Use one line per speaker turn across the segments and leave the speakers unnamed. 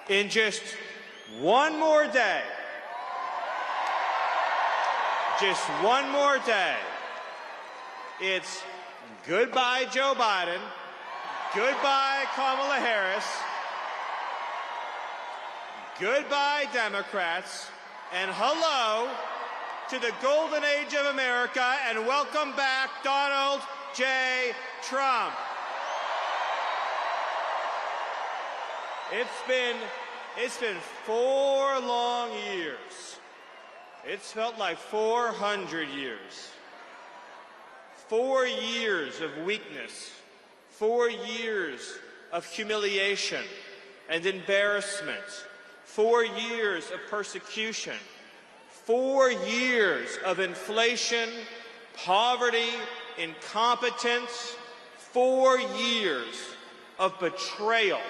In just one more day, just one more day, it's goodbye Joe Biden, goodbye Kamala Harris, goodbye Democrats, and hello to the golden age of America, and welcome back Donald J. Trump. It's been 4 long years. It's felt like 400 years. 4 years of weakness. 4 years of humiliation and embarrassment. 4 years of persecution. 4 years of inflation, poverty, incompetence. 4 years of betrayal.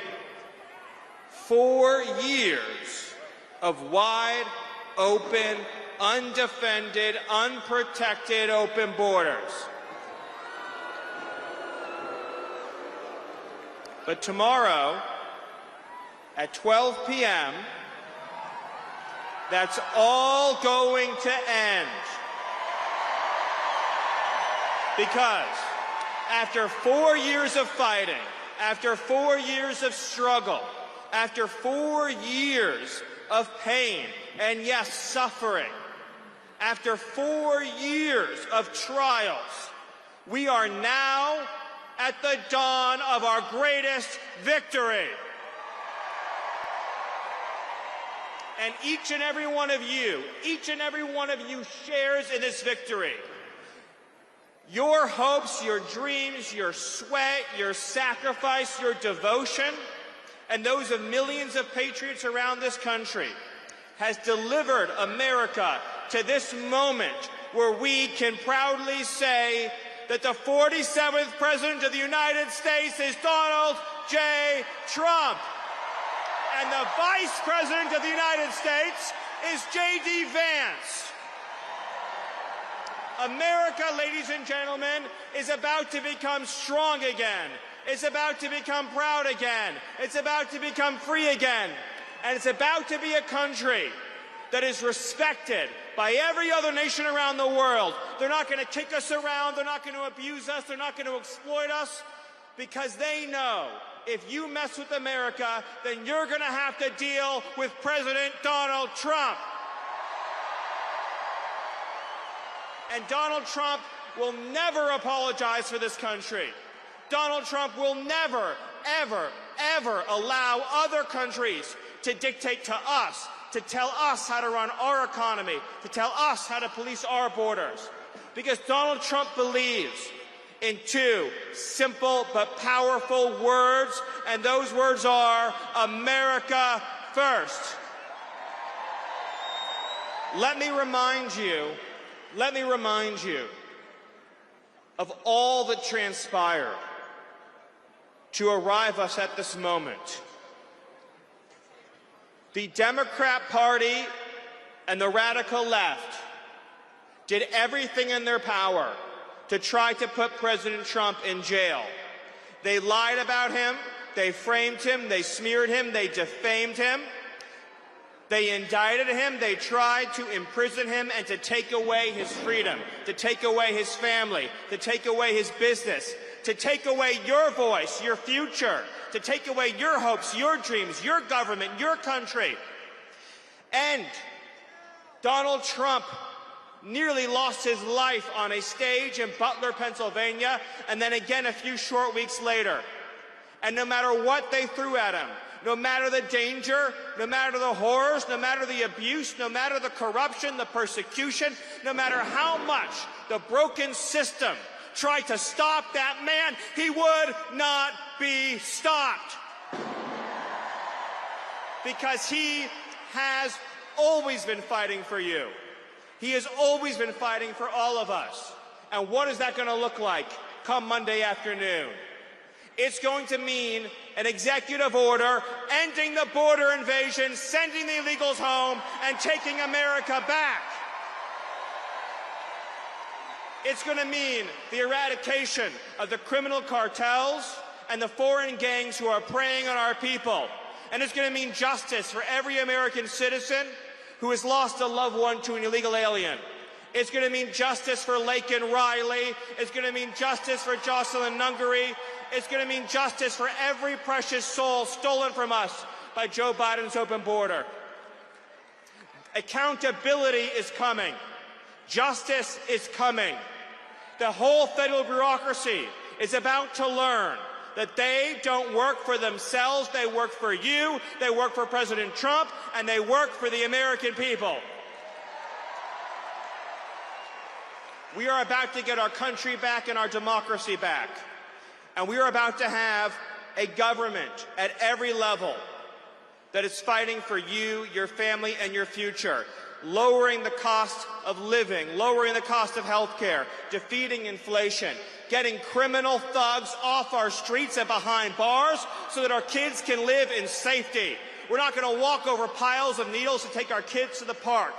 4 years of wide open, undefended, unprotected open borders. But tomorrow, at 12 p.m., that's all going to end. Because after 4 years of fighting, after 4 years of struggle, after 4 years of pain and, yes, suffering, after 4 years of trials, we are now at the dawn of our greatest victory. And each and every one of you shares in this victory. Your hopes, your dreams, your sweat, your sacrifice, your devotion, and those of millions of patriots around this country has delivered America to this moment where we can proudly say that the 47th President of the United States is Donald J. Trump. And the Vice President of the United States is J.D. Vance. America, ladies and gentlemen, is about to become strong again. It's about to become proud again. It's about to become free again. And it's about to be a country that is respected by every other nation around the world. They're not going to kick us around. They're not going to abuse us. They're not going to exploit us, because they know if you mess with America, then you're going to have to deal with President Donald Trump. And Donald Trump will never apologize for this country. Donald Trump will never, ever, ever allow other countries to dictate to us, to tell us how to run our economy, to tell us how to police our borders. Because Donald Trump believes in 2 simple but powerful words, and those words are America first. Let me remind you of all that transpired to arrive us at this moment. The Democrat Party and the radical left did everything in their power to try to put President Trump in jail. They lied about him, they framed him, they smeared him, they defamed him, they indicted him, they tried to imprison him and to take away his freedom, to take away his family, to take away his business, to take away your voice, your future, to take away your hopes, your dreams, your government, your country. And Donald Trump nearly lost his life on a stage in Butler, Pennsylvania, and then again a few short weeks later. And no matter what they threw at him, no matter the danger, no matter the horrors, no matter the abuse, no matter the corruption, the persecution, no matter how much the broken system tried to stop that man, he would not be stopped. Because he has always been fighting for you. He has always been fighting for all of us. And what is that going to look like come Monday afternoon? It's going to mean an executive order ending the border invasion, sending the illegals home, and taking America back. It's going to mean the eradication of the criminal cartels and the foreign gangs who are preying on our people. And it's going to mean justice for every American citizen who has lost a loved one to an illegal alien. It's going to mean justice for Laken Riley. It's going to mean justice for Jocelyn Nungary. It's going to mean justice for every precious soul stolen from us by Joe Biden's open border. Accountability is coming. Justice is coming. The whole federal bureaucracy is about to learn that they don't work for themselves, they work for you, they work for President Trump, and they work for the American people. We are about to get our country back and our democracy back. And we are about to have a government at every level that is fighting for you, your family, and your future, lowering the cost of living, lowering the cost of health care, defeating inflation, getting criminal thugs off our streets and behind bars so that our kids can live in safety. We're not going to walk over piles of needles to take our kids to the park.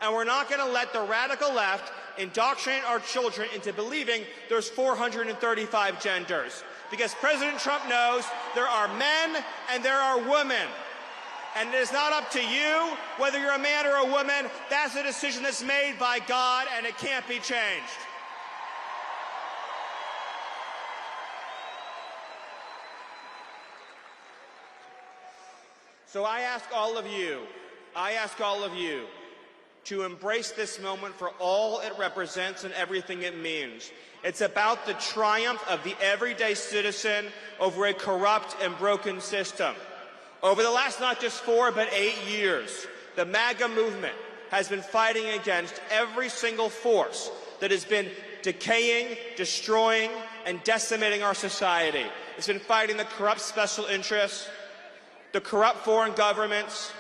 And we're not going to let the radical left indoctrinate our children into believing there's 435 genders. Because President Trump knows there are men and there are women. And it is not up to you whether you're a man or a woman. That's a decision that's made by God, and it can't be changed. So I ask all of you to embrace this moment for all it represents and everything it means. It's about the triumph of the everyday citizen over a corrupt and broken system. Over the last not just 4 but 8 years, the MAGA movement has been fighting against every single force that has been decaying, destroying, and decimating our society. It's been fighting the corrupt special interests, the corrupt foreign governments,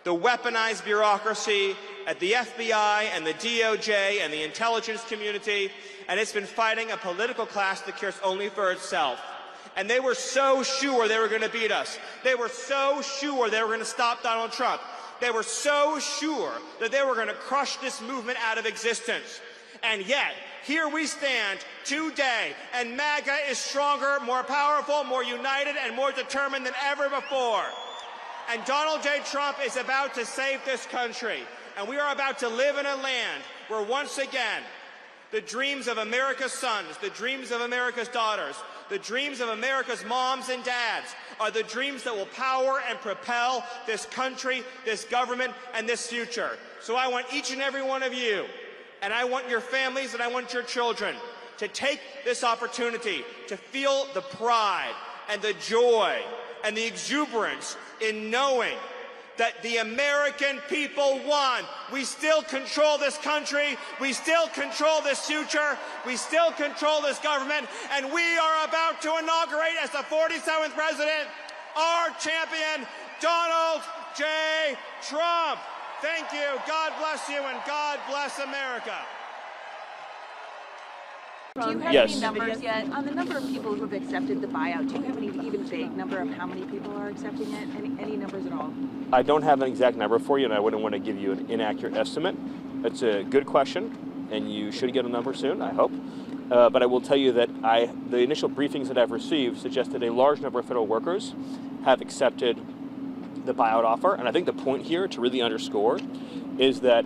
the weaponized bureaucracy at the FBI and the DOJ and the intelligence community, and it's been fighting a political class that cares only for itself. And they were so sure they were going to beat us. They were so sure they were going to stop Donald Trump. They were so sure that they were going to crush this movement out of existence. And yet, here we stand today, and MAGA is stronger, more powerful, more united, and more determined than ever before. And Donald J. Trump is about to save this country. And we are about to live in a land where once again, the dreams of America's sons, the dreams of America's daughters, the dreams of America's moms and dads are the dreams that will power and propel this country, this government, and this future. So I want each and every one of you, and I want your families, and I want your children to take this opportunity to feel the pride and the joy and the exuberance in knowing that the American people won. We still control this country, we still control this future, we still control this government, and we are about to inaugurate as the 47th president our champion, Donald J. Trump. Thank you, God bless you, and God bless America.
Do you have any numbers yet on the number of people who have accepted the buyout? Do you have any even vague number of how many people are accepting it? Any numbers at all?
I don't have an exact number for you, and I wouldn't want to give you an inaccurate estimate. It's a good question, and you should get a number soon, I hope. But I will tell you that the initial briefings that I've received suggest that a large number of federal workers have accepted the buyout offer. And I think the point here to really underscore is that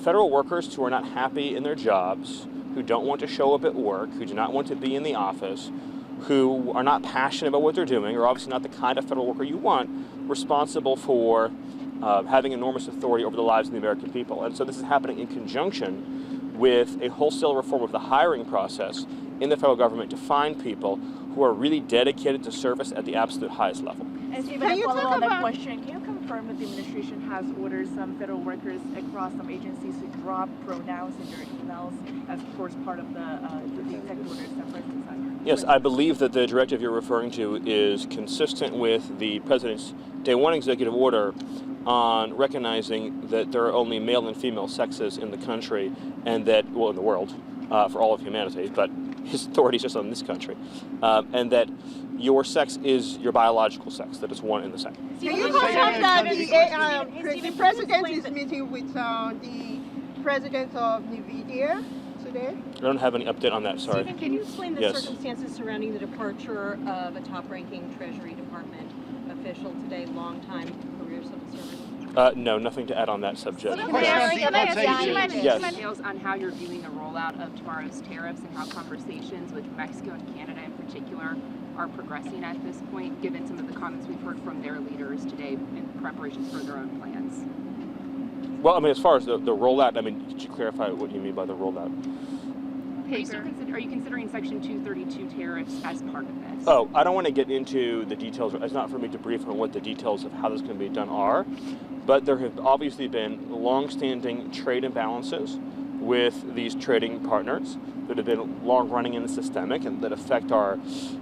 federal workers who are not happy in their jobs, who don't want to show up at work, who do not want to be in the office, who are not passionate about what they're doing, are obviously not the kind of federal worker you want, responsible for having enormous authority over the lives of the American people. And so this is happening in conjunction with a wholesale reform of the hiring process in the federal government to find people who are really dedicated to service at the absolute highest level.
And Stephen, to follow on that question, can you confirm that the administration has ordered some federal workers across some agencies to drop pronouns in their emails as, of course, part of the executive orders that President signed?
Yes, I believe that the directive you're referring to is consistent with the President's Day 1 executive order on recognizing that there are only male and female sexes in the country and that, well, in the world, for all of humanity, but his authority is just on this country, and that your sex is your biological sex, that it's one and the same.
Can you confirm that the President is meeting with the President of NVIDIA today?
I don't have any update on that, sorry.
Stephen, can you explain the
Yes.
circumstances surrounding the departure of a top-ranking Treasury Department official today, longtime career civil servant?
No, nothing to add on that subject.
Yes.
Details on how you're viewing the rollout of tomorrow's tariffs and how conversations with Mexico and Canada in particular are progressing at this point, given some of the comments we've heard from their leaders today in preparations for their own plans?
Well, I mean, as far as the rollout, I mean, could you clarify what you mean by the rollout?
Are you considering Section 232 tariffs as part of this?
Oh, I don't want to get into the details. It's not for me to brief on what the details of how this can be done are, but there have obviously been long-standing trade imbalances with these trading partners that have been long-running and systemic and that affect our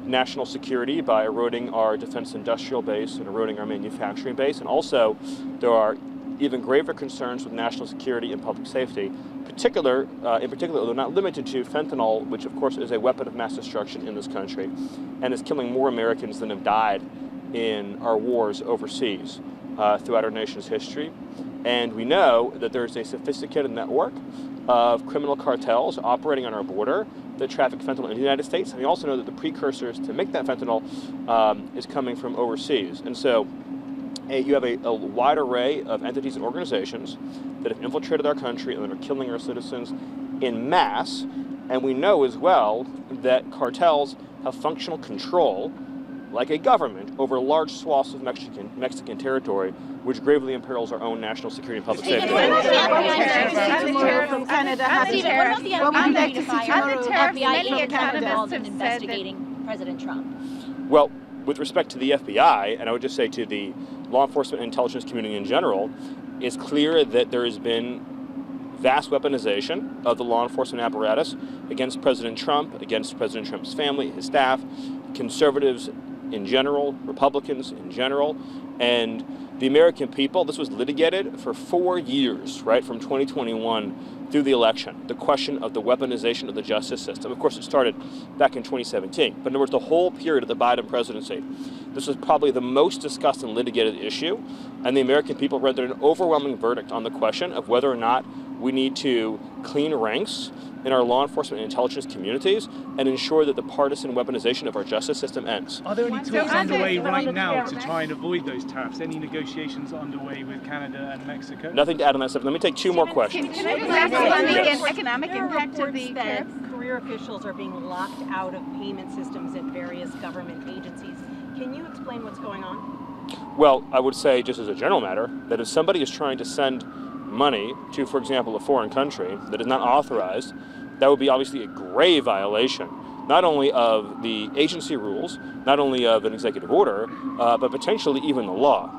national security by eroding our defense industrial base and eroding our manufacturing base. And also, there are even graver concerns with national security and public safety, in particular, although not limited to fentanyl, which of course is a weapon of mass destruction in this country and is killing more Americans than have died in our wars overseas throughout our nation's history. And we know that there's a sophisticated network of criminal cartels operating on our border that traffic fentanyl in the United States. And we also know that the precursors to make that fentanyl is coming from overseas. And so you have a wide array of entities and organizations that have infiltrated our country and that are killing our citizens in mass. And we know as well that cartels have functional control, like a government, over large swaths of Mexican territory, which gravely imperils our own national security and public safety.
From Canada, what would you like to see tomorrow?
FBI agents involved in investigating President Trump.
Well, with respect to the FBI, and I would just say to the law enforcement and intelligence community in general, it's clear that there has been vast weaponization of the law enforcement apparatus against President Trump, against President Trump's family, his staff, conservatives in general, Republicans in general, and the American people. This was litigated for 4 years, right, from 2021 through the election, the question of the weaponization of the justice system. Of course, it started back in 2017, but in other words, the whole period of the Biden presidency, this was probably the most discussed and litigated issue, and the American people rendered an overwhelming verdict on the question of whether or not we need to clean ranks in our law enforcement and intelligence communities and ensure that the partisan weaponization of our justice system ends.
Are there any talks underway right now to try and avoid those tariffs? Any negotiations underway with Canada and Mexico?
Nothing to add on that subject. Let me take two more questions.
Can I just ask on the economic impact of the tariffs? Career officials are being locked out of payment systems at various government agencies. Can you explain what's going on?
Well, I would say, just as a general matter, that if somebody is trying to send money to, for example, a foreign country that is not authorized, that would be obviously a grave violation, not only of the agency rules, not only of an executive order, but potentially even the law.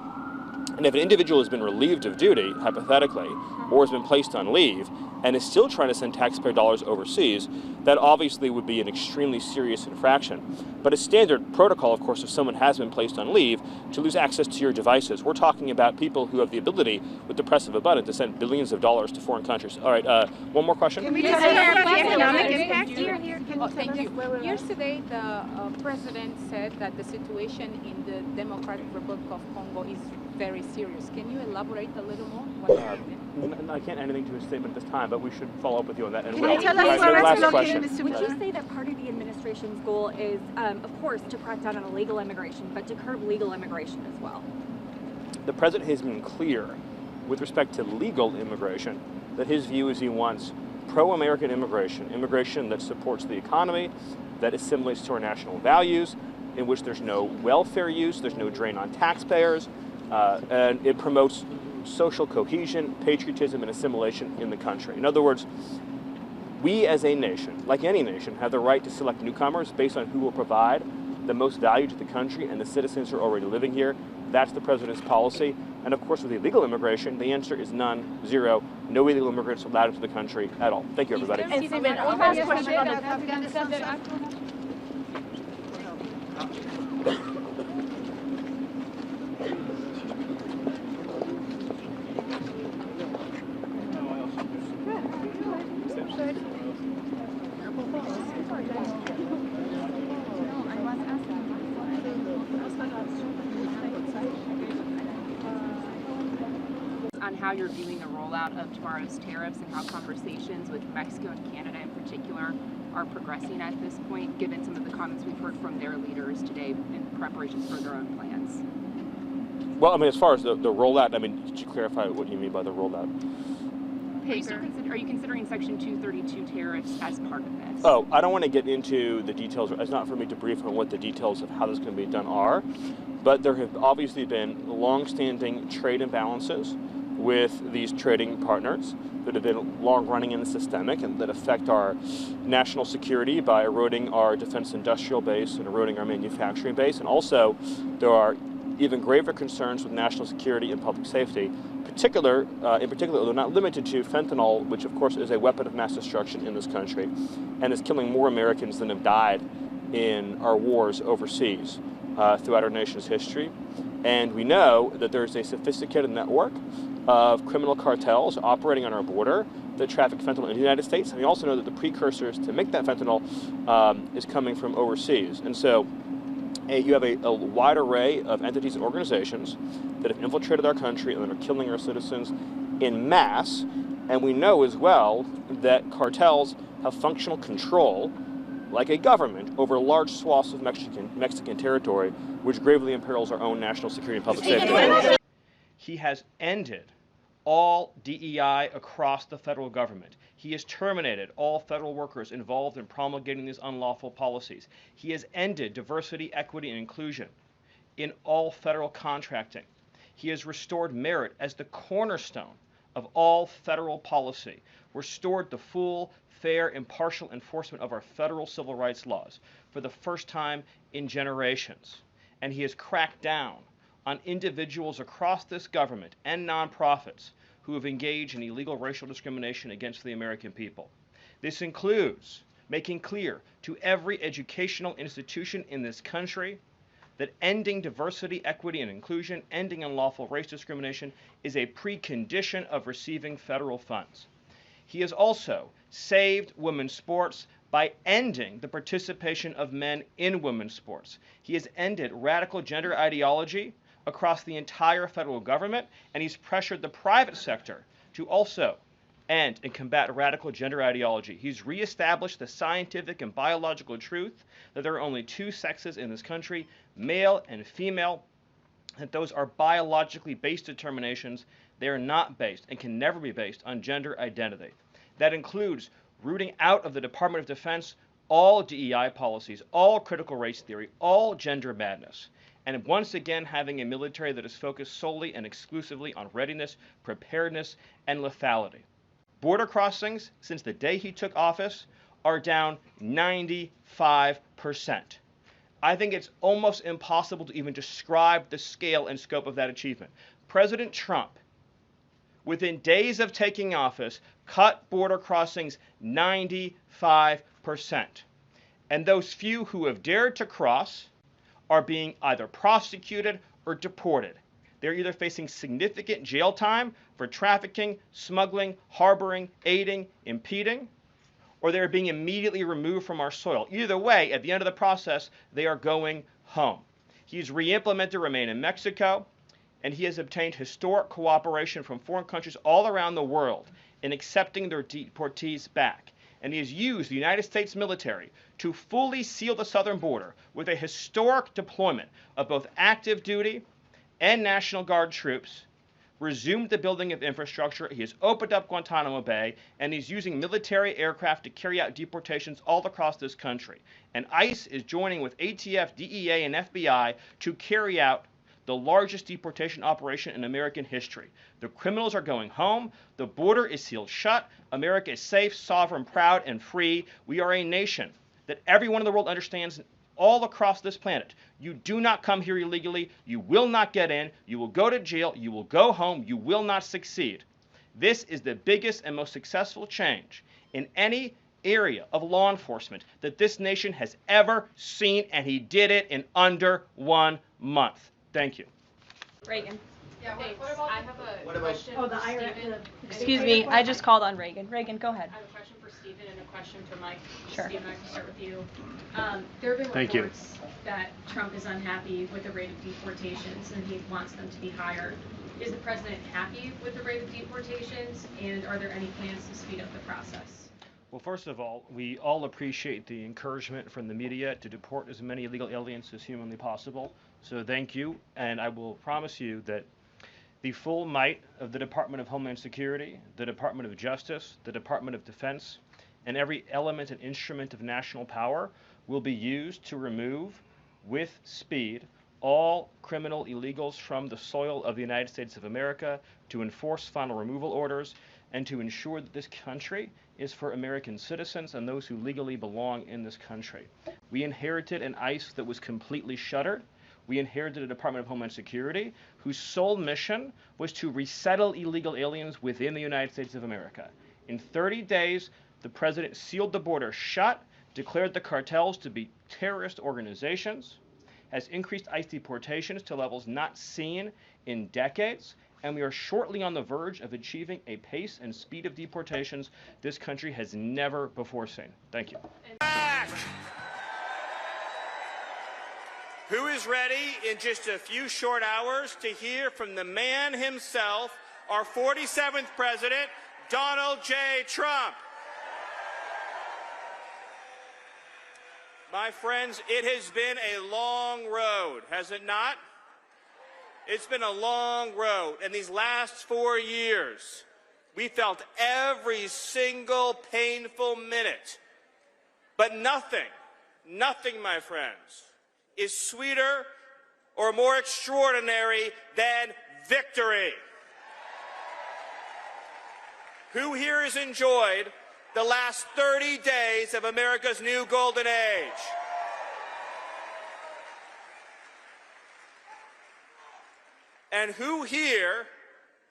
And if an individual has been relieved of duty, hypothetically, or has been placed on leave, and is still trying to send taxpayer dollars overseas, that obviously would be an extremely serious infraction. But a standard protocol, of course, if someone has been placed on leave, to lose access to your devices. We're talking about people who have the ability, with the press of a button, to send billions of dollars to foreign countries. All right, one more question?
Can we talk about the economic impact?
Thank you. Yesterday, the president said that the situation in the Democratic Republic of Congo is very serious. Can you elaborate a little more?
I can't add anything to his statement at this time, but we should follow up with you on that. And
Can you tell us
last question.
Would you say that part of the administration's goal is, of course, to crack down on illegal immigration, but to curb legal immigration as well?
The president has been clear with respect to legal immigration that his view is he wants pro-American immigration that supports the economy, that assimilates to our national values, in which there's no welfare use, there's no drain on taxpayers, and it promotes social cohesion, patriotism, and assimilation in the country. In other words, we as a nation, like any nation, have the right to select newcomers based on who will provide the most value to the country and the citizens who are already living here. That's the president's policy. And of course, with illegal immigration, the answer is none, zero. No illegal immigrants allowed into the country at all. Thank you, everybody.
And Stephen, one last question on the
On how you're viewing the rollout of tomorrow's tariffs and how conversations with Mexico and Canada in particular are progressing at this point, given some of the comments we've heard from their leaders today in preparations for their own plans.
Well, I mean, as far as the rollout, I mean, could you clarify what you mean by the rollout?
Are you considering Section 232 tariffs as part of this?
Oh, I don't want to get into the details. It's not for me to brief on what the details of how this is going to be done are, but there have obviously been long-standing trade imbalances with these trading partners that have been long-running and systemic and that affect our national security by eroding our defense industrial base and eroding our manufacturing base. And also, there are even graver concerns with national security and public safety, in particular, although not limited to fentanyl, which of course is a weapon of mass destruction in this country and is killing more Americans than have died in our wars overseas throughout our nation's history. And we know that there's a sophisticated network of criminal cartels operating on our border that traffic fentanyl in the United States. And we also know that the precursors to make that fentanyl is coming from overseas. And so you have a wide array of entities and organizations that have infiltrated our country and that are killing our citizens in mass. And we know as well that cartels have functional control, like a government, over large swaths of Mexican territory, which gravely imperils our own national security and public safety.
He has ended all DEI across the federal government. He has terminated all federal workers involved in promulgating these unlawful policies. He has ended diversity, equity, and inclusion in all federal contracting. He has restored merit as the cornerstone of all federal policy, restored the full, fair, impartial enforcement of our federal civil rights laws for the first time in generations. And he has cracked down on individuals across this government and nonprofits who have engaged in illegal racial discrimination against the American people. This includes making clear to every educational institution in this country that ending diversity, equity, and inclusion, ending unlawful race discrimination, is a precondition of receiving federal funds. He has also saved women's sports by ending the participation of men in women's sports. He has ended radical gender ideology across the entire federal government, and he's pressured the private sector to also end and combat radical gender ideology. He's reestablished the scientific and biological truth that there are only two sexes in this country, male and female, that those are biologically based determinations. They are not based and can never be based on gender identity. That includes rooting out of the Department of Defense all DEI policies, all critical race theory, all gender madness, and once again having a military that is focused solely and exclusively on readiness, preparedness, and lethality. Border crossings, since the day he took office, are down 95%. I think it's almost impossible to even describe the scale and scope of that achievement. President Trump, within days of taking office, cut border crossings 95%. And those few who have dared to cross are being either prosecuted or deported. They're either facing significant jail time for trafficking, smuggling, harboring, aiding, impeding, or they're being immediately removed from our soil. Either way, at the end of the process, they are going home. He's re-implemented Remain in Mexico, and he has obtained historic cooperation from foreign countries all around the world in accepting their deportees back. And he has used the United States military to fully seal the southern border with a historic deployment of both active duty and National Guard troops, resumed the building of infrastructure, he has opened up Guantanamo Bay, and he's using military aircraft to carry out deportations all across this country. And ICE is joining with ATF, DEA, and FBI to carry out the largest deportation operation in American history. The criminals are going home. The border is sealed shut. America is safe, sovereign, proud, and free. We are a nation that everyone in the world understands all across this planet. You do not come here illegally. You will not get in. You will go to jail. You will go home. You will not succeed. This is the biggest and most successful change in any area of law enforcement that this nation has ever seen, and he did it in under 1 month. Thank you.
Reagan.
Yeah, what about I have a question
Oh, the
for
IRS.
Stephen.
Excuse me, I just called on Reagan. Reagan, go ahead.
I have a question for Stephen and a question for Mike.
Sure.
Stephen, I can start with you. There have been reports that Trump is unhappy with the rate of deportations and he wants them to be higher. Is the president happy with the rate of deportations, and are there any plans to speed up the process?
Well, first of all, we all appreciate the encouragement from the media to deport as many illegal aliens as humanly possible.
So thank you, and I will promise you that the full might of the Department of Homeland Security, the Department of Justice, the Department of Defense, and every element and instrument of national power will be used to remove, with speed, all criminal illegals from the soil of the United States of America, to enforce final removal orders, and to ensure that this country is for American citizens and those who legally belong in this country. We inherited an ICE that was completely shuttered. We inherited a Department of Homeland Security whose sole mission was to resettle illegal aliens within the United States of America. In 30 days, the president sealed the border shut, declared the cartels to be terrorist organizations, has increased ICE deportations to levels not seen in decades, and we are shortly on the verge of achieving a pace and speed of deportations this country has never before seen. Thank you.
Back. Who is ready in just a few short hours to hear from the man himself, our 47th president, Donald J. Trump? My friends, it has been a long road, has it not? It's been a long road. And these last 4 years, we felt every single painful minute. But nothing, my friends, is sweeter or more extraordinary than victory. Who here has enjoyed the last 30 days of America's new golden age? And who here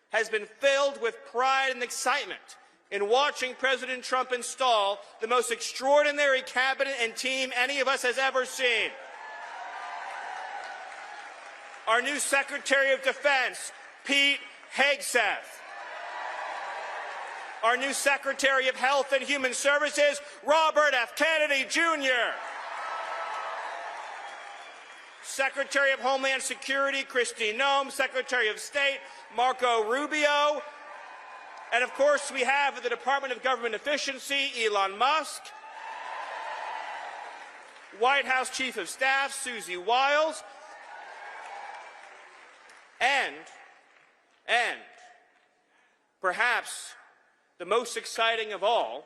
has been filled with pride and excitement in watching President Trump install the most extraordinary cabinet and team any of us has ever seen? Our new Secretary of Defense, Pete Hegseth. Our new Secretary of Health and Human Services, Robert F. Kennedy Jr. Secretary of Homeland Security, Kristi Noem. Secretary of State, Marco Rubio. And of course, we have at the Department of Government Efficiency, Elon Musk. White House Chief of Staff, Susie Wiles. And perhaps the most exciting of all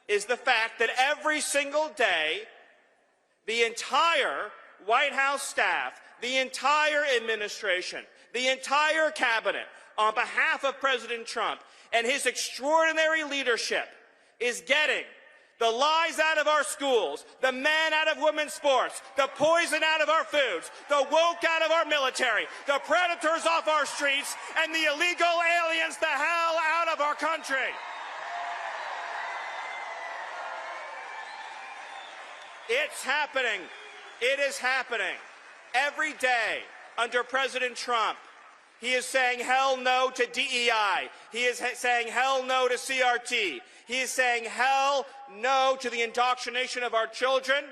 is the fact that every single day, the entire White House staff, the entire administration, the entire cabinet, on behalf of President Trump and his extraordinary leadership, is getting the lies out of our schools, the men out of women's sports, the poison out of our foods, the woke out of our military, the predators off our streets, and the illegal aliens the hell out of our country. It's happening. It is happening. Every day under President Trump, he is saying hell no to DEI. He is saying hell no to CRT. He is saying hell no to the indoctrination of our children.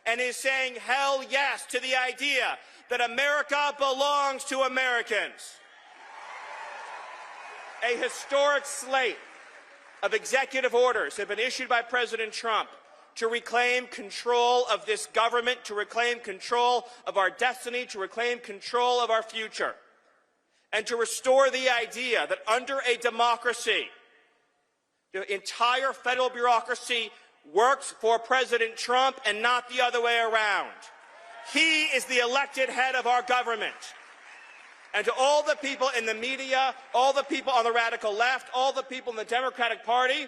And he is saying hell yes to the idea that America belongs to Americans. A historic slate of executive orders have been issued by President Trump to reclaim control of this government, to reclaim control of our destiny, to reclaim control of our future, and to restore the idea that under a democracy, the entire federal bureaucracy works for President Trump and not the other way around. He is the elected head of our government. And to all the people in the media, all the people on the radical left, all the people in the Democratic Party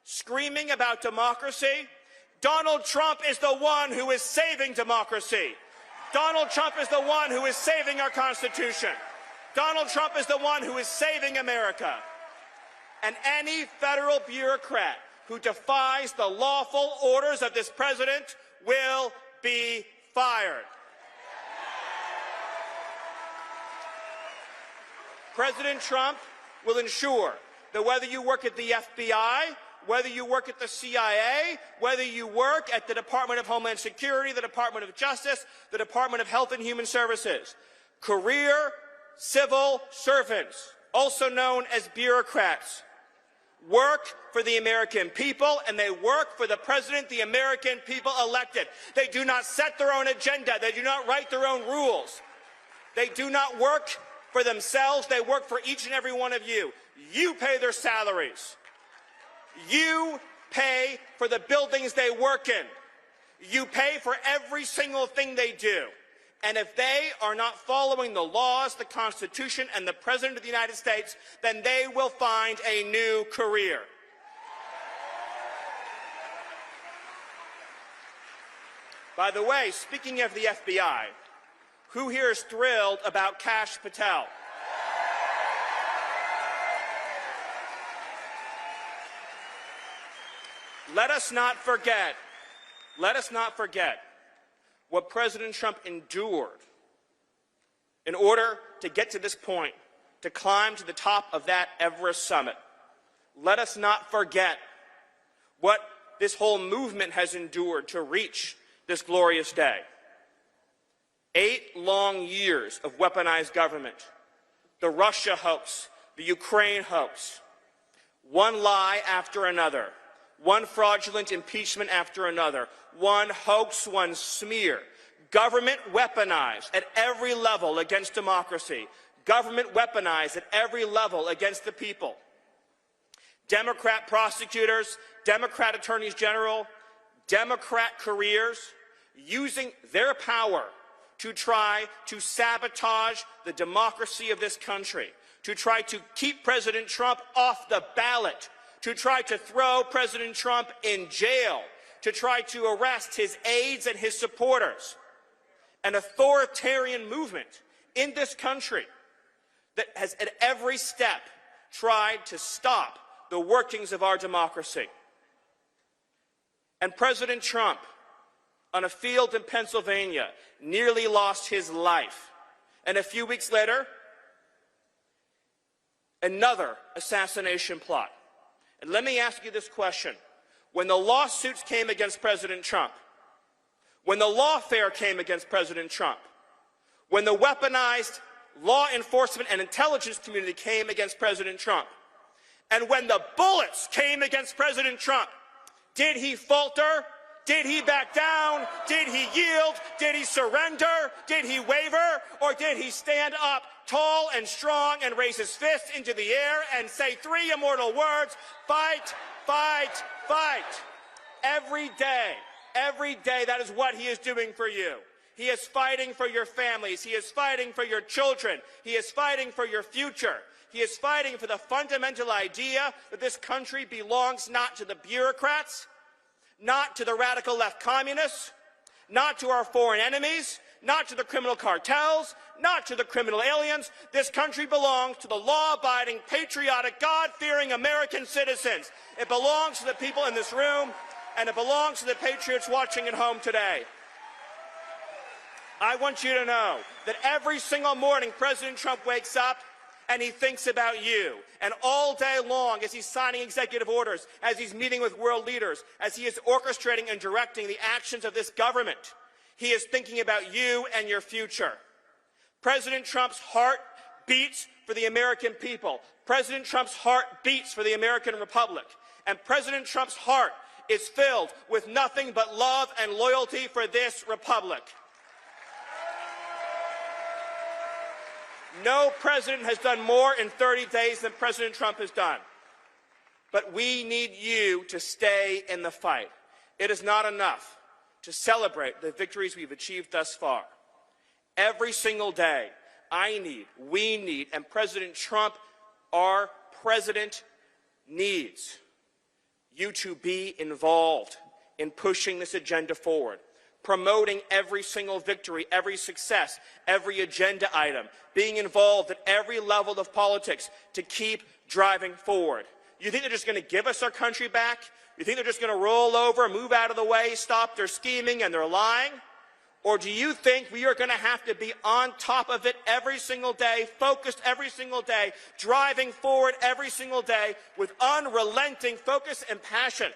screaming about democracy, Donald Trump is the one who is saving democracy. Donald Trump is the one who is saving our Constitution. Donald Trump is the one who is saving America. And any federal bureaucrat who defies the lawful orders of this president will be fired. President Trump will ensure that whether you work at the FBI, whether you work at the CIA, whether you work at the Department of Homeland Security, the Department of Justice, the Department of Health and Human Services, career civil servants, also known as bureaucrats, work for the American people, and they work for the president the American people elected. They do not set their own agenda. They do not write their own rules. They do not work for themselves. They work for each and every one of you. You pay their salaries. You pay for the buildings they work in. You pay for every single thing they do. And if they are not following the laws, the Constitution, and the President of the United States, then they will find a new career. By the way, speaking of the FBI, who here is thrilled about Kash Patel? Let us not forget what President Trump endured in order to get to this point, to climb to the top of that Everest summit. Let us not forget what this whole movement has endured to reach this glorious day. 8 long years of weaponized government, the Russia hoax, the Ukraine hoax, one lie after another, one fraudulent impeachment after another, one hoax, one smear. Government weaponized at every level against democracy. Government weaponized at every level against the people. Democrat prosecutors, Democrat attorneys general, Democrat careers using their power to try to sabotage the democracy of this country, to try to keep President Trump off the ballot, to try to throw President Trump in jail, to try to arrest his aides and his supporters. An authoritarian movement in this country that has at every step tried to stop the workings of our democracy. And President Trump, on a field in Pennsylvania, nearly lost his life. And a few weeks later, another assassination plot. And let me ask you this question. When the lawsuits came against President Trump, when the lawfare came against President Trump, when the weaponized law enforcement and intelligence community came against President Trump, and when the bullets came against President Trump, did he falter? Did he back down? Did he yield? Did he surrender? Did he waver? Or did he stand up tall and strong and raise his fist into the air and say 3 immortal words, fight, fight, fight? Every day, that is what he is doing for you. He is fighting for your families. He is fighting for your children. He is fighting for your future. He is fighting for the fundamental idea that this country belongs not to the bureaucrats, not to the radical left communists, not to our foreign enemies, not to the criminal cartels, not to the criminal aliens. This country belongs to the law-abiding, patriotic, God-fearing American citizens. It belongs to the people in this room, and it belongs to the patriots watching at home today. I want you to know that every single morning President Trump wakes up and he thinks about you. And all day long, as he's signing executive orders, as he's meeting with world leaders, as he is orchestrating and directing the actions of this government, he is thinking about you and your future. President Trump's heart beats for the American people. President Trump's heart beats for the American Republic. And President Trump's heart is filled with nothing but love and loyalty for this republic. No president has done more in 30 days than President Trump has done. But we need you to stay in the fight. It is not enough to celebrate the victories we've achieved thus far. Every single day, we need, and President Trump, our president, needs you to be involved in pushing this agenda forward, promoting every single victory, every success, every agenda item, being involved at every level of politics to keep driving forward. You think they're just going to give us our country back? You think they're just going to roll over, move out of the way, stop their scheming and their lying? Or do you think we are going to have to be on top of it every single day, focused every single day, driving forward every single day with unrelenting focus and passion?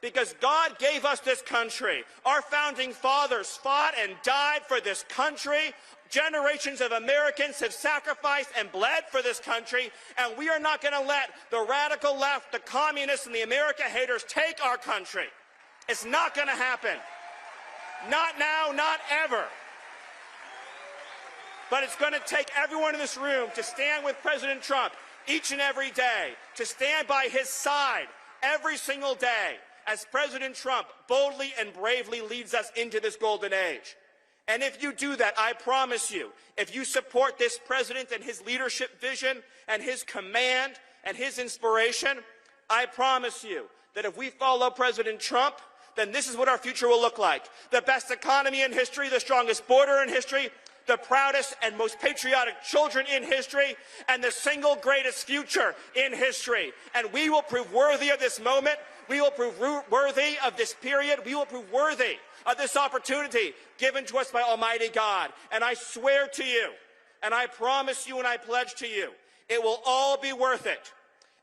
Because God gave us this country. Our founding fathers fought and died for this country. Generations of Americans have sacrificed and bled for this country, and we are not going to let the radical left, the communists, and the America haters take our country. It's not going to happen. Not now, not ever. But it's going to take everyone in this room to stand with President Trump each and every day, to stand by his side every single day as President Trump boldly and bravely leads us into this golden age. And if you do that, I promise you, if you support this president and his leadership vision and his command and his inspiration, I promise you that if we follow President Trump, then this is what our future will look like. The best economy in history, the strongest border in history, the proudest and most patriotic children in history, and the single greatest future in history. And we will prove worthy of this moment. We will prove worthy of this period. We will prove worthy of this opportunity given to us by Almighty God. And I swear to you, and I promise you and I pledge to you, it will all be worth it.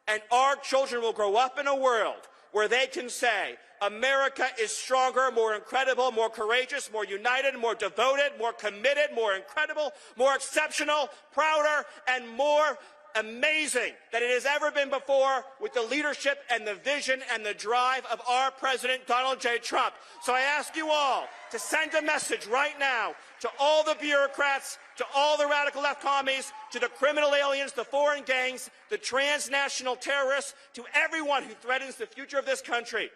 And our children will grow up in a world where they can say, America is stronger, more incredible, more courageous, more united, more devoted, more committed, more incredible, more exceptional, prouder, and more amazing than it has ever been before with the leadership and the vision and the drive of our President Donald J. Trump. So I ask you all to send a message right now to all the bureaucrats, to all the radical left commies, to the criminal aliens, the foreign gangs, the transnational terrorists, to everyone who threatens the future of this country.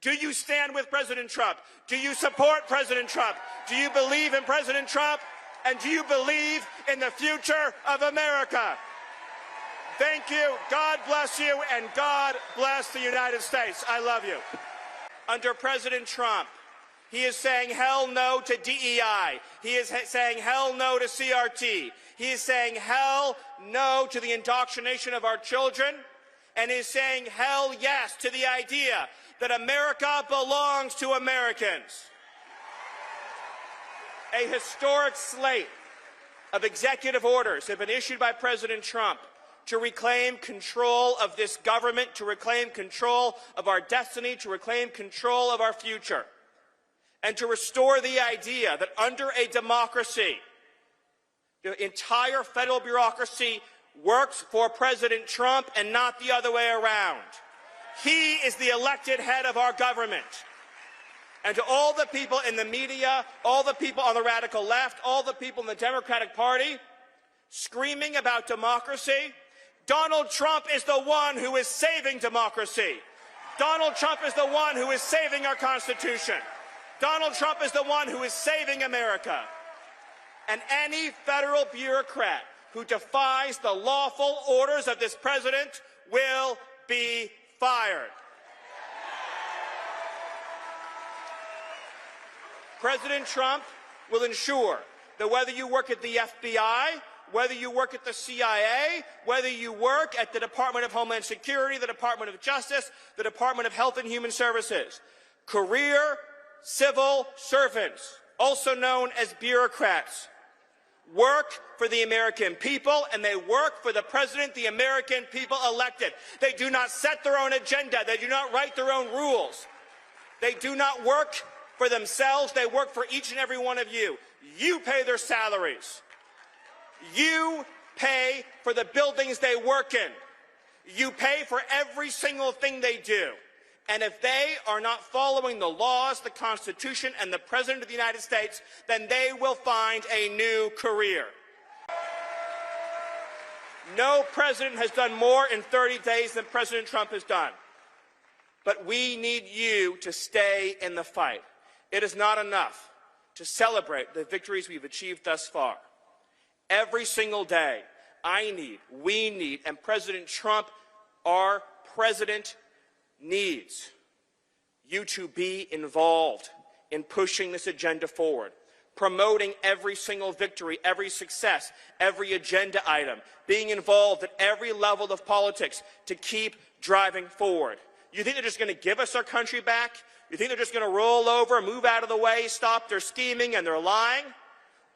Do you stand with President Trump? Do you support President Trump? Do you believe in President Trump? And do you believe in the future of America? Thank you. God bless you, and God bless the United States. I love you. Under President Trump, he is saying hell no to DEI. He is saying hell no to CRT. He is saying hell no to the indoctrination of our children. And is saying hell yes to the idea that America belongs to Americans. A historic slate of executive orders have been issued by President Trump to reclaim control of this government, to reclaim control of our destiny, to reclaim control of our future, and to restore the idea that under a democracy, the entire federal bureaucracy works for President Trump and not the other way around. He is the elected head of our government. And to all the people in the media, all the people on the radical left, all the people in the Democratic Party screaming about democracy, Donald Trump is the one who is saving democracy. Donald Trump is the one who is saving our Constitution. Donald Trump is the one who is saving America. And any federal bureaucrat who defies the lawful orders of this president will be fired. President Trump will ensure that whether you work at the FBI, whether you work at the CIA, whether you work at the Department of Homeland Security, the Department of Justice, the Department of Health and Human Services, career civil servants, also known as bureaucrats, work for the American people, and they work for the president the American people elected. They do not set their own agenda. They do not write their own rules. They do not work for themselves. They work for each and every one of you. You pay their salaries. You pay for the buildings they work in. You pay for every single thing they do. And if they are not following the laws, the Constitution, and the President of the United States, then they will find a new career. No president has done more in 30 days than President Trump has done. But we need you to stay in the fight. It is not enough to celebrate the victories we've achieved thus far. Every single day, we need, and President Trump, our president, needs you to be involved in pushing this agenda forward, promoting every single victory, every success, every agenda item, being involved at every level of politics to keep driving forward. You think they're just going to give us our country back? You think they're just going to roll over, move out of the way, stop their scheming and their lying?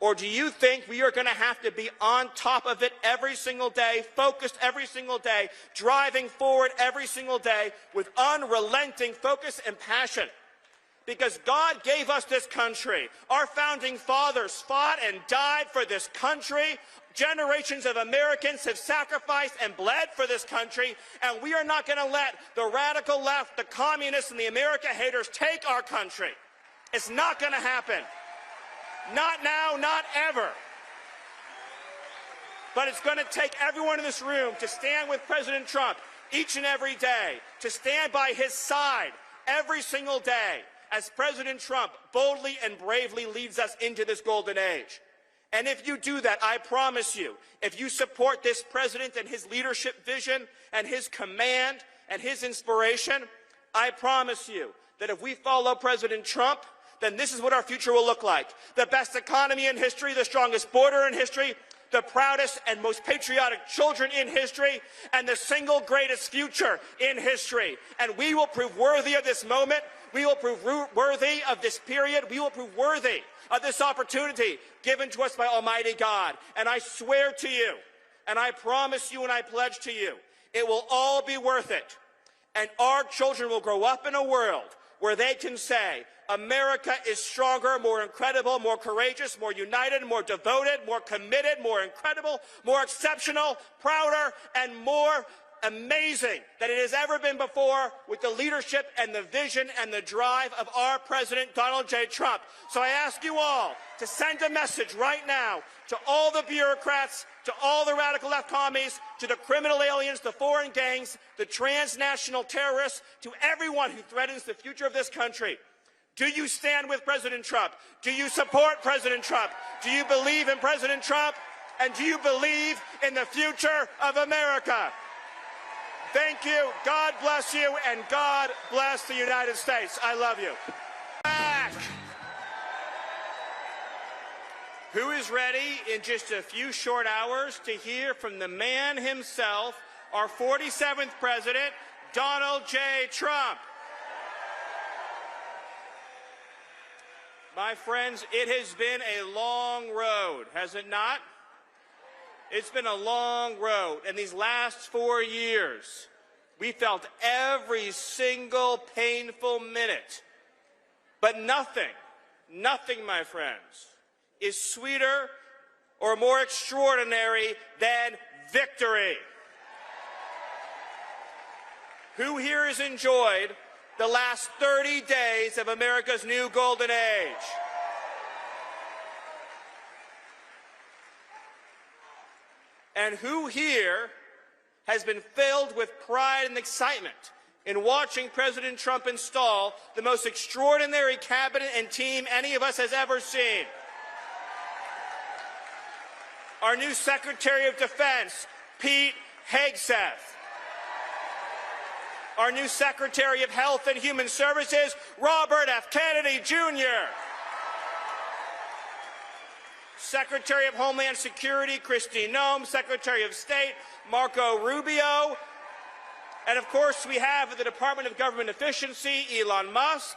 Or do you think we are going to have to be on top of it every single day, focused every single day, driving forward every single day with unrelenting focus and passion? because God gave us this country. Our founding fathers fought and died for this country. Generations of Americans have sacrificed and bled for this country, and we are not going to let the radical left, the communists, and the America haters take our country. It's not going to happen. Not now, not ever. But it's going to take everyone in this room to stand with President Trump each and every day, to stand by his side every single day as President Trump boldly and bravely leads us into this golden age. And if you do that, I promise you, if you support this president and his leadership vision and his command and his inspiration, I promise you that if we follow President Trump, then this is what our future will look like. The best economy in history, the strongest border in history, the proudest and most patriotic children in history, and the single greatest future in history. And we will prove worthy of this moment. We will prove worthy of this period. We will prove worthy of this opportunity given to us by Almighty God. And I swear to you, and I promise you, and I pledge to you, it will all be worth it. And our children will grow up in a world where they can say, America is stronger, more incredible, more courageous, more united, more devoted, more committed, more incredible, more exceptional, prouder, and more amazing than it has ever been before, with the leadership and the vision and the drive of our President Donald J. Trump. So I ask you all to send a message right now to all the bureaucrats, to all the radical left commies, to the criminal aliens, the foreign gangs, the transnational terrorists, to everyone who threatens the future of this country. Do you stand with President Trump? Do you support President Trump? Do you believe in President Trump? And do you believe in the future of America? Thank you. God bless you, and God bless the United States. I love you. Back. Who is ready in just a few short hours to hear from the man himself, our 47th president, Donald J. Trump? My friends, it has been a long road, has it not? It's been a long road, and these last 4 years, we felt every single painful minute. But nothing, my friends, is sweeter or more extraordinary than victory. Who here has enjoyed the last 30 days of America's new golden age? And who here has been filled with pride and excitement in watching President Trump install the most extraordinary cabinet and team any of us has ever seen? Our new Secretary of Defense, Pete Hegseth. Our new Secretary of Health and Human Services, Robert F. Kennedy, Jr. Secretary of Homeland Security, Kristi Noem. Secretary of State, Marco Rubio. And of course, we have the Department of Government Efficiency, Elon Musk.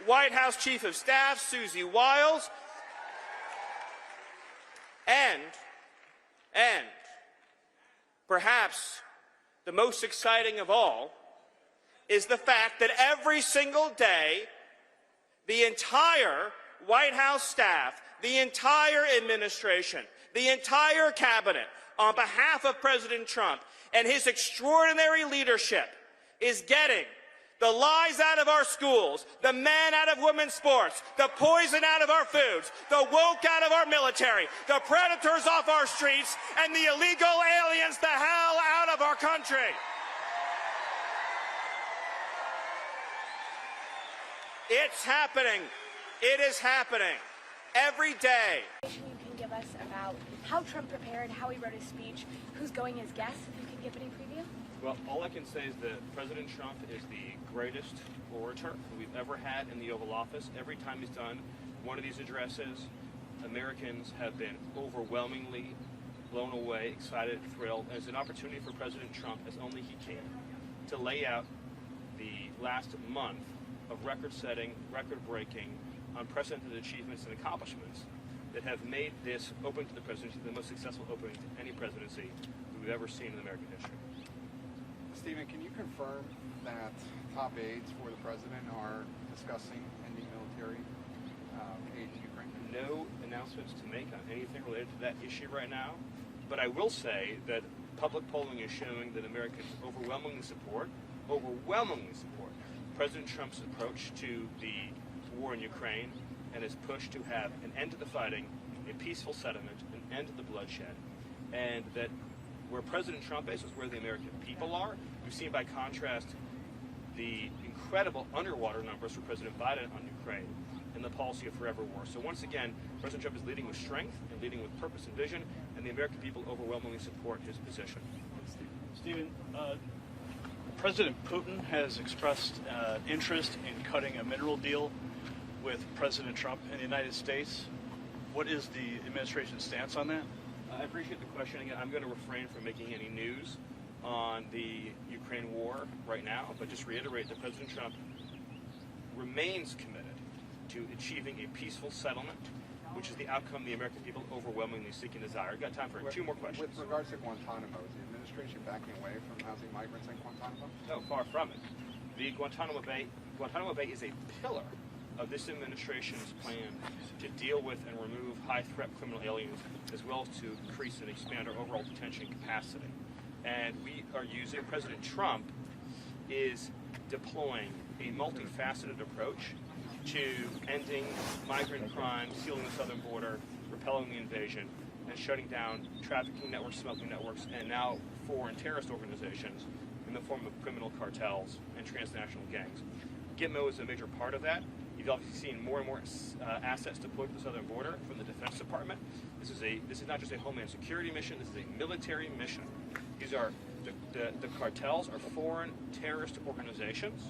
White House Chief of Staff, Susie Wiles. And perhaps the most exciting of all is the fact that every single day, the entire White House staff, the entire administration, the entire cabinet, on behalf of President Trump and his extraordinary leadership, is getting the lies out of our schools, the men out of women's sports, the poison out of our foods, the woke out of our military, the predators off our streets, and the illegal aliens the hell out of our country. It's happening. It is happening every day.
You can give us about how Trump prepared, how he wrote his speech, who's going as guests, if you can give any preview?
Well, all I can say is that President Trump is the greatest orator we've ever had in the Oval Office. Every time he's done one of these addresses, Americans have been overwhelmingly blown away, excited, thrilled. It's an opportunity for President Trump, as only he can, to lay out the last month of record-setting, record-breaking, unprecedented achievements and accomplishments that have made this opening to the presidency the most successful opening to any presidency we've ever seen in American history.
Stephen, can you confirm that top aides for the president are discussing ending military aid to Ukraine?
No announcements to make on anything related to that issue right now, but I will say that public polling is showing that Americans overwhelmingly support President Trump's approach to the war in Ukraine and his push to have an end to the fighting, a peaceful settlement, an end to the bloodshed, and that where President Trump is where the American people are. We've seen, by contrast, the incredible underwater numbers for President Biden on Ukraine and the policy of forever war. So once again, President Trump is leading with strength and leading with purpose and vision, and the American people overwhelmingly support his position.
Stephen, President Putin has expressed interest in cutting a mineral deal with President Trump in the United States. What is the administration's stance on that?
I appreciate the question. Again, I'm going to refrain from making any news on the Ukraine war right now, but just reiterate that President Trump remains committed to achieving a peaceful settlement, which is the outcome the American people overwhelmingly seek and desire. I've got time for two more questions.
With regards to Guantanamo, is the administration backing away from housing migrants in Guantanamo?
No, far from it. The Guantanamo Bay is a pillar of this administration's plan to deal with and remove high-threat criminal aliens, as well as to increase and expand our overall detention capacity. And we are using, President Trump is deploying a multifaceted approach to ending migrant crime, sealing the southern border, repelling the invasion, and shutting down trafficking networks, smuggling networks, and now foreign terrorist organizations in the form of criminal cartels and transnational gangs. Gitmo is a major part of that. You've obviously seen more and more assets deployed to the southern border from the Defense Department. This is not just a homeland security mission. This is a military mission. These are the cartels are foreign terrorist organizations,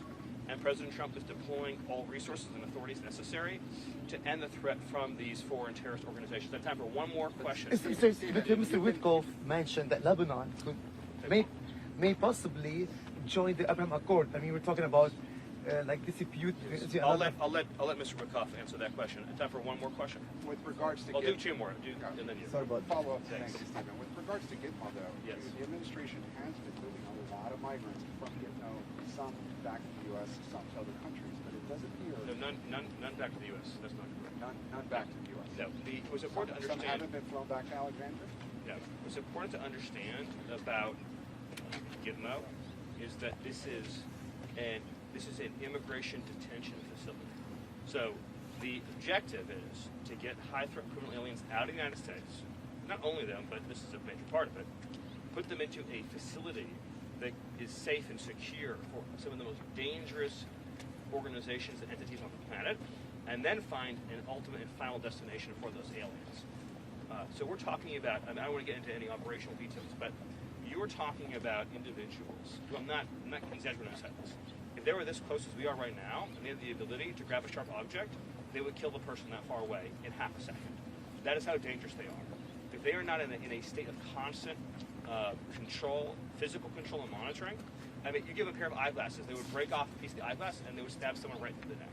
and President Trump is deploying all resources and authorities necessary to end the threat from these foreign terrorist organizations. I have time for one more question.
Mr. Witkoff mentioned that Lebanon may possibly join the Abraham Accord. I mean, we're talking about like dispute.
I'll let Mr. Witkoff answer that question. I have time for one more question.
With regards to
I'll do two more. And then you.
Sorry about
follow up. Thanks, Stephen. With regards to Gitmo, though,
yes,
the administration has been moving a lot of migrants from Gitmo, some back to the U.S., some to other countries, but it does appear
none back to the U.S. That's not correct.
None back to the U.S.
No. It was important to understand.
Some haven't been flown back to Alexandria.
No. What's important to understand about Gitmo is that this is an immigration detention facility. So the objective is to get high-threat criminal aliens out of the United States, not only them, but this is a major part of it, put them into a facility that is safe and secure for some of the most dangerous organizations and entities on the planet, and then find an ultimate and final destination for those aliens. So we're talking about, I don't want to get into any operational details, but you're talking about individuals who I'm not exaggerating when I say this. If they were this close as we are right now, and they had the ability to grab a sharp object, they would kill the person that far away in half a second. That is how dangerous they are. If they are not in a state of constant control, physical control and monitoring, I mean, you give a pair of eyeglasses, they would break off a piece of the eyeglass and they would stab someone right through the neck.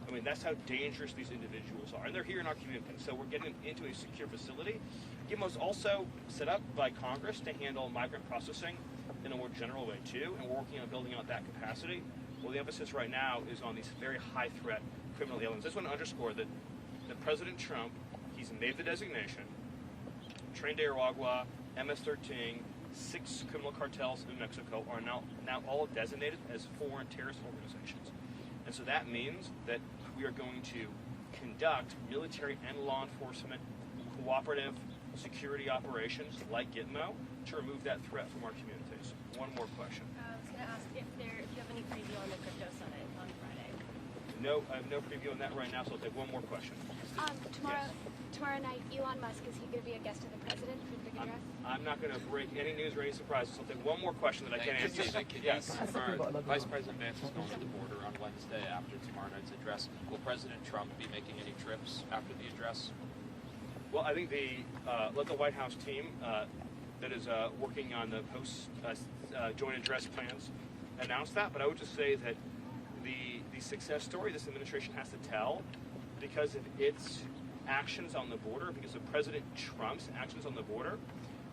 I mean, that's how dangerous these individuals are. And they're here in our community. So we're getting into a secure facility. Gitmo's also set up by Congress to handle migrant processing in a more general way, too. And we're working on building out that capacity. Well, the emphasis right now is on these very high-threat criminal aliens. I just want to underscore that President Trump, he's made the designation. Tren de Aragua, MS-13, 6 criminal cartels in Mexico are now all designated as foreign terrorist organizations. And so that means that we are going to conduct military and law enforcement cooperative security operations like Gitmo to remove that threat from our communities. One more question.
I was going to ask if you have any preview on the crypto summit on Friday.
No, I have no preview on that right now, so I'll take one more question.
Tomorrow night, Elon Musk, is he going to be a guest of the president for the big address?
I'm not going to break any news or any surprises, so I'll take one more question that I can't answer.
Yes. Vice President Vance is going to the border on Wednesday after tomorrow night's address. Will President Trump be making any trips after the address?
Well, I think let the White House team that is working on the post-joint address plans announce that, but I would just say that the success story this administration has to tell, because of its actions on the border, because of President Trump's actions on the border,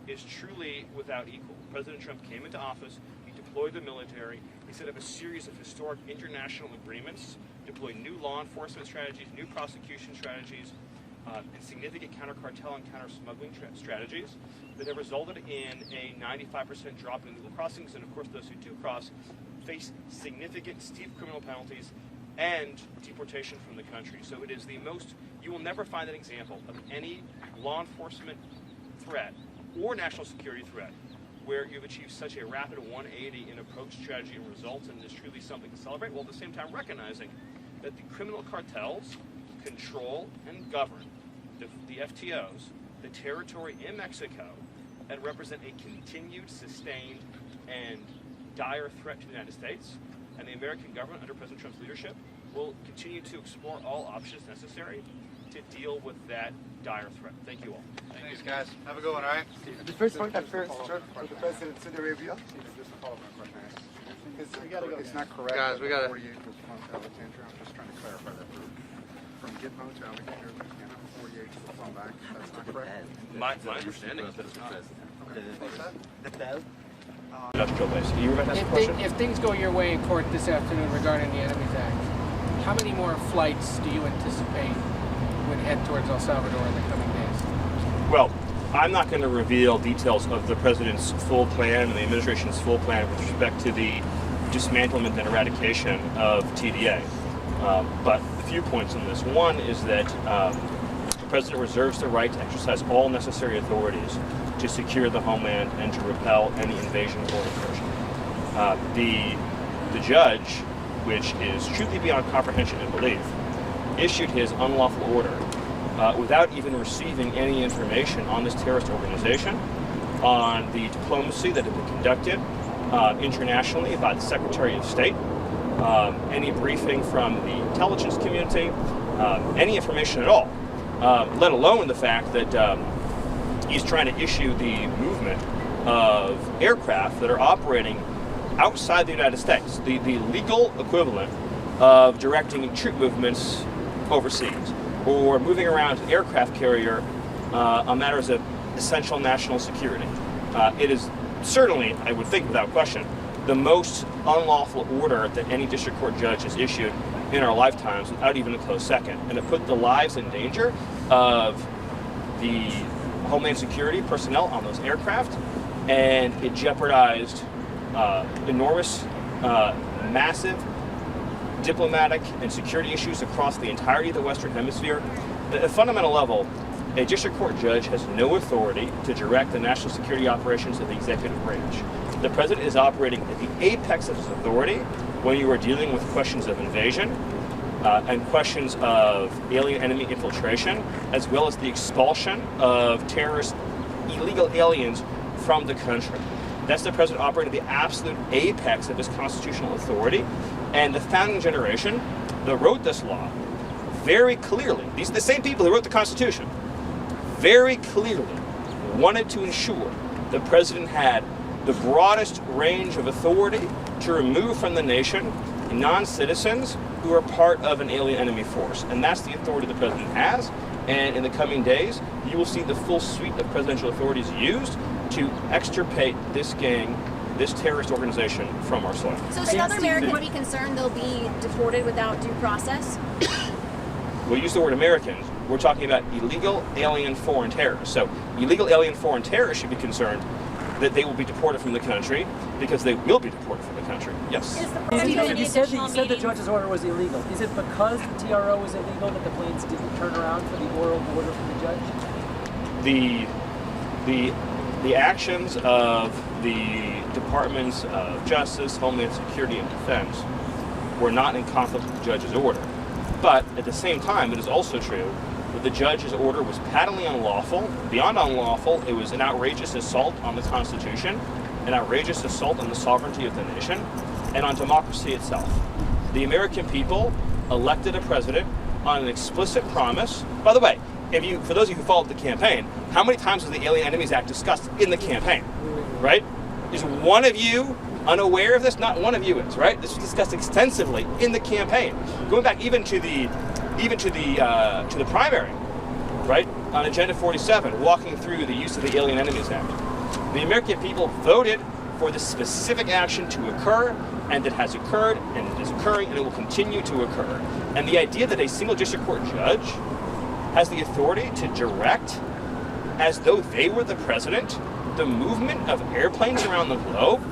is truly without equal. President Trump came into office, he deploy the military. He set up a series of historic international agreements, deploy new law enforcement strategies, new prosecution strategies, and significant counter-cartel and counter-smuggling strategies that have resulted in a 95% drop in illegal crossings. And of course, those who do cross face significant, steep criminal penalties and deportation from the country. So it is the most, you will never find an example of any law enforcement threat or national security threat where you've achieved such a rapid 180 in approach, strategy, and results, and it is truly something to celebrate, while at the same time recognizing that the criminal cartels control and govern the FTOs, the territory in Mexico, and represent a continued, sustained, and dire threat to the United States. And the American government, under President Trump's leadership, will continue to explore all options necessary to deal with that dire threat. Thank you all.
Thanks, guys. Have a good one, all right?
The first point after the president Saudi Arabia.
Just to follow up on a question. It's not correct. Guys, we got to. 48 was from Alexandria. I'm just trying to clarify that. From Gitmo to Alexandria, Louisiana, 48 to the phone back. That's not correct.
My understanding is that it's not.
The bell.
Industrial base. You were about to ask a question?
If things go your way in court this afternoon regarding the Enemies Act, how many more flights do you anticipate would head towards El Salvador in the coming days?
Well, I'm not going to reveal details of the president's full plan and the administration's full plan with respect to the dismantlement and eradication of TDA. But a few points on this. One is that the president reserves the right to exercise all necessary authorities to secure the homeland and to repel any invasion or incursion. The judge, which is truly beyond comprehension and belief, issued his unlawful order without even receiving any information on this terrorist organization, on the diplomacy that had been conducted internationally by the Secretary of State, any briefing from the intelligence community, any information at all, let alone the fact that he's trying to issue the movement of aircraft that are operating outside the United States, the legal equivalent of directing troop movements overseas or moving around an aircraft carrier on matters of essential national security. It is certainly, I would think without question, the most unlawful order that any district court judge has issued in our lifetimes without even a close second. And it put the lives in danger of the Homeland Security personnel on those aircraft, and it jeopardized enormous, massive diplomatic and security issues across the entirety of the Western Hemisphere. At a fundamental level, a district court judge has no authority to direct the national security operations of the executive branch. The president is operating at the apex of his authority when you are dealing with questions of invasion and questions of alien enemy infiltration, as well as the expulsion of terrorist illegal aliens from the country. That's the president operating at the absolute apex of his constitutional authority. And the founding generation that wrote this law very clearly, these are the same people who wrote the Constitution, very clearly wanted to ensure the president had the broadest range of authority to remove from the nation non-citizens who are part of an alien enemy force. And that's the authority the president has. And in the coming days, you will see the full suite of presidential authorities used to extirpate this gang, this terrorist organization from our soil.
So should other Americans be concerned they'll be deported without due process?
We'll use the word Americans. We're talking about illegal alien foreign terrorists. So illegal alien foreign terrorists should be concerned that they will be deported from the country, because they will be deported from the country. Yes.
You said the judge's order was illegal. Is it because the TRO was illegal that the planes didn't turn around for the oral order from the judge?
The actions of the Departments of Justice, Homeland Security, and Defense were not in conflict with the judge's order. But at the same time, it is also true that the judge's order was patently unlawful. Beyond unlawful, it was an outrageous assault on the Constitution, an outrageous assault on the sovereignty of the nation, and on democracy itself. The American people elected a president on an explicit promise. By the way, for those of you who followed the campaign, how many times was the Alien Enemies Act discussed in the campaign, right? Is one of you unaware of this? Not one of you is, right? This was discussed extensively in the campaign, going back even to the primary, right? On Agenda 47, walking through the use of the Alien Enemies Act. The American people voted for this specific action to occur, and it has occurred, and it is occurring, and it will continue to occur. And the idea that a single district court judge has the authority to direct, as though they were the president, the movement of airplanes around the globe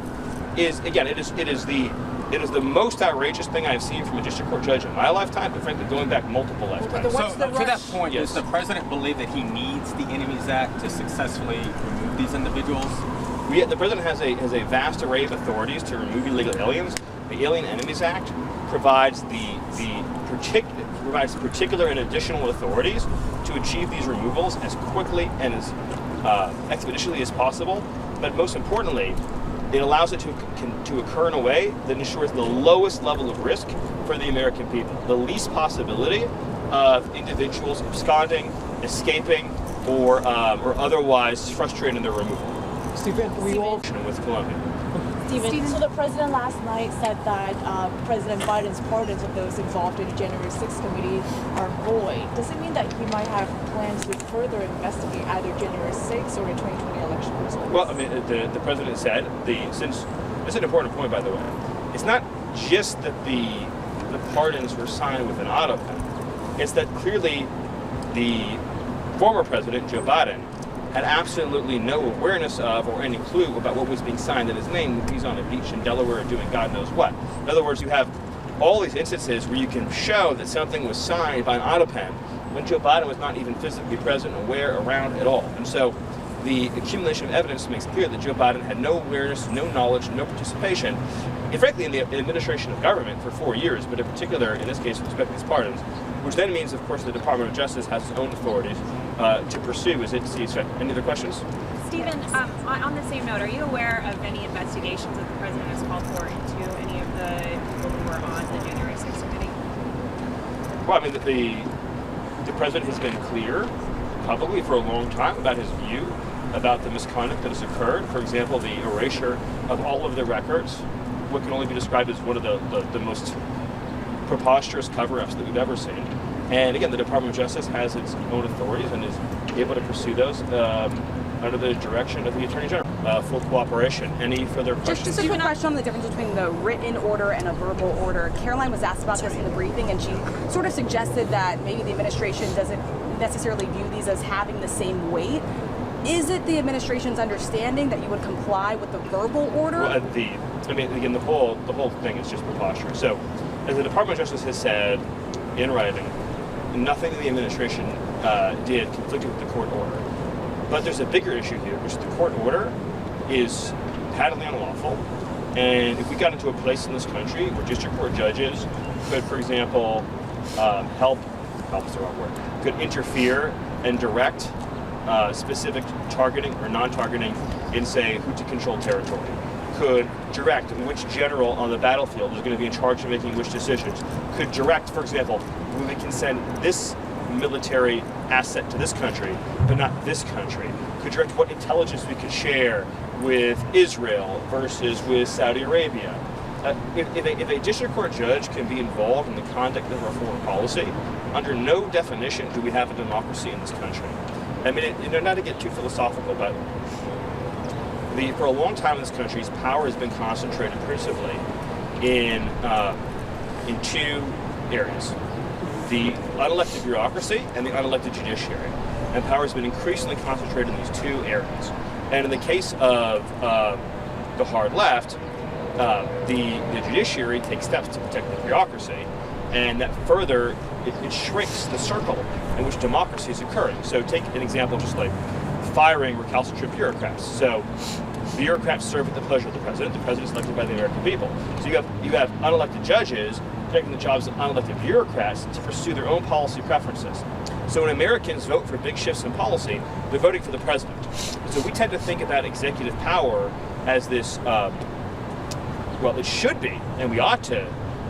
is, again, it is the most outrageous thing I've seen from a district court judge in my lifetime, but frankly, going back multiple lifetimes.
So, to that point,
yes.
does the president believe that he needs the Enemies Act to successfully remove these individuals?
The president has a vast array of authorities to remove illegal aliens. The Alien Enemies Act provides provides particular and additional authorities to achieve these removals as quickly and as expeditiously as possible. But most importantly, it allows it to occur in a way that ensures the lowest level of risk for the American people, the least possibility of individuals absconding, escaping, or otherwise frustrating their removal.
Stephen, we all
with Colombia.
Stephen, so the president last night said that President Biden's pardons of those involved in the January 6th committee are void. Does it mean that he might have plans to further investigate either January 6th or the 2020 election results?
Well, I mean, the president said, since this is an important point, by the way, it's not just that the pardons were signed with an auto pen. It's that clearly the former president, Joe Biden, had absolutely no awareness of or any clue about what was being signed in his name when he's on a beach in Delaware doing God knows what. In other words, you have all these instances where you can show that something was signed by an auto pen when Joe Biden was not even physically present, aware, around at all. And so the accumulation of evidence makes clear that Joe Biden had no awareness, no knowledge, no participation, and frankly in the administration of government for 4 years, but in particular in this case with respect to these pardons, which then means, of course, the Department of Justice has its own authorities to pursue as it sees fit. Any other questions?
Stephen, on the same note, are you aware of any investigations that the president has called for into any of the people who were on the January 6th committee?
Well, I mean, the president has been clear publicly for a long time about his view about the misconduct that has occurred. For example, the erasure of all of the records, what can only be described as one of the most preposterous cover-ups that we've ever seen. And again, the Department of Justice has its own authorities and is able to pursue those under the direction of the Attorney General. Full cooperation. Any further questions?
Just a quick question on the difference between the written order and a verbal order. Caroline was asked about this in the briefing, and she sort of suggested that maybe the administration doesn't necessarily view these as having the same weight. Is it the administration's understanding that you would comply with the verbal order?
Well, again, the whole thing is just preposterous. So, as the Department of Justice has said in writing, nothing the administration did conflicted with the court order. But there's a bigger issue here, which is the court order is patently unlawful. And if we got into a place in this country where district court judges could, for example, help's the wrong word, could interfere and direct specific targeting or non-targeting in, say, who to control territory, could direct which general on the battlefield is going to be in charge of making which decisions, could direct, for example, we can send this military asset to this country, but not this country, could direct what intelligence we could share with Israel versus with Saudi Arabia. If a district court judge can be involved in the conduct of our foreign policy, under no definition do we have a democracy in this country. I mean, not to get too philosophical, but for a long time in this country, power has been concentrated principally in two areas: the unelected bureaucracy and the unelected judiciary. And power has been increasingly concentrated in these two areas. And in the case of the hard left, the judiciary takes steps to protect the bureaucracy, and that further it shrinks the circle in which democracy is occurring. So take an example just like firing recalcitrant bureaucrats. So bureaucrats serve at the pleasure of the president. The president is elected by the American people. So you have unelected judges taking the jobs of unelected bureaucrats to pursue their own policy preferences. So when Americans vote for big shifts in policy, they're voting for the president. So we tend to think about executive power as this, well, it should be, and we ought to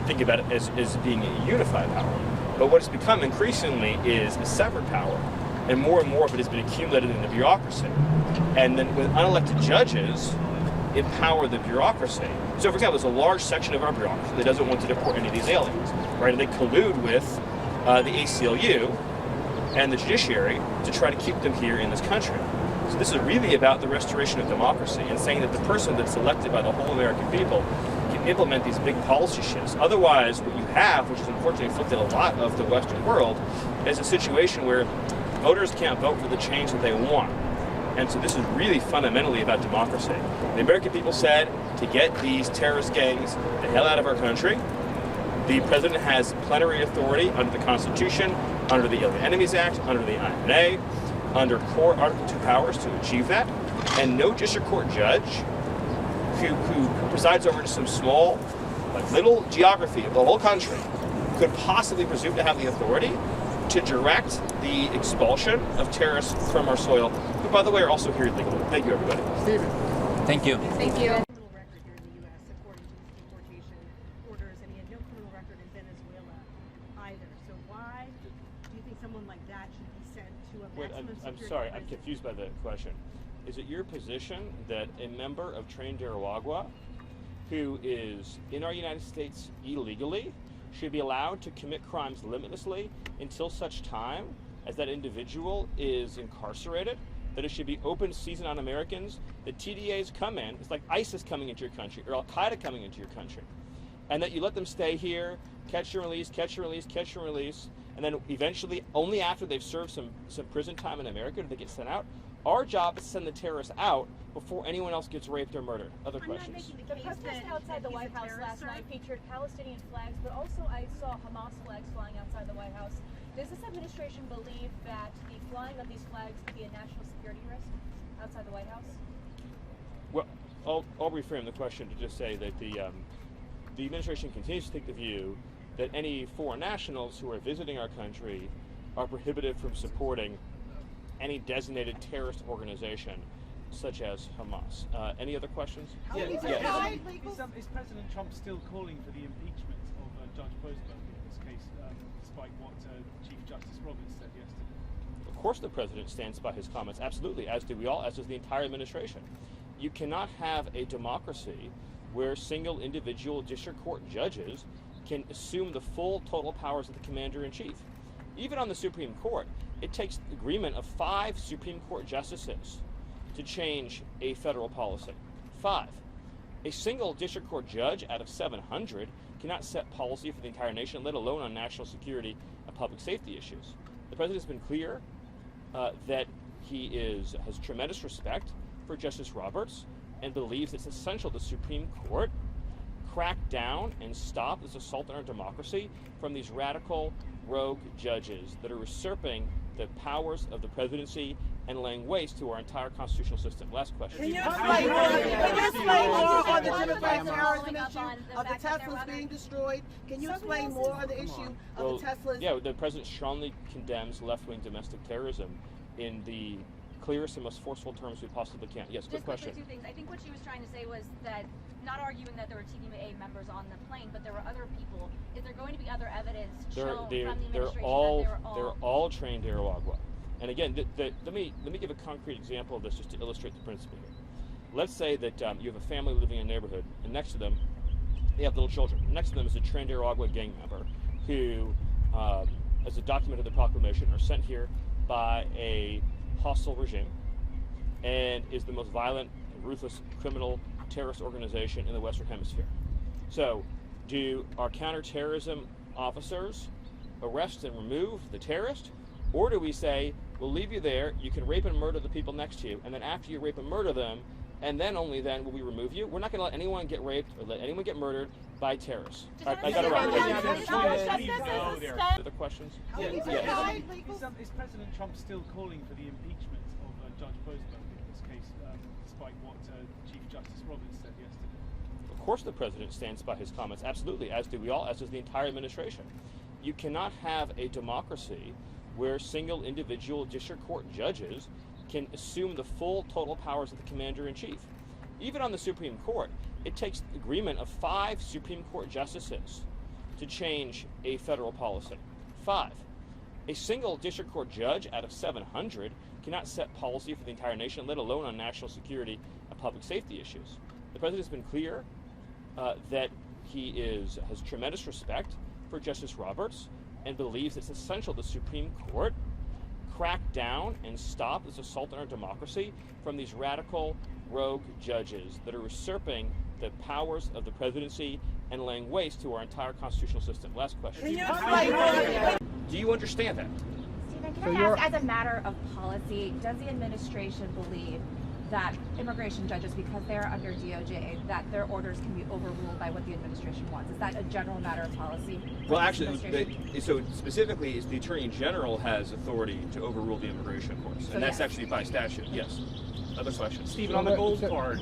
think about it as being a unified power. But what it's become increasingly is a severed power, and more of it has been accumulated in the bureaucracy. And then with unelected judges, empower the bureaucracy. So, for example, there's a large section of our bureaucracy that doesn't want to deport any of these aliens, right? And they collude with the ACLU and the judiciary to try to keep them here in this country. So this is really about the restoration of democracy and saying that the person that's elected by the whole American people can implement these big policy shifts. Otherwise, what you have, which has unfortunately afflicted a lot of the Western world, is a situation where voters can't vote for the change that they want. And so this is really fundamentally about democracy. The American people said to get these terrorist gangs the hell out of our country. The president has plenary authority under the Constitution, under the Alien Enemies Act, under the INA, under core Article 2 powers to achieve that. And no district court judge who presides over just some small, like little geography of the whole country could possibly presume to have the authority to direct the expulsion of terrorists from our soil, who, by the way, are also here illegally. Thank you, everybody.
Stephen.
Thank you.
Thank you. Criminal record here in the U.S. according to these deportation orders, and he had no criminal record in Venezuela either. So why do you think someone like that should be sent to a maximum security
I'm sorry, I'm
prison?
confused by the question. Is it your position that a member of Tren de Aragua who is in our United States illegally should be allowed to commit crimes limitlessly until such time as that individual is incarcerated, that it should be open season on Americans, that TDAs come in, it's like ISIS coming into your country, or Al-Qaeda coming into your country, and that you let them stay here, catch and release, catch and release, catch and release, and then eventually, only after they've served some prison time in America, do they get sent out? Our job is to send the terrorists out before anyone else gets raped or murdered. Other questions?
The protest outside the White House last night featured Palestinian flags, but also I saw Hamas flags flying outside the White House. Does this administration believe that the flying of these flags could be a national security risk outside the White House?
Well, I'll reframe the question to just say that the administration continues to take the view that any foreign nationals who are visiting our country are prohibited from supporting any designated terrorist organization, such as Hamas. Any other questions?
Is President Trump still calling for the impeachment of Judge Boasberg in this case, despite what Chief Justice Roberts said yesterday?
Of course the president stands by his comments, absolutely, as do we all, as does the entire administration. You cannot have a democracy where single individual district court judges can assume the full total powers of the commander-in-chief. Even on the Supreme Court, it takes the agreement of 5 Supreme Court justices to change a federal policy. 5. A single district court judge out of 700 cannot set policy for the entire nation, let alone on national security and public safety issues. The president has been clear that he has tremendous respect for Justice Roberts and believes it's essential the Supreme Court crack down and stop this assault on our democracy from these radical, rogue judges that are usurping the powers of the presidency and laying waste to our entire constitutional system. Last question.
Can you explain more on the Democrat terrorism issue of the Teslas being destroyed? Can you explain more on the issue of the Teslas?
Yeah, the president strongly condemns left-wing domestic terrorism in the clearest and most forceful terms we possibly can. Yes, good question.
Just quickly, 2 things. I think what she was trying to say was that, not arguing that there were TDA members on the plane, but there were other people. Is there going to be other evidence shown from the administration
they're
that
all trained Aragua. And again, let me give a concrete example of this just to illustrate the principle here. Let's say that you have a family living in a neighborhood, and next to them, they have little children. Next to them is a trained Aragua gang member who, as a document of the proclamation, are sent here by a hostile regime and is the most violent and ruthless criminal terrorist organization in the Western Hemisphere. So, do our counterterrorism officers arrest and remove the terrorist? Or do we say, we'll leave you there, you can rape and murder the people next to you, and then after you rape and murder them, and then only then will we remove you? We're not going to let anyone get raped or let anyone get murdered by terrorists. I got it wrong. Other questions?
Is President Trump still calling for the impeachment of Judge Boasberg in this case, despite what Chief Justice Roberts said yesterday?
Of course the president stands by his comments, absolutely, as do we all, as does the entire administration. You cannot have a democracy where single individual district court judges can assume the full total powers of the commander-in-chief. Even on the Supreme Court, it takes agreement of 5 Supreme Court justices to change a federal policy. 5. A single district court judge out of 700 cannot set policy for the entire nation, let alone on national security and public safety issues. The president has been clear that he has tremendous respect for Justice Roberts and believes it's essential the Supreme Court crack down and stop this assault on our democracy from these radical, rogue judges that are usurping the powers of the presidency and laying waste to our entire constitutional system. Last question. Do you understand that?
Stephen, can I ask, as a matter of policy, does the administration believe that immigration judges, because they're under DOJ, that their orders can be overruled by what the administration wants? Is that a general matter of policy?
Well, actually, so specifically, the Attorney General has authority to overrule the immigration courts, and that's actually by statute, yes. Other questions?
Stephen, on the gold card,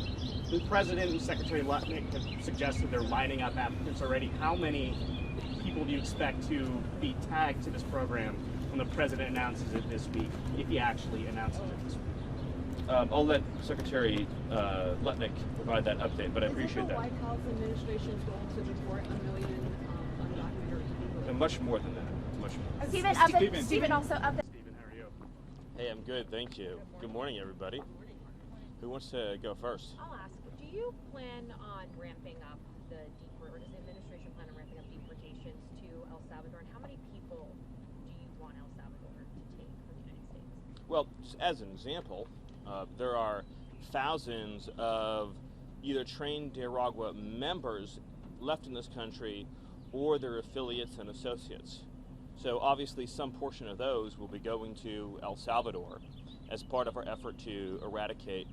the President and Secretary Letnick have suggested they're lining up applicants already. How many people do you expect to be tagged to this program when the President announces it this week, if he actually announces it this week?
I'll let Secretary Letnick provide that update, but I appreciate that.
The White House administration is going to deport 1 million undocumented people.
Much more than that. Much more.
Stephen, also
Stephen,
update.
how are you?
Hey, I'm good, thank you. Good morning, everybody. Who wants to go first?
I'll ask, do you plan on ramping up the or does the administration plan on ramping up deportations to El Salvador? And how many people do you want El Salvador to take from the United States?
Well, as an example, there are thousands of either trained Nicaragua members left in this country or their affiliates and associates. So obviously some portion of those will be going to El Salvador as part of our effort to eradicate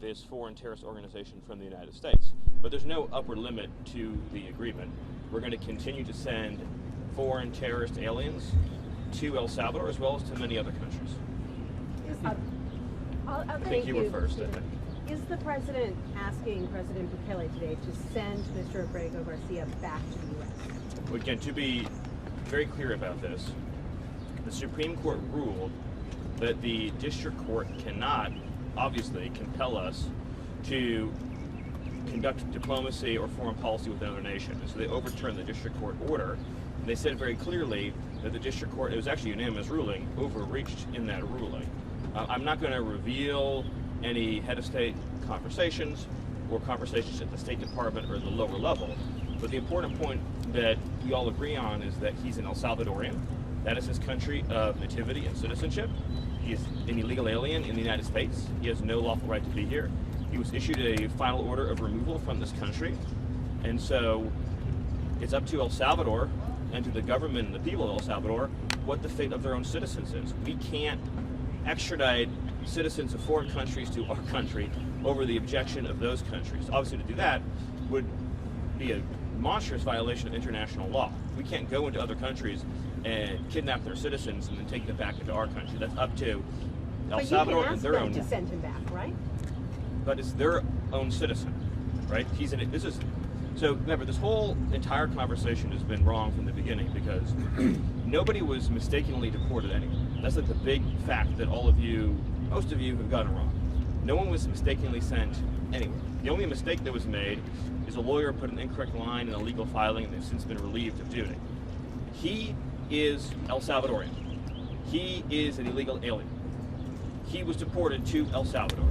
this foreign terrorist organization from the United States. But there's no upper limit to the agreement. We're going to continue to send foreign terrorist aliens to El Salvador as well as to many other countries.
I
think you were first, I think.
Is the President asking President Bukele today to send Mr. Abrego Garcia back to the U.S.?
Well, again, to be very clear about this, the Supreme Court ruled that the district court cannot, obviously, compel us to conduct diplomacy or foreign policy with another nation. And so they overturned the district court order, and they said very clearly that the district court, it was actually a unanimous ruling, overreached in that ruling. I'm not going to reveal any head of state conversations or conversations at the State Department or the lower level, but the important point that we all agree on is that he's an El Salvadorian. That is his country of nativity and citizenship. He is an illegal alien in the United States. He has no lawful right to be here. He was issued a final order of removal from this country, and so it's up to El Salvador and to the government and the people of El Salvador what the fate of their own citizens is. We can't extradite citizens of foreign countries to our country over the objection of those countries. Obviously, to do that would be a monstrous violation of international law. We can't go into other countries and kidnap their citizens and then take them back into our country. That's up to El Salvador and their own.
But you can ask them to send him back, right?
But it's their own citizen, right? So remember, this whole entire conversation has been wrong from the beginning because nobody was mistakenly deported anywhere. That's like the big fact that most of you have gotten wrong. No one was mistakenly sent anywhere. The only mistake that was made is a lawyer put an incorrect line in a legal filing and they've since been relieved of duty. He is El Salvadorian. He is an illegal alien. He was deported to El Salvador.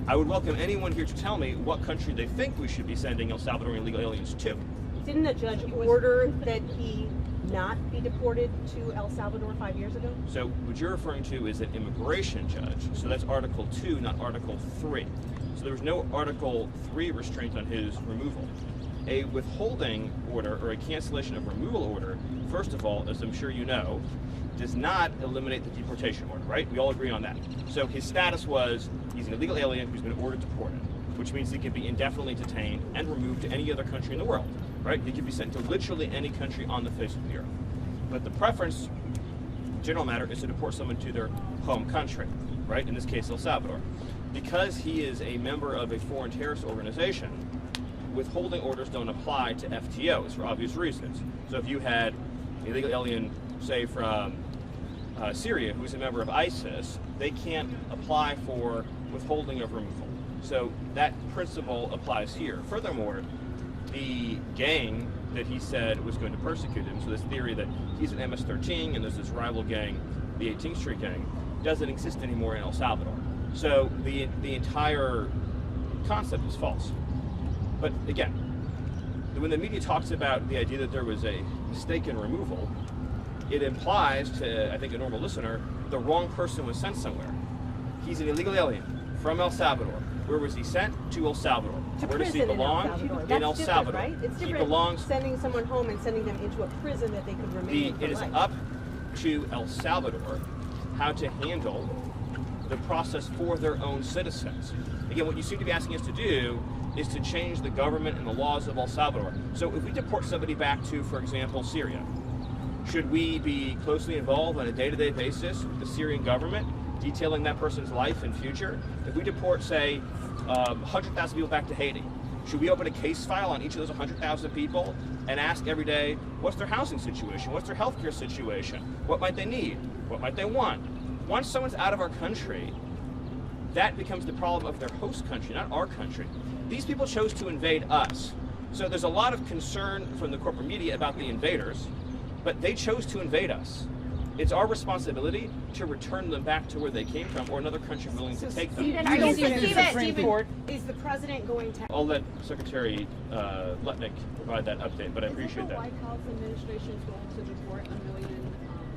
I would welcome anyone here to tell me what country they think we should be sending El Salvadorian illegal aliens to.
Didn't a judge order that he not be deported to El Salvador 5 years ago?
So what you're referring to is an immigration judge. So that's Article 2, not Article 3. So there was no Article 3 restraint on his removal. A withholding order or a cancellation of removal order, first of all, as I'm sure you know, does not eliminate the deportation order, right? We all agree on that. So his status was he's an illegal alien who's been ordered deported, which means he can be indefinitely detained and removed to any other country in the world, right? He can be sent to literally any country on the face of the earth. But the preference, general matter, is to deport someone to their home country, right? In this case, El Salvador. Because he is a member of a foreign terrorist organization, withholding orders don't apply to FTOs for obvious reasons. So if you had an illegal alien, say from Syria, who's a member of ISIS, they can't apply for withholding of removal. So that principle applies here. Furthermore, the gang that he said was going to persecute him, so this theory that he's an MS-13 and there's this rival gang, the 18th Street gang, doesn't exist anymore in El Salvador. So the entire concept is false. But again, when the media talks about the idea that there was a mistaken removal, it implies to, I think, a normal listener the wrong person was sent somewhere. He's an illegal alien from El Salvador. Where was he sent? To El Salvador. Where does he belong? In El Salvador.
Right? It's different.
He belongs.
Sending someone home and sending them into a prison that they could remain in for
It is
life.
up to El Salvador how to handle the process for their own citizens. Again, what you seem to be asking us to do is to change the government and the laws of El Salvador. So if we deport somebody back to, for example, Syria, should we be closely involved on a day-to-day basis with the Syrian government, detailing that person's life and future? If we deport, say, 100,000 people back to Haiti, should we open a case file on each of those 100,000 people and ask every day, what's their housing situation? What's their healthcare situation? What might they need? What might they want? Once someone's out of our country, that becomes the problem of their host country, not our country. These people chose to invade us. So there's a lot of concern from the corporate media about the invaders, but they chose to invade us. It's our responsibility to return them back to where they came from, or another country willing to take them.
Stephen, is the president going to...
I'll let Secretary Letnick provide that update, but I appreciate that.
White House administration is going to deport 1 million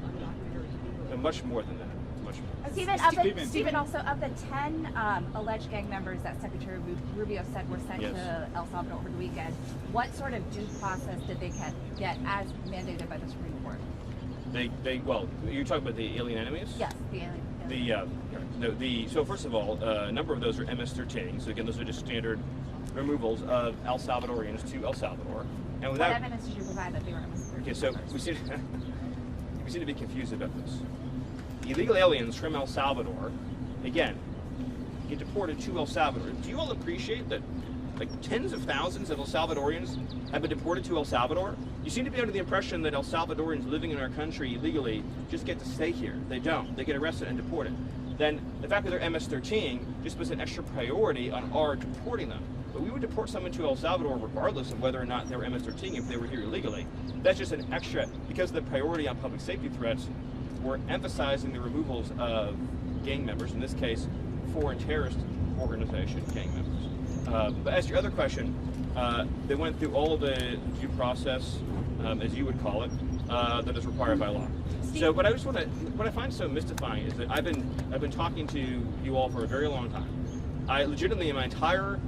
undocumented people?
Much more than that. Much more.
Stephen, also of the 10 alleged gang members that Secretary Rubio said were sent to El Salvador over the weekend, what sort of due process did they get as mandated by the Supreme Court?
Well, you're talking about the alien enemies?
Yes, the alien.
So first of all, a number of those are MS-13. So again, those are just standard removals of El Salvadorians to El Salvador. And without,
what evidence did you provide that they were MS-13?
Okay, so we seem to be confused about this. Illegal aliens from El Salvador, again, get deported to El Salvador. Do you all appreciate that like tens of thousands of El Salvadorians have been deported to El Salvador? You seem to be under the impression that El Salvadorians living in our country illegally just get to stay here. They don't. They get arrested and deported. Then the fact that they're MS-13 just puts an extra priority on our deporting them. But we would deport someone to El Salvador regardless of whether or not they were MS-13 if they were here illegally. That's just an extra, because of the priority on public safety threats, we're emphasizing the removals of gang members, in this case, foreign terrorist organization gang members. But as to your other question, they went through all of the due process, as you would call it, that is required by law. So, but I just want to, what I find so mystifying is that I've been talking to you all for a very long time. I legitimately, in my entire,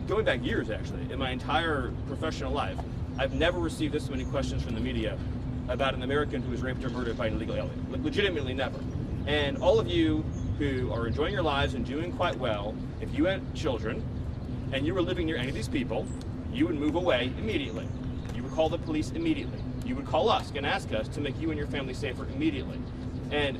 going back years actually, in my entire professional life, I've never received this many questions from the media about an American who was raped or murdered by an illegal alien. Legitimately never. And all of you who are enjoying your lives and doing quite well, if you had children and you were living near any of these people, you would move away immediately. You would call the police immediately. You would call us and ask us to make you and your family safer immediately. And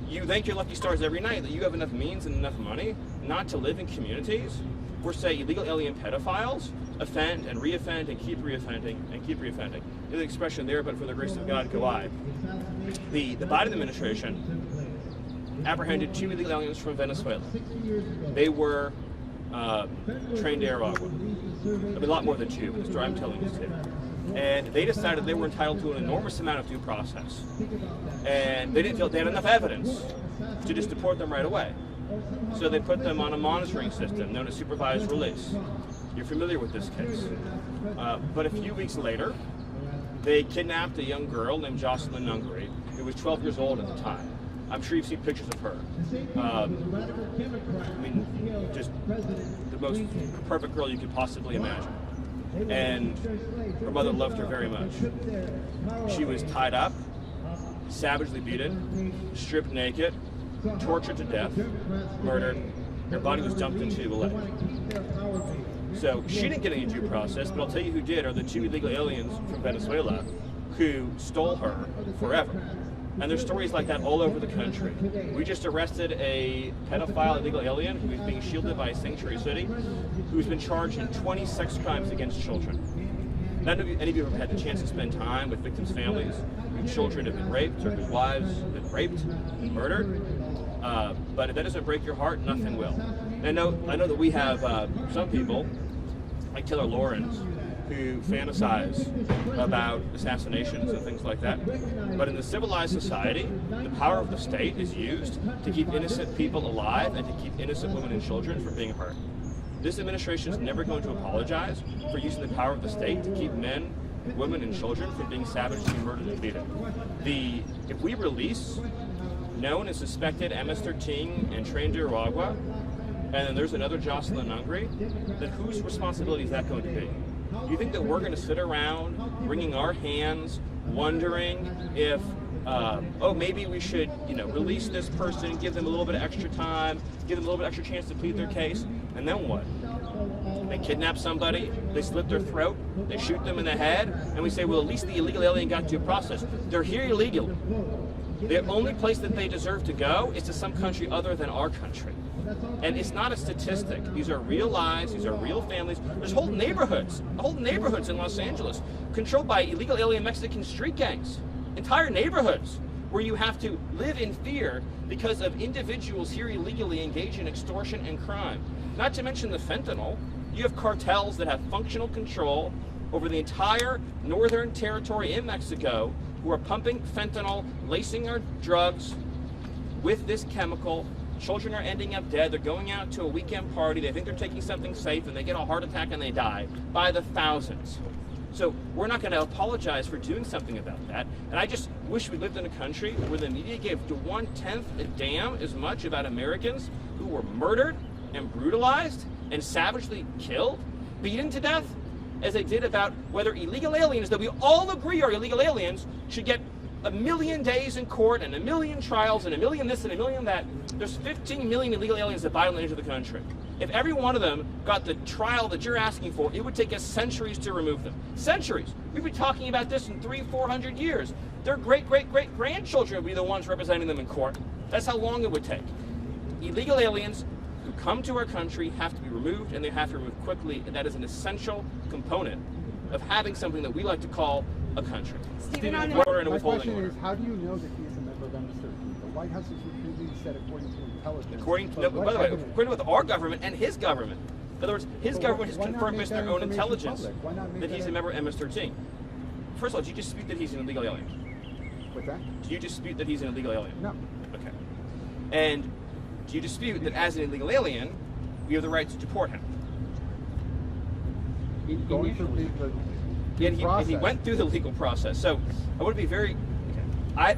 you thank your lucky stars every night that you have enough means and enough money not to live in communities where, say, illegal alien pedophiles offend and reoffend and keep reoffending and keep reoffending. The expression there, but for the grace of God, go I. The Biden administration apprehended 2 illegal aliens from Venezuela. They were trained to Aragua. A lot more than 2, the story I'm telling you is 2. And they decided they were entitled to an enormous amount of due process. And they didn't feel they had enough evidence to just deport them right away. So they put them on a monitoring system known as supervised release. You're familiar with this case. But a few weeks later, they kidnapped a young girl named Jocelyn Nungary, who was 12 years old at the time. I'm sure you've seen pictures of her. Just the most perfect girl you could possibly imagine. And her mother loved her very much. She was tied up, savagely beaten, stripped naked, tortured to death, murdered. Her body was dumped into the lake. So she didn't get any due process, but I'll tell you who did are the 2 illegal aliens from Venezuela who stole her forever. And there's stories like that all over the country. We just arrested a pedophile illegal alien who is being shielded by a sanctuary city, who's been charged in 20 sex crimes against children. None of you, any of you have had the chance to spend time with victims' families whose children have been raped or whose wives have been raped and murdered. But if that doesn't break your heart, nothing will. And I know that we have some people, like Taylor Lawrence, who fantasize about assassinations and things like that. But in the civilized society, the power of the state is used to keep innocent people alive and to keep innocent women and children from being hurt. This administration is never going to apologize for using the power of the state to keep men, women, and children from being savagely murdered and beaten. If we release known and suspected MS-13 and trained to Uruguay, and then there's another Jocelyn Nungri, then whose responsibility is that going to be? Do you think that we're going to sit around wringing our hands, wondering if, maybe we should, release this person, give them a little bit of extra time, give them a little bit extra chance to plead their case, and then what? They kidnap somebody, they slit their throat, they shoot them in the head, and we say, well, at least the illegal alien got due process. They're here illegally. The only place that they deserve to go is to some country other than our country. And it's not a statistic. These are real lives, these are real families. There's whole neighborhoods in Los Angeles controlled by illegal alien Mexican street gangs. Entire neighborhoods where you have to live in fear because of individuals here illegally engaged in extortion and crime. Not to mention the fentanyl. You have cartels that have functional control over the entire northern territory in Mexico who are pumping fentanyl, lacing our drugs with this chemical. Children are ending up dead. They're going out to a weekend party. They think they're taking something safe and they get a heart attack and they die by the thousands. So we're not going to apologize for doing something about that. And I just wish we lived in a country where the media gave 1/10 a damn as much about Americans who were murdered and brutalized and savagely killed, beaten to death, as they did about whether illegal aliens that we all agree are illegal aliens should get 1 million days in court and 1 million trials and 1 million this and 1 million that. There's 15 million illegal aliens that violently enter the country. If every one of them got the trial that you're asking for, it would take us centuries to remove them. Centuries. We'd be talking about this in 300-400 years. Their great-great-great-grandchildren would be the ones representing them in court. That's how long it would take. Illegal aliens who come to our country have to be removed, and they have to be removed quickly, and that is an essential component of having something that we like to call a country.
My question is, how do you know that he is a member of MS-13? The White House has repeatedly said according to intelligence.
According to our government and his government. In other words, his government has confirmed based on their own intelligence that he's a member of MS-13. First of all, do you dispute that he's an illegal alien?
What's that?
Do you dispute that he's an illegal alien?
No.
Okay. And do you dispute that as an illegal alien, we have the right to deport him?
Going through
he went through the legal process. So I want to be very.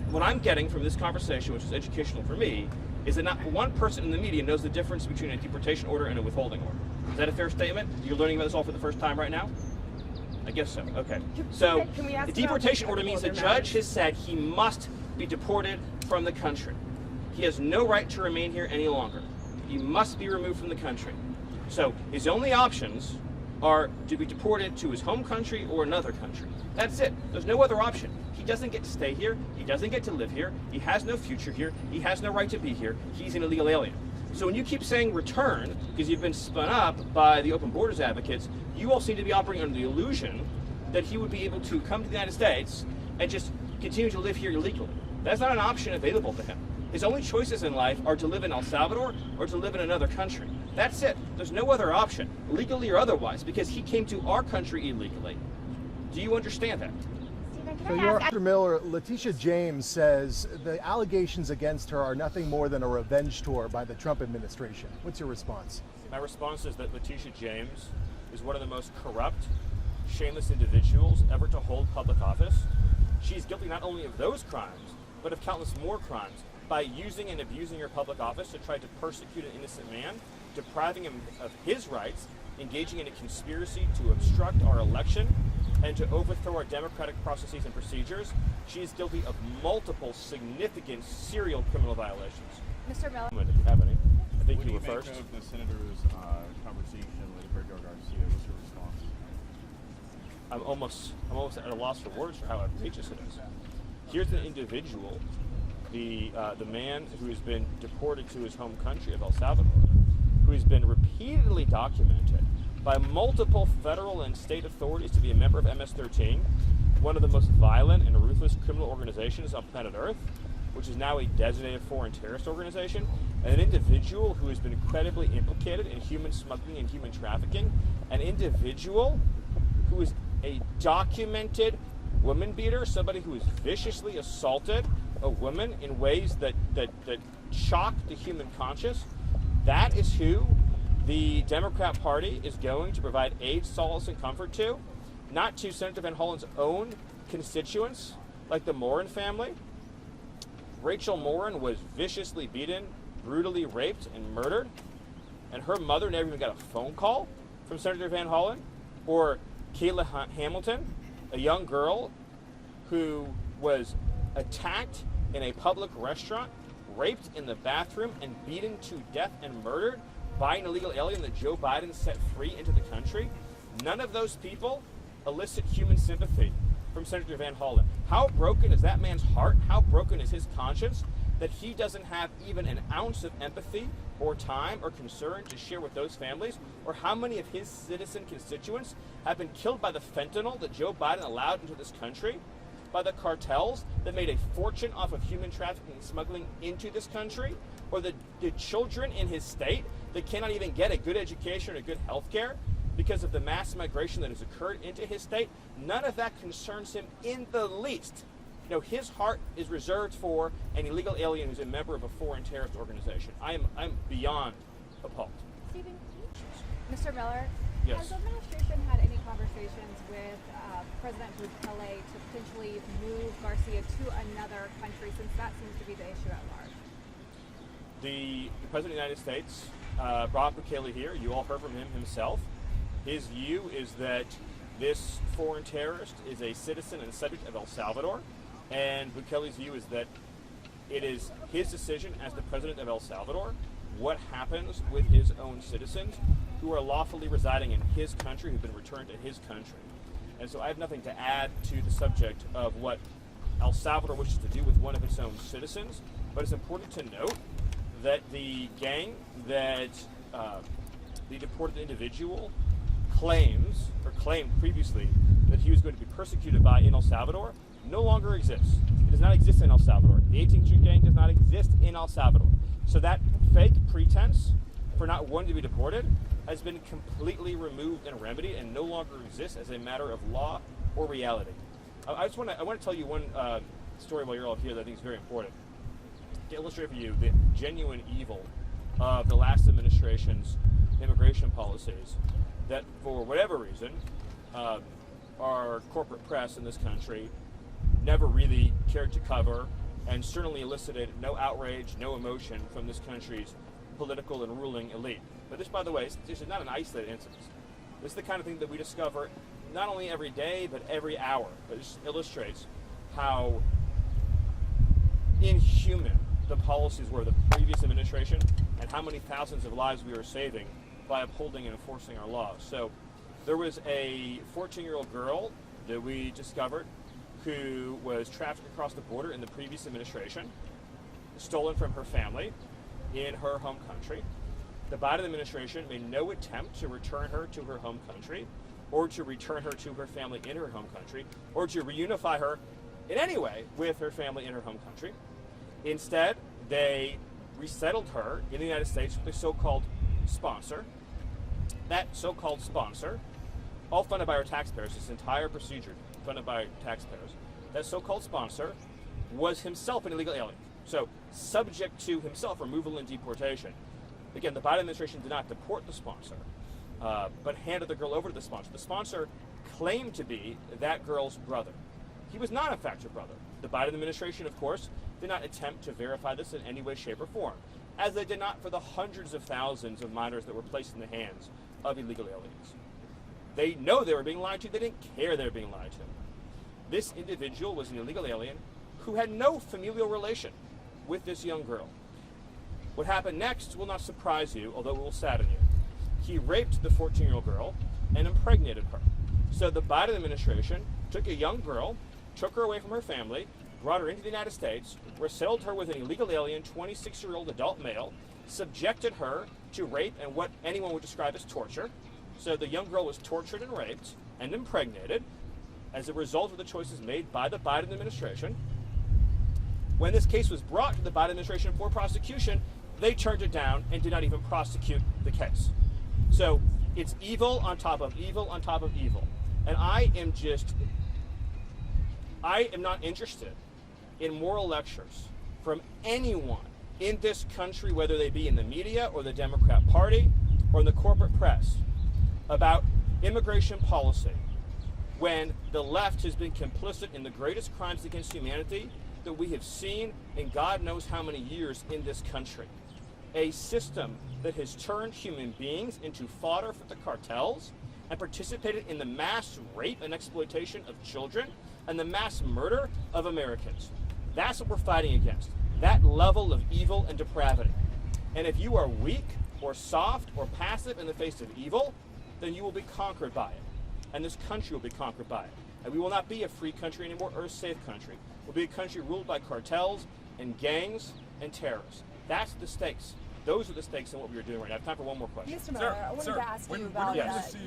What I'm getting from this conversation, which is educational for me, is that not one person in the media knows the difference between a deportation order and a withholding order. Is that a fair statement? You're learning about this all for the first time right now? I guess so. Okay. So a deportation order means the judge has said he must be deported from the country. He has no right to remain here any longer. He must be removed from the country. So his only options are to be deported to his home country or another country. That's it. There's no other option. He doesn't get to stay here. He doesn't get to live here. He has no future here. He has no right to be here. He's an illegal alien. So when you keep saying return, because you've been spun up by the open borders advocates, you all seem to be operating under the illusion that he would be able to come to the United States and just continue to live here illegally. That's not an option available to him. His only choices in life are to live in El Salvador or to live in another country. That's it. There's no other option, legally or otherwise, because he came to our country illegally. Do you understand that?
So Mr. Miller, Letitia James says the allegations against her are nothing more than a revenge tour by the Trump administration. What's your response?
My response is that Letitia James is one of the most corrupt, shameless individuals ever to hold public office. She's guilty not only of those crimes, but of countless more crimes by using and abusing her public office to try to persecute an innocent man, depriving him of his rights, engaging in a conspiracy to obstruct our election, and to overthrow our democratic processes and procedures. She is guilty of multiple significant serial criminal violations.
Mr. Miller.
If you have any. I think you were first.
What do you make of the senator's conversation with Roberto Garcia? What's your response?
I'm almost at a loss for words for how outrageous it is. Here's an individual, the man who has been deported to his home country of El Salvador, who has been repeatedly documented by multiple federal and state authorities to be a member of MS-13, one of the most violent and ruthless criminal organizations on planet Earth, which is now a designated foreign terrorist organization, and an individual who has been incredibly implicated in human smuggling and human trafficking, an individual who is a documented woman beater, somebody who has viciously assaulted a woman in ways that shock the human conscience. That is who the Democrat Party is going to provide aid, solace, and comfort to, not to Senator Van Hollen's own constituents, like the Morin family. Rachel Morin was viciously beaten, brutally raped, and murdered, and her mother never even got a phone call from Senator Van Hollen? Or Kayla Hamilton, a young girl who was attacked in a public restaurant, raped in the bathroom, and beaten to death and murdered by an illegal alien that Joe Biden set free into the country? None of those people elicit human sympathy from Senator Van Hollen. How broken is that man's heart? How broken is his conscience that he doesn't have even an ounce of empathy or time or concern to share with those families? Or how many of his citizen constituents have been killed by the fentanyl that Joe Biden allowed into this country, by the cartels that made a fortune off of human trafficking and smuggling into this country, or the children in his state that cannot even get a good education or good health care because of the mass migration that has occurred into his state? None of that concerns him in the least. No, his heart is reserved for an illegal alien who's a member of a foreign terrorist organization. I'm beyond appalled.
Stephen, Mr. Miller,
yes.
Has the administration had any conversations with President Bukele to potentially move Garcia to another country, since that seems to be the issue at large?
The President of the United States brought Bukele here. You all heard from him himself. His view is that this foreign terrorist is a citizen and subject of El Salvador, and Bukele's view is that it is his decision as the president of El Salvador what happens with his own citizens who are lawfully residing in his country, who've been returned to his country. And so I have nothing to add to the subject of what El Salvador wishes to do with one of its own citizens, but it's important to note that the gang that the deported individual claimed previously that he was going to be persecuted by in El Salvador no longer exists. It does not exist in El Salvador. The 18th Street Gang does not exist in El Salvador. So that fake pretense for not wanting to be deported has been completely removed and remedied and no longer exists as a matter of law or reality. I want to tell you one story while you're all here that I think is very important to illustrate for you the genuine evil of the last administration's immigration policies that, for whatever reason, our corporate press in this country never really cared to cover, and certainly elicited no outrage, no emotion from this country's political and ruling elite. But this, by the way, this is not an isolated incident. This is the kind of thing that we discover not only every day, but every hour. But this illustrates how inhuman the policies were of the previous administration and how many thousands of lives we are saving by upholding and enforcing our laws. So there was a 14-year-old girl that we discovered who was trafficked across the border in the previous administration, stolen from her family in her home country. The Biden administration made no attempt to return her to her home country, or to return her to her family in her home country, or to reunify her in any way with her family in her home country. Instead, they resettled her in the United States with a so-called sponsor. That so-called sponsor, all funded by our taxpayers, this entire procedure funded by taxpayers, that so-called sponsor was himself an illegal alien, so subject to himself removal and deportation. Again, the Biden administration did not deport the sponsor, but handed the girl over to the sponsor. The sponsor claimed to be that girl's brother. He was not, in fact, her brother. The Biden administration, of course, did not attempt to verify this in any way, shape, or form, as they did not for the hundreds of thousands of minors that were placed in the hands of illegal aliens. They know they were being lied to. They didn't care they were being lied to. This individual was an illegal alien who had no familial relation with this young girl. What happened next will not surprise you, although it will sadden you. He raped the 14-year-old girl and impregnated her. So the Biden administration took a young girl, took her away from her family, brought her into the United States, resettled her with an illegal alien, 26-year-old adult male, subjected her to rape and what anyone would describe as torture. So the young girl was tortured and raped and impregnated as a result of the choices made by the Biden administration. When this case was brought to the Biden administration for prosecution, they turned it down and did not even prosecute the case. So it's evil on top of evil on top of evil. And I am not interested in moral lectures from anyone in this country, whether they be in the media or the Democrat Party or in the corporate press, about immigration policy when the left has been complicit in the greatest crimes against humanity that we have seen in God knows how many years in this country. A system that has turned human beings into fodder for the cartels and participated in the mass rape and exploitation of children and the mass murder of Americans. That's what we're fighting against, that level of evil and depravity. And if you are weak or soft or passive in the face of evil, then you will be conquered by it. And this country will be conquered by it. And we will not be a free country anymore or a safe country. We'll be a country ruled by cartels and gangs and terrorists. That's the stakes. Those are the stakes in what we are doing right now. I have time for one more question.
Mr. Miller, I wanted to ask you about,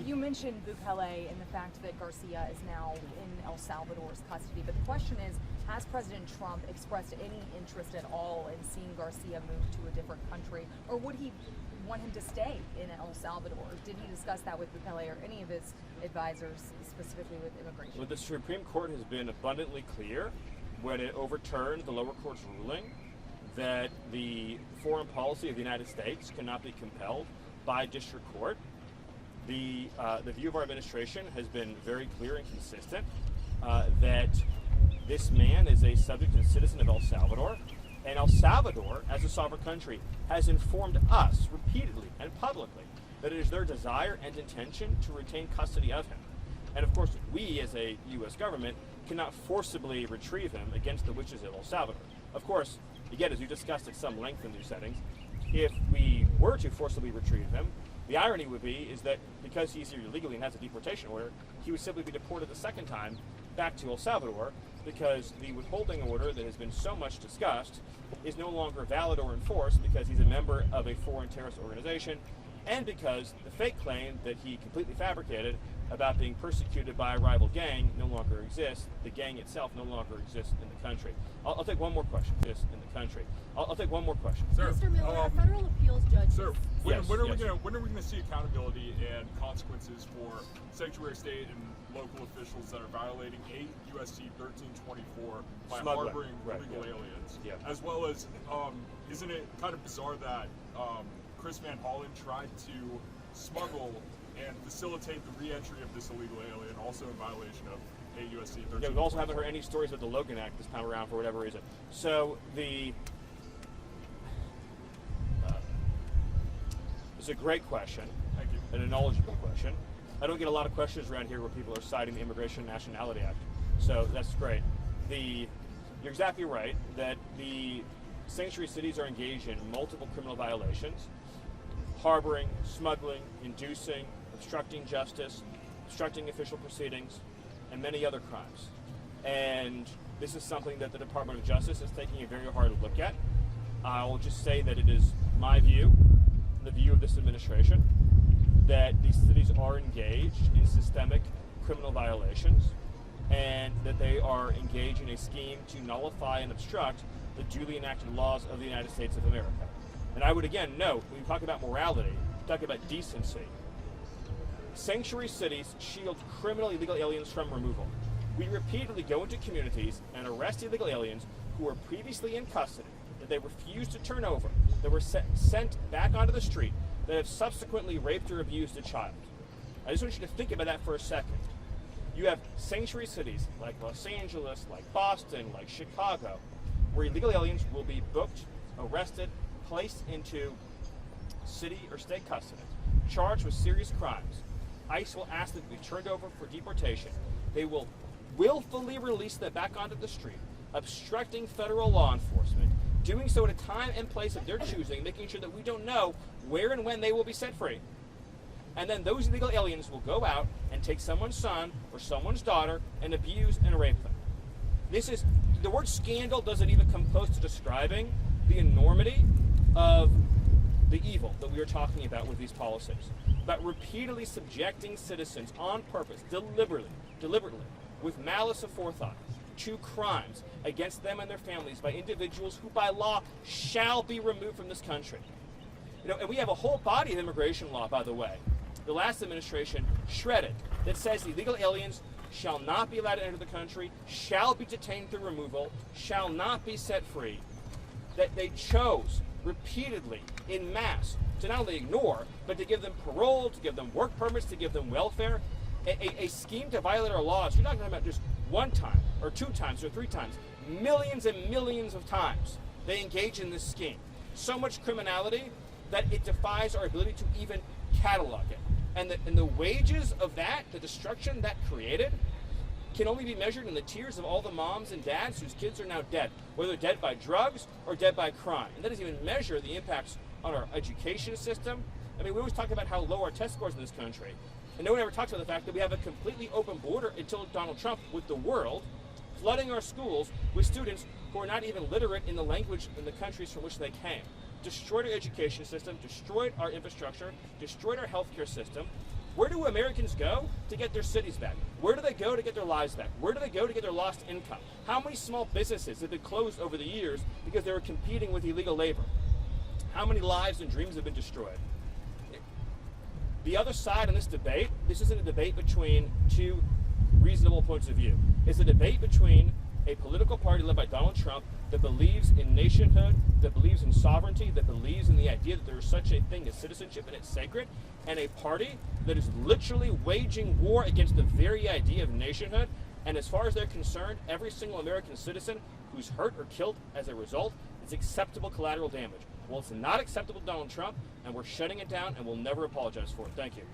you mentioned Bukele and the fact that Garcia is now in El Salvador's custody, but the question is, has President Trump expressed any interest at all in seeing Garcia move to a different country, or would he want him to stay in El Salvador? Did he discuss that with Bukele or any of his advisors, specifically with immigration?
Well, the Supreme Court has been abundantly clear when it overturned the lower court's ruling that the foreign policy of the United States cannot be compelled by district court. The view of our administration has been very clear and consistent that this man is a subject and citizen of El Salvador, and El Salvador, as a sovereign country, has informed us repeatedly and publicly that it is their desire and intention to retain custody of him. And of course, we as a U.S. government cannot forcibly retrieve him against the wishes of El Salvador. Of course, again, as we discussed at some length in these settings, if we were to forcibly retrieve him, the irony would be is that because he's here illegally and has a deportation order, he would simply be deported the second time back to El Salvador, because the withholding order that has been so much discussed is no longer valid or enforced because he's a member of a foreign terrorist organization, and because the fake claim that he completely fabricated about being persecuted by a rival gang no longer exists. The gang itself no longer exists in the country. I'll take one more question. I'll take one more question.
Sir, Mr. Miller, a federal appeals judge.
Sir, when are we
yes.
going to see accountability and consequences for sanctuary state and local officials that are violating 8 USC 1324 by harboring illegal aliens?
Yeah.
As well as, isn't it kind of bizarre that Chris Van Hollen tried to smuggle and facilitate the re-entry of this illegal alien, also in violation of 8 USC 1324?
Yeah, we also haven't heard any stories of the Logan Act this time around for whatever reason. So it's a great question.
Thank you.
And a knowledgeable question. I don't get a lot of questions around here where people are citing the Immigration and Nationality Act. So that's great. You're exactly right that the sanctuary cities are engaged in multiple criminal violations: harboring, smuggling, inducing, obstructing justice, obstructing official proceedings, and many other crimes. And this is something that the Department of Justice is taking a very hard look at. I will just say that it is my view, the view of this administration, that these cities are engaged in systemic criminal violations, and that they are engaged in a scheme to nullify and obstruct the duly enacted laws of the United States of America. And I would again note, when we talk about morality, talk about decency, sanctuary cities shield criminal illegal aliens from removal. We repeatedly go into communities and arrest illegal aliens who were previously in custody, that they refused to turn over, that were sent back onto the street, that have subsequently raped or abused a child. I just want you to think about that for a second. You have sanctuary cities like Los Angeles, like Boston, like Chicago, where illegal aliens will be booked, arrested, placed into city or state custody, charged with serious crimes. ICE will ask them to be turned over for deportation. They will willfully release them back onto the street, obstructing federal law enforcement, doing so at a time and place of their choosing, making sure that we don't know where and when they will be set free. And then those illegal aliens will go out and take someone's son or someone's daughter and abuse and rape them. The word scandal doesn't even come close to describing the enormity of the evil that we are talking about with these policies. About repeatedly subjecting citizens on purpose, deliberately, with malice aforethought, to crimes against them and their families by individuals who by law shall be removed from this country. And we have a whole body of immigration law, by the way, the last administration shredded, that says illegal aliens shall not be allowed to enter the country, shall be detained through removal, shall not be set free. That they chose repeatedly in mass to not only ignore, but to give them parole, to give them work permits, to give them welfare, a scheme to violate our laws. You're not talking about just one time or 2 times or 3 times, millions and millions of times they engage in this scheme. So much criminality that it defies our ability to even catalog it. And the wages of that, the destruction that created, can only be measured in the tears of all the moms and dads whose kids are now dead, whether they're dead by drugs or dead by crime. And that doesn't even measure the impacts on our education system. I mean, we always talk about how low our test scores in this country, and no one ever talks about the fact that we have a completely open border until Donald Trump with the world, flooding our schools with students who are not even literate in the language in the countries from which they came. Destroyed our education system, destroyed our infrastructure, destroyed our healthcare system. Where do Americans go to get their cities back? Where do they go to get their lives back? Where do they go to get their lost income? How many small businesses have been closed over the years because they were competing with illegal labor? How many lives and dreams have been destroyed? The other side in this debate, this isn't a debate between two reasonable points of view. It's a debate between a political party led by Donald Trump that believes in nationhood, that believes in sovereignty, that believes in the idea that there is such a thing as citizenship and it's sacred, and a party that is literally waging war against the very idea of nationhood. And as far as they're concerned, every single American citizen who's hurt or killed as a result is acceptable collateral damage. Well, it's not acceptable to Donald Trump, and we're shutting it down, and we'll never apologize for it. Thank you.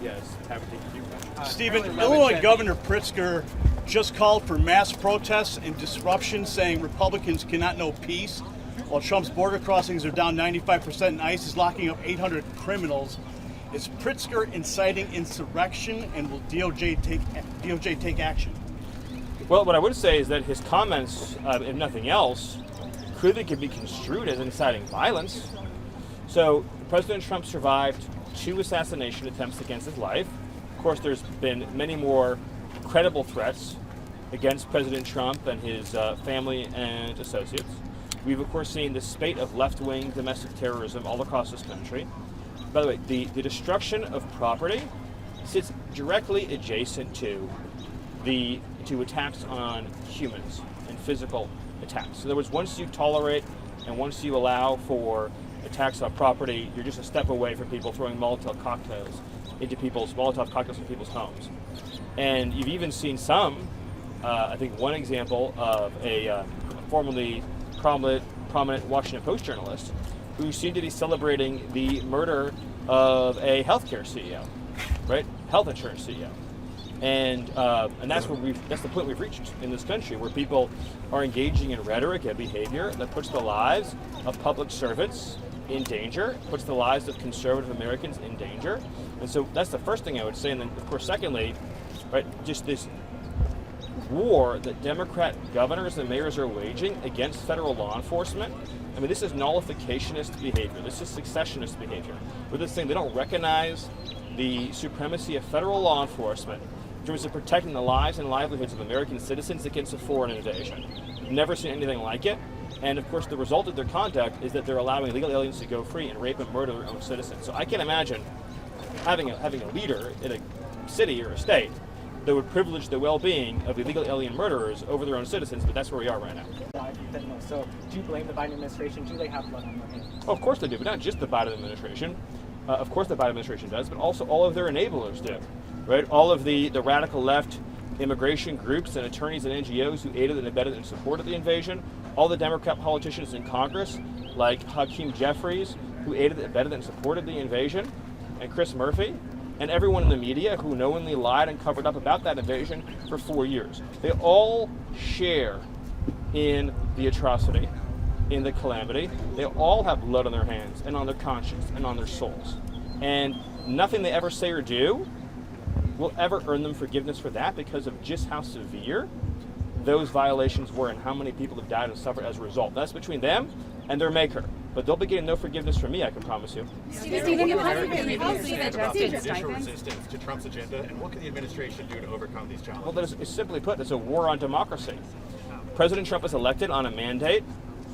Yes, have a few questions.
Stephen, Illinois Governor Pritzker just called for mass protests and disruption, saying Republicans cannot know peace, while Trump's border crossings are down 95% and ICE is locking up 800 criminals. Is Pritzker inciting insurrection, and will DOJ take action?
Well, what I would say is that his comments, if nothing else, clearly could be construed as inciting violence. So President Trump survived 2 assassination attempts against his life. Of course, there's been many more credible threats against President Trump and his family and associates. We've, of course, seen the spate of left-wing domestic terrorism all across this country. By the way, the destruction of property sits directly adjacent to attacks on humans and physical attacks. So in other words, once you tolerate and once you allow for attacks on property, you're just a step away from people throwing Molotov cocktails into people's homes. And you've even seen some, I think one example of a formerly prominent Washington Post journalist who seemed to be celebrating the murder of a healthcare CEO, right? Health insurance CEO. And that's the point we've reached in this country, where people are engaging in rhetoric and behavior that puts the lives of public servants in danger, puts the lives of conservative Americans in danger. And so that's the first thing I would say. And then, of course, secondly, right, just this war that Democrat governors and mayors are waging against federal law enforcement. I mean, this is nullificationist behavior. This is successionist behavior. With this thing, they don't recognize the supremacy of federal law enforcement in terms of protecting the lives and livelihoods of American citizens against a foreign invasion. Never seen anything like it. And of course, the result of their conduct is that they're allowing illegal aliens to go free and rape and murder their own citizens. So I can't imagine having a leader in a city or a state that would privilege the well-being of illegal alien murderers over their own citizens, but that's where we are right now.
So do you blame the Biden administration? Do they have blood on their hands?
Oh, of course they do, but not just the Biden administration. Of course the Biden administration does, but also all of their enablers do, right? All of the radical left immigration groups and attorneys and NGOs who aided and abetted and supported the invasion, all the Democrat politicians in Congress, like Hakeem Jeffries, who aided, abetted, and supported the invasion, and Chris Murphy, and everyone in the media who knowingly lied and covered up about that invasion for 4 years. They all share in the atrocity, in the calamity. They all have blood on their hands and on their conscience and on their souls. And nothing they ever say or do will ever earn them forgiveness for that, because of just how severe those violations were and how many people have died and suffered as a result. That's between them and their maker. But they'll be getting no forgiveness from me, I can promise you.
Stephen, judicial resistance to Trump's agenda, and what can the administration do to overcome these challenges?
Well, it's simply put, it's a war on democracy. President Trump was elected on a mandate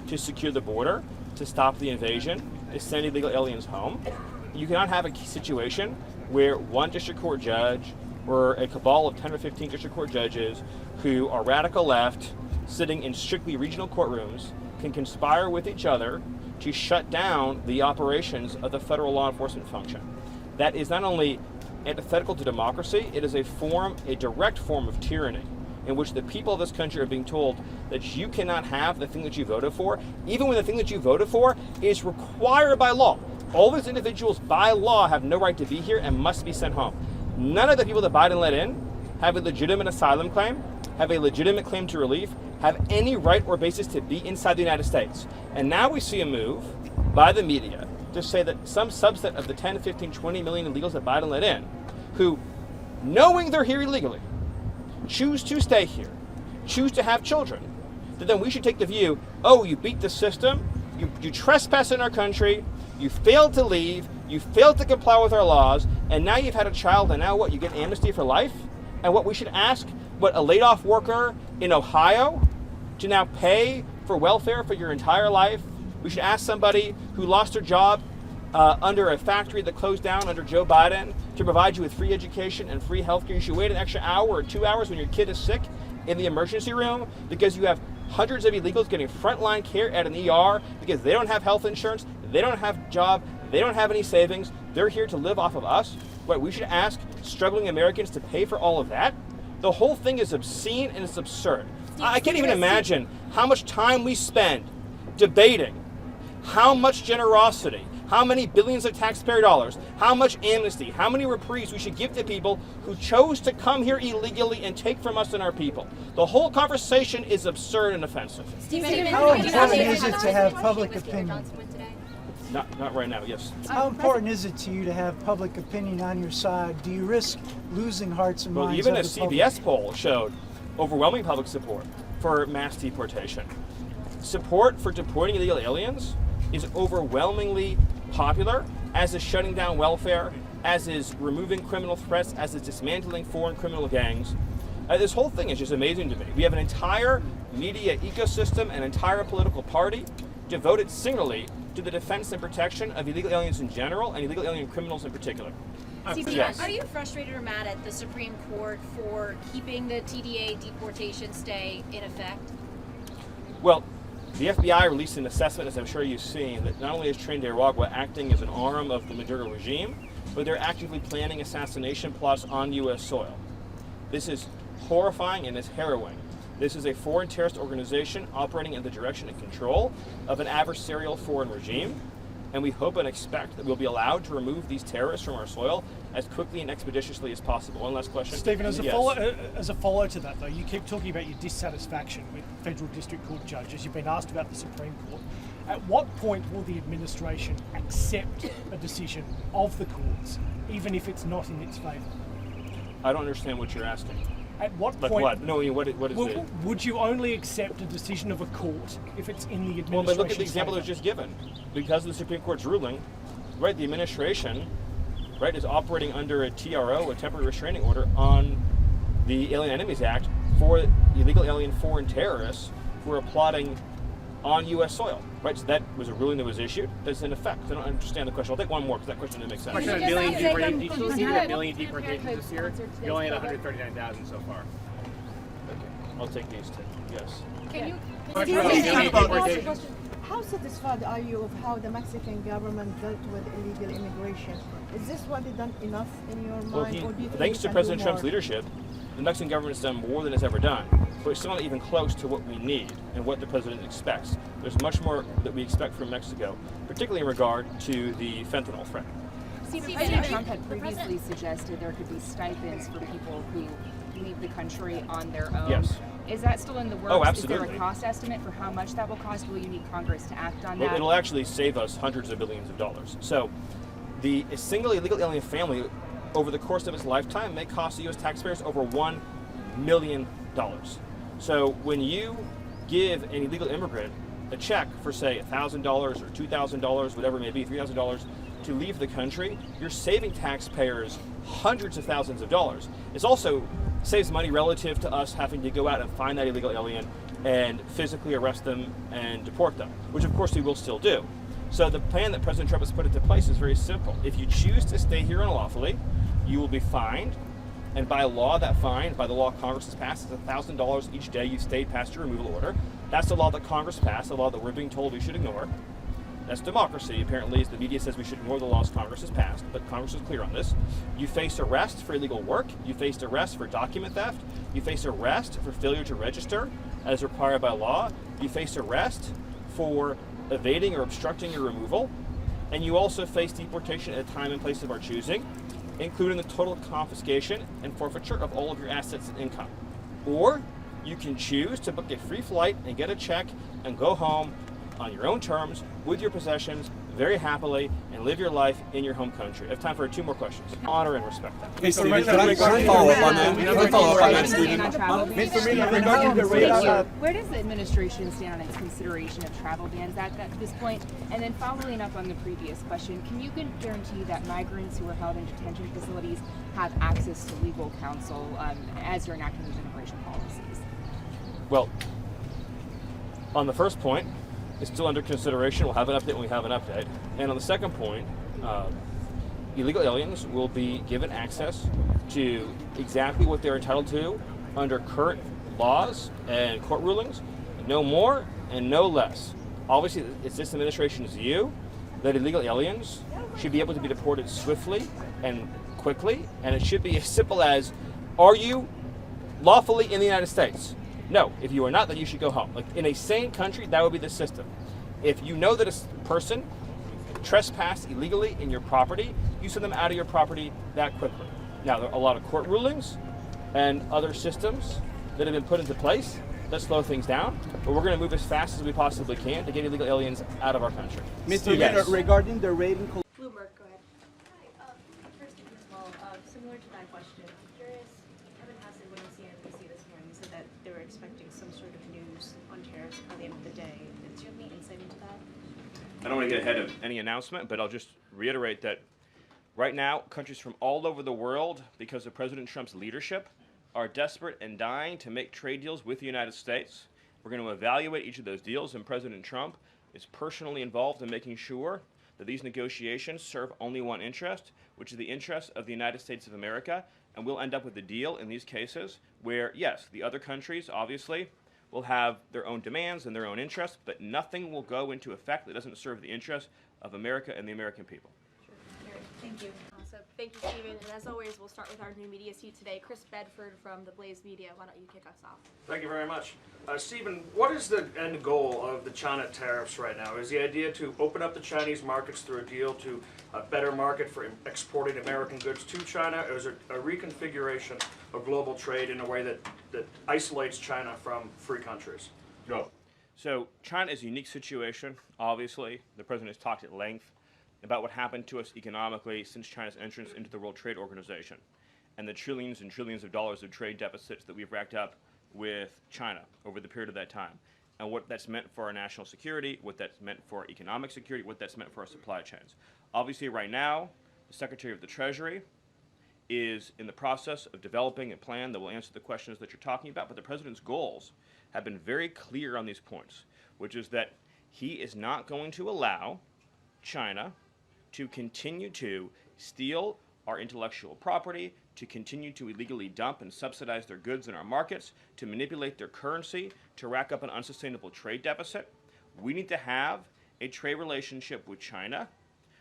to secure the border, to stop the invasion, to send illegal aliens home. You cannot have a situation where one district court judge or a cabal of 10 or 15 district court judges who are radical left, sitting in strictly regional courtrooms, can conspire with each other to shut down the operations of the federal law enforcement function. That is not only antithetical to democracy, it is a direct form of tyranny. in which the people of this country are being told that you cannot have the thing that you voted for, even when the thing that you voted for is required by law. All these individuals by law have no right to be here and must be sent home. None of the people that Biden let in have a legitimate asylum claim, have a legitimate claim to relief, have any right or basis to be inside the United States. And now we see a move by the media to say that some subset of the 10, 15, 20 million illegals that Biden let in, who, knowing they're here illegally, choose to stay here, choose to have children, that then we should take the view, oh, you beat the system, you trespass in our country, you failed to leave, you failed to comply with our laws, and now you've had a child, and now what, you get amnesty for life? And what we should ask, what, a laid-off worker in Ohio to now pay for welfare for your entire life? We should ask somebody who lost their job under a factory that closed down under Joe Biden to provide you with free education and free healthcare. You should wait an extra hour or 2 hours when your kid is sick in the emergency room because you have hundreds of illegals getting frontline care at an ER because they don't have health insurance, they don't have a job, they don't have any savings. They're here to live off of us. What, we should ask struggling Americans to pay for all of that? The whole thing is obscene and it's absurd. I can't even imagine how much time we spend debating how much generosity, how many billions of taxpayer dollars, how much amnesty, how many reprieves we should give to people who chose to come here illegally and take from us and our people. The whole conversation is absurd and offensive.
How important is it to have public opinion?
Not right now, yes.
How important is it to you to have public opinion on your side? Do you risk losing hearts and minds
Well, even
of
a
the public?
CBS poll showed overwhelming public support for mass deportation. Support for deporting illegal aliens is overwhelmingly popular, as is shutting down welfare, as is removing criminal threats, as is dismantling foreign criminal gangs. This whole thing is just amazing to me. We have an entire media ecosystem, an entire political party devoted singularly to the defense and protection of illegal aliens in general and illegal alien criminals in particular.
Yes. Are you frustrated or mad at the Supreme Court for keeping the TDA deportation stay in effect?
Well, the FBI released an assessment, as I'm sure you've seen, that not only is Tren de Aragua acting as an arm of the Maduro regime, but they're actively planning assassination plots on U.S. soil. This is horrifying and it's harrowing. This is a foreign terrorist organization operating in the direction and control of an adversarial foreign regime, and we hope and expect that we'll be allowed to remove these terrorists from our soil as quickly and expeditiously as possible. One last question.
Stephen, as a follow to that, though, you keep talking about your dissatisfaction with federal district court judges. You've been asked about the Supreme Court. At what point will the administration accept a decision of the courts, even if it's not in its favour?
I don't understand what you're asking.
At what
Like
point?
what? No, I mean, what is it?
Would you only accept a decision of a court if it's in the administration's
Well, but look at the example that
favour?
was just given. Because of the Supreme Court's ruling, right, the administration, right, is operating under a TRO, a temporary restraining order, on the Alien Enemies Act for illegal alien foreign terrorists who are plotting on U.S. soil, right? So that was a ruling that was issued that's in effect. I don't understand the question. I'll take one more because that question didn't make sense.
Question: a million deportations this year. You only had 139,000 so far.
Okay, I'll take these two. Yes.
How satisfied are you of how the Mexican government dealt with illegal immigration? Is this what they done enough in your mind?
Well,
or do you think
thanks
they
to
can
President
do
Trump's
more?
leadership, the Mexican government's done more than it's ever done, but it's still not even close to what we need and what the president expects. There's much more that we expect from Mexico, particularly in regard to the fentanyl threat.
President Trump had previously suggested there could be stipends for people who leave the country on their own.
Yes.
Is that still in the works?
Oh,
Is there
absolutely.
a cost estimate for how much that will cost? Will you need Congress to act on
Well,
that?
it'll actually save us hundreds of billions of dollars. So, a single illegal alien family, over the course of its lifetime, may cost the U.S. taxpayers over $1 million. So, when you give an illegal immigrant a check for, say, $1,000 or $2,000, whatever it may be, $3,000 to leave the country, you're saving taxpayers hundreds of thousands of dollars. It also saves money relative to us having to go out and find that illegal alien and physically arrest them and deport them, which of course we will still do. So the plan that President Trump has put into place is very simple. If you choose to stay here unlawfully, you will be fined, and by law, that fine, by the law Congress has passed, is $1,000 each day you've stayed past your removal order. That's the law that Congress passed, the law that we're being told we should ignore. That's democracy, apparently. The media says we should ignore the laws Congress has passed, but Congress is clear on this. You face arrest for illegal work. You face arrest for document theft. You face arrest for failure to register as required by law. You face arrest for evading or obstructing your removal. And you also face deportation at a time and place of our choosing, including the total confiscation and forfeiture of all of your assets and income. Or you can choose to book a free flight and get a check and go home on your own terms, with your possessions, very happily, and live your life in your home country. I have time for 2 more questions. Honor and respect them.
Hey, Stephen, can I follow up on that? Can I follow up on that, Stephen?
Where does the administration stand on its consideration of travel bans at this point? And then following up on the previous question, can you guarantee that migrants who are held in detention facilities have access to legal counsel as you're enacting these immigration policies?
Well, on the first point, it's still under consideration. We'll have an update when we have an update. And on the second point, illegal aliens will be given access to exactly what they're entitled to under current laws and court rulings, no more and no less. Obviously, it's this administration's view that illegal aliens should be able to be deported swiftly and quickly, and it should be as simple as, are you lawfully in the United States? No. If you are not, then you should go home. Like, in a sane country, that would be the system. If you know that a person trespassed illegally in your property, you send them out of your property that quickly. Now, there are a lot of court rulings and other systems that have been put into place that slow things down, but we're going to move as fast as we possibly can to get illegal aliens out of our country.
Mr. Yes. Regarding the rating...
Bloomberg, go ahead. Hi, first as well, similar to that question, I'm curious, Kevin Hassett, when you see NBC this morning, said that they were expecting some sort of news on tariffs by the end of the day. Do you have any insight into that?
I don't want to get ahead of any announcement, but I'll just reiterate that right now, countries from all over the world, because of President Trump's leadership, are desperate and dying to make trade deals with the United States. We're going to evaluate each of those deals, and President Trump is personally involved in making sure that these negotiations serve only one interest, which is the interest of the United States of America, and we'll end up with a deal in these cases where, yes, the other countries, obviously, will have their own demands and their own interests, but nothing will go into effect that doesn't serve the interests of America and the American people.
Thank you. Awesome. Thank you, Stephen. And as always, we'll start with our new media seat today. Chris Bedford from the Blaze Media. Why don't you kick us off?
Thank you very much. Stephen, what is the end goal of the China tariffs right now? Is the idea to open up the Chinese markets through a deal to a better market for exporting American goods to China, or is it a reconfiguration of global trade in a way that isolates China from free countries?
No. So China is a unique situation, obviously. The president has talked at length about what happened to us economically since China's entrance into the World Trade Organization and the trillions and trillions of dollars of trade deficits that we've racked up with China over the period of that time, and what that's meant for our national security, what that's meant for our economic security, what that's meant for our supply chains. Obviously, right now, the Secretary of the Treasury is in the process of developing a plan that will answer the questions that you're talking about, but the president's goals have been very clear on these points, which is that he is not going to allow China to continue to steal our intellectual property, to continue to illegally dump and subsidize their goods in our markets, to manipulate their currency, to rack up an unsustainable trade deficit. We need to have a trade relationship with China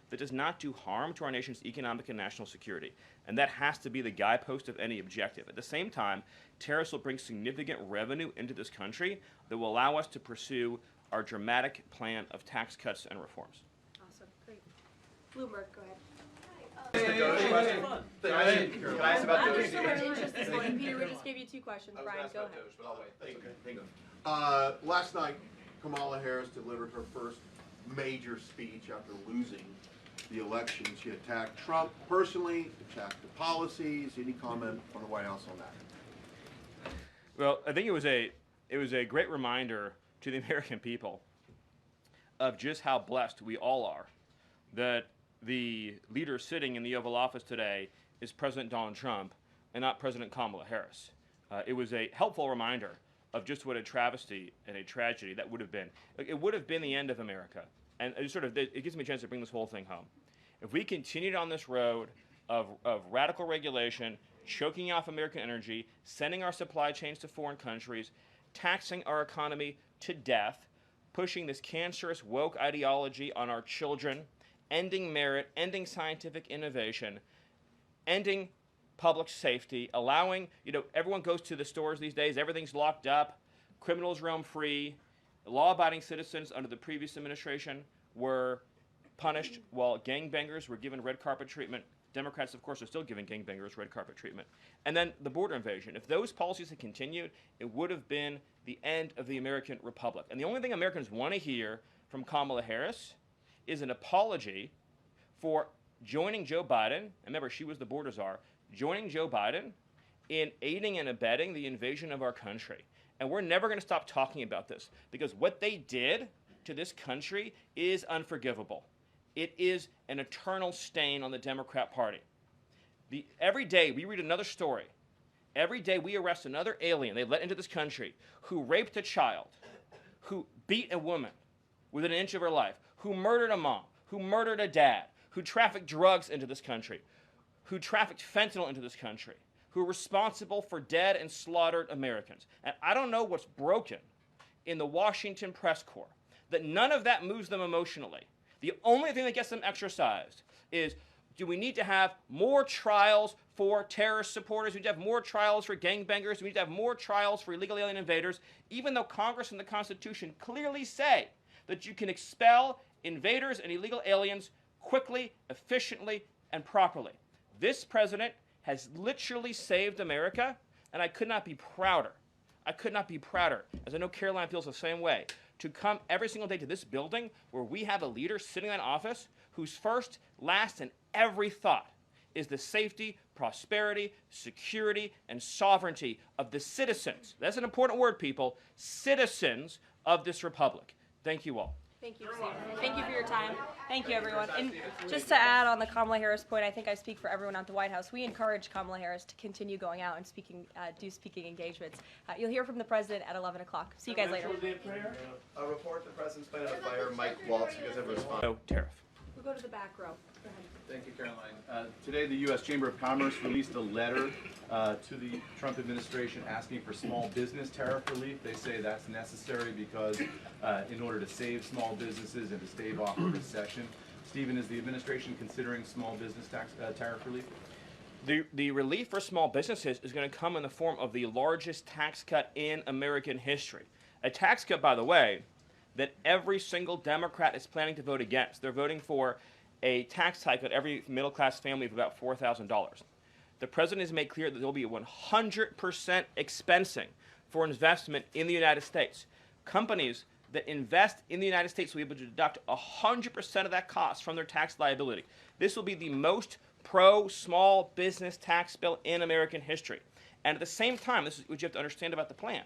that does not do harm to our nation's economic and national security. And that has to be the guidepost of any objective. At the same time, tariffs will bring significant revenue into this country that will allow us to pursue our dramatic plan of tax cuts and reforms.
Awesome. Great. Bloomberg, go ahead.
Can I ask about Doge?
Peter, we just gave you 2 questions. Brian, go ahead.
But I'll wait. Thank you. Last night, Kamala Harris delivered her first major speech after losing the election. She attacked Trump personally, attacked the policies. Any comment from the White House on that?
Well, I think it was a great reminder to the American people of just how blessed we all are that the leader sitting in the Oval Office today is President Donald Trump and not President Kamala Harris. It was a helpful reminder of just what a travesty and a tragedy that would have been. It would have been the end of America. And it gives me a chance to bring this whole thing home. If we continued on this road of radical regulation, choking off American energy, sending our supply chains to foreign countries, taxing our economy to death, pushing this cancerous woke ideology on our children, ending merit, ending scientific innovation, ending public safety, allowing, everyone goes to the stores these days, everything's locked up, criminals roam free, law-abiding citizens under the previous administration were punished while gangbangers were given red carpet treatment. Democrats, of course, are still giving gangbangers red carpet treatment. And then the border invasion. If those policies had continued, it would have been the end of the American Republic. And the only thing Americans want to hear from Kamala Harris is an apology for joining Joe Biden, and remember, she was the border czar, joining Joe Biden in aiding and abetting the invasion of our country. And we're never going to stop talking about this, because what they did to this country is unforgivable. It is an eternal stain on the Democrat Party. Every day we read another story. Every day we arrest another alien they let into this country who raped a child, who beat a woman within an inch of her life, who murdered a mom, who murdered a dad, who trafficked drugs into this country, who trafficked fentanyl into this country, who are responsible for dead and slaughtered Americans. And I don't know what's broken in the Washington press corps, that none of that moves them emotionally. The only thing that gets them exercised is, do we need to have more trials for terrorist supporters? We need to have more trials for gangbangers. We need to have more trials for illegal alien invaders, even though Congress and the Constitution clearly say that you can expel invaders and illegal aliens quickly, efficiently, and properly. This president has literally saved America, and I could not be prouder. I could not be prouder, as I know Caroline feels the same way, to come every single day to this building where we have a leader sitting in that office whose first, last, and every thought is the safety, prosperity, security, and sovereignty of the citizens. That's an important word, people. Citizens of this republic. Thank you all.
Thank you, Stephen. Thank you for your time. Thank you, everyone. And just to add on the Kamala Harris point, I think I speak for everyone at the White House. We encourage Kamala Harris to continue going out and do speaking engagements. You'll hear from the president at 11 o'clock. See you guys later.
A report: the president's planning to fire Mike Waltz. You guys have a response?
No tariff.
We'll go to the back row. Go ahead.
Thank you, Caroline. Today, the U.S. Chamber of Commerce released a letter to the Trump administration asking for small business tariff relief. They say that's necessary because in order to save small businesses and to stave off a recession. Stephen, is the administration considering small business tariff relief?
The relief for small businesses is going to come in the form of the largest tax cut in American history. A tax cut, by the way, that every single Democrat is planning to vote against. They're voting for a tax hike on every middle-class family of about $4,000. The president has made clear that there will be a 100% expensing for investment in the United States. Companies that invest in the United States will be able to deduct 100% of that cost from their tax liability. This will be the most pro-small business tax bill in American history. And at the same time, this is what you have to understand about the plan,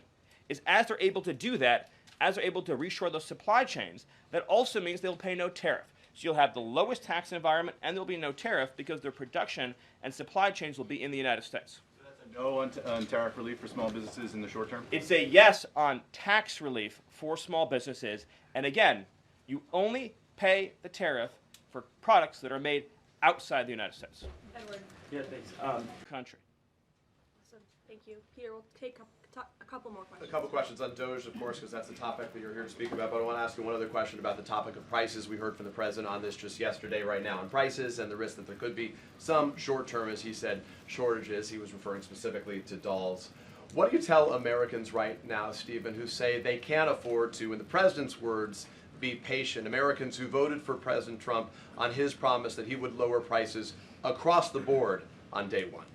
is as they're able to do that, as they're able to reshore those supply chains, that also means they'll pay no tariff. So you'll have the lowest tax environment and there'll be no tariff because their production and supply chains will be in the United States.
So that's a no on tariff relief for small businesses in the short term?
It's a yes on tax relief for small businesses. And again, you only pay the tariff for products that are made outside the United States.
Edward.
Yeah, thanks. Country.
Awesome. Thank you. Peter, we'll take a couple more questions.
A couple questions on doers, of course, because that's the topic that you're here to speak about. But I want to ask you one other question about the topic of prices. We heard from the president on this just yesterday, right now, on prices and the risk that there could be some short-term, as he said, shortages. He was referring specifically to dolls. What do you tell Americans right now, Stephen, who say they can't afford to, in the president's words, be patient? Americans who voted for President Trump on his promise that he would lower prices across the board on day one.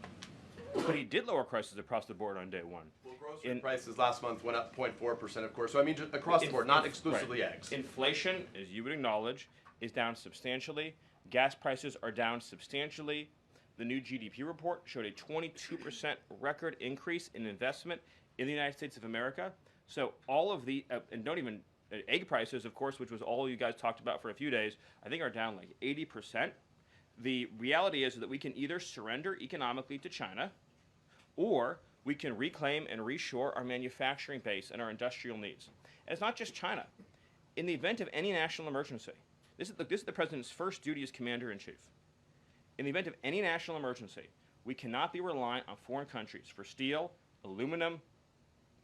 But he did lower prices across the board on day one.
Well, grocery prices last month went up 0.4%, of course. So I mean, just across the board, not exclusively eggs.
Inflation, as you would acknowledge, is down substantially. Gas prices are down substantially. The new GDP report showed a 22% record increase in investment in the United States of America. So all of the, and don't even, egg prices, of course, which was all you guys talked about for a few days, I think are down like 80%. The reality is that we can either surrender economically to China, or we can reclaim and reshore our manufacturing base and our industrial needs. And it's not just China. In the event of any national emergency, this is the president's first duty as commander-in-chief. In the event of any national emergency, we cannot be reliant on foreign countries for steel, aluminum,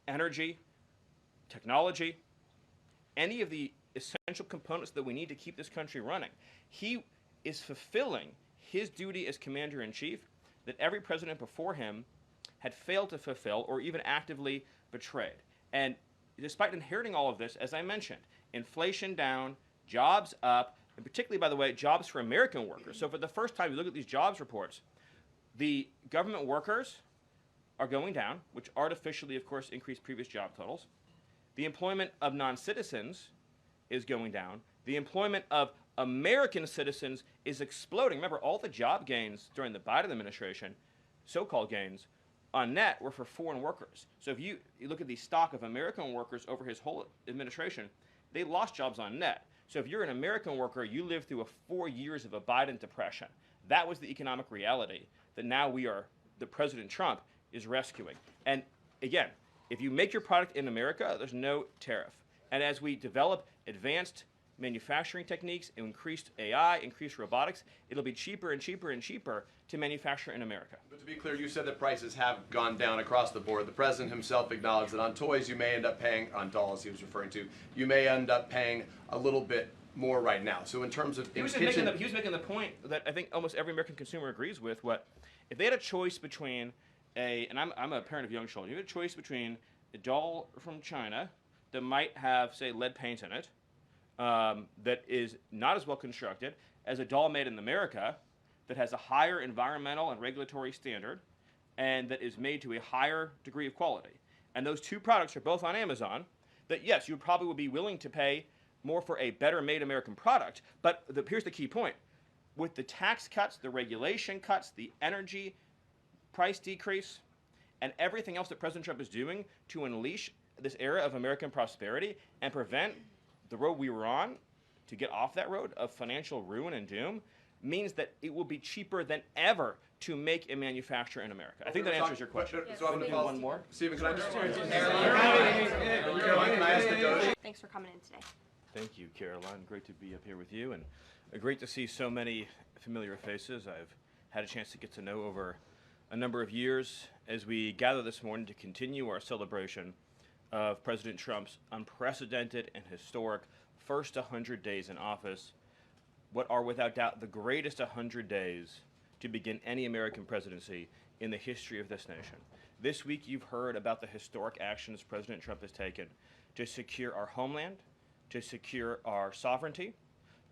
energy, technology. any of the essential components that we need to keep this country running. He is fulfilling his duty as commander-in-chief that every president before him had failed to fulfill or even actively betrayed. And despite inheriting all of this, as I mentioned, inflation down, jobs up, and particularly, by the way, jobs for American workers. So for the first time, you look at these jobs reports, the government workers are going down, which artificially, of course, increased previous job totals. The employment of non-citizens is going down. The employment of American citizens is exploding. Remember, all the job gains during the Biden administration, so-called gains, on net were for foreign workers. So if you look at the stock of American workers over his whole administration, they lost jobs on net. So if you're an American worker, you lived through 4 years of a Biden depression. That was the economic reality that now that President Trump is rescuing. And again, if you make your product in America, there's no tariff. And as we develop advanced manufacturing techniques, increased AI, increased robotics, it'll be cheaper and cheaper and cheaper to manufacture in America.
But to be clear, you said that prices have gone down across the board. The president himself acknowledged that on toys you may end up paying, on dolls he was referring to, you may end up paying a little bit more right now. So in terms of
he was making the point that I think almost every American consumer agrees with. If they had a choice between and I'm a parent of young children, you had a choice between a doll from China that might have, say, lead paint in it, that is not as well constructed as a doll made in America that has a higher environmental and regulatory standard and that is made to a higher degree of quality. And those two products are both on Amazon, that yes, you probably would be willing to pay more for a better made American product, but here's the key point. With the tax cuts, the regulation cuts, the energy price decrease, and everything else that President Trump is doing to unleash this era of American prosperity and prevent the road we were on to get off that road of financial ruin and doom, means that it will be cheaper than ever to make and manufacture in America. I think that answers your question.
So I'm going to
one more.
Stephen, can I just...
Thanks for coming in today.
Thank you, Caroline. Great to be up here with you, and great to see so many familiar faces I've had a chance to get to know over a number of years as we gather this morning to continue our celebration of President Trump's unprecedented and historic first 100 days in office, what are without doubt the greatest 100 days to begin any American presidency in the history of this nation. This week you've heard about the historic actions President Trump has taken to secure our homeland, to secure our sovereignty,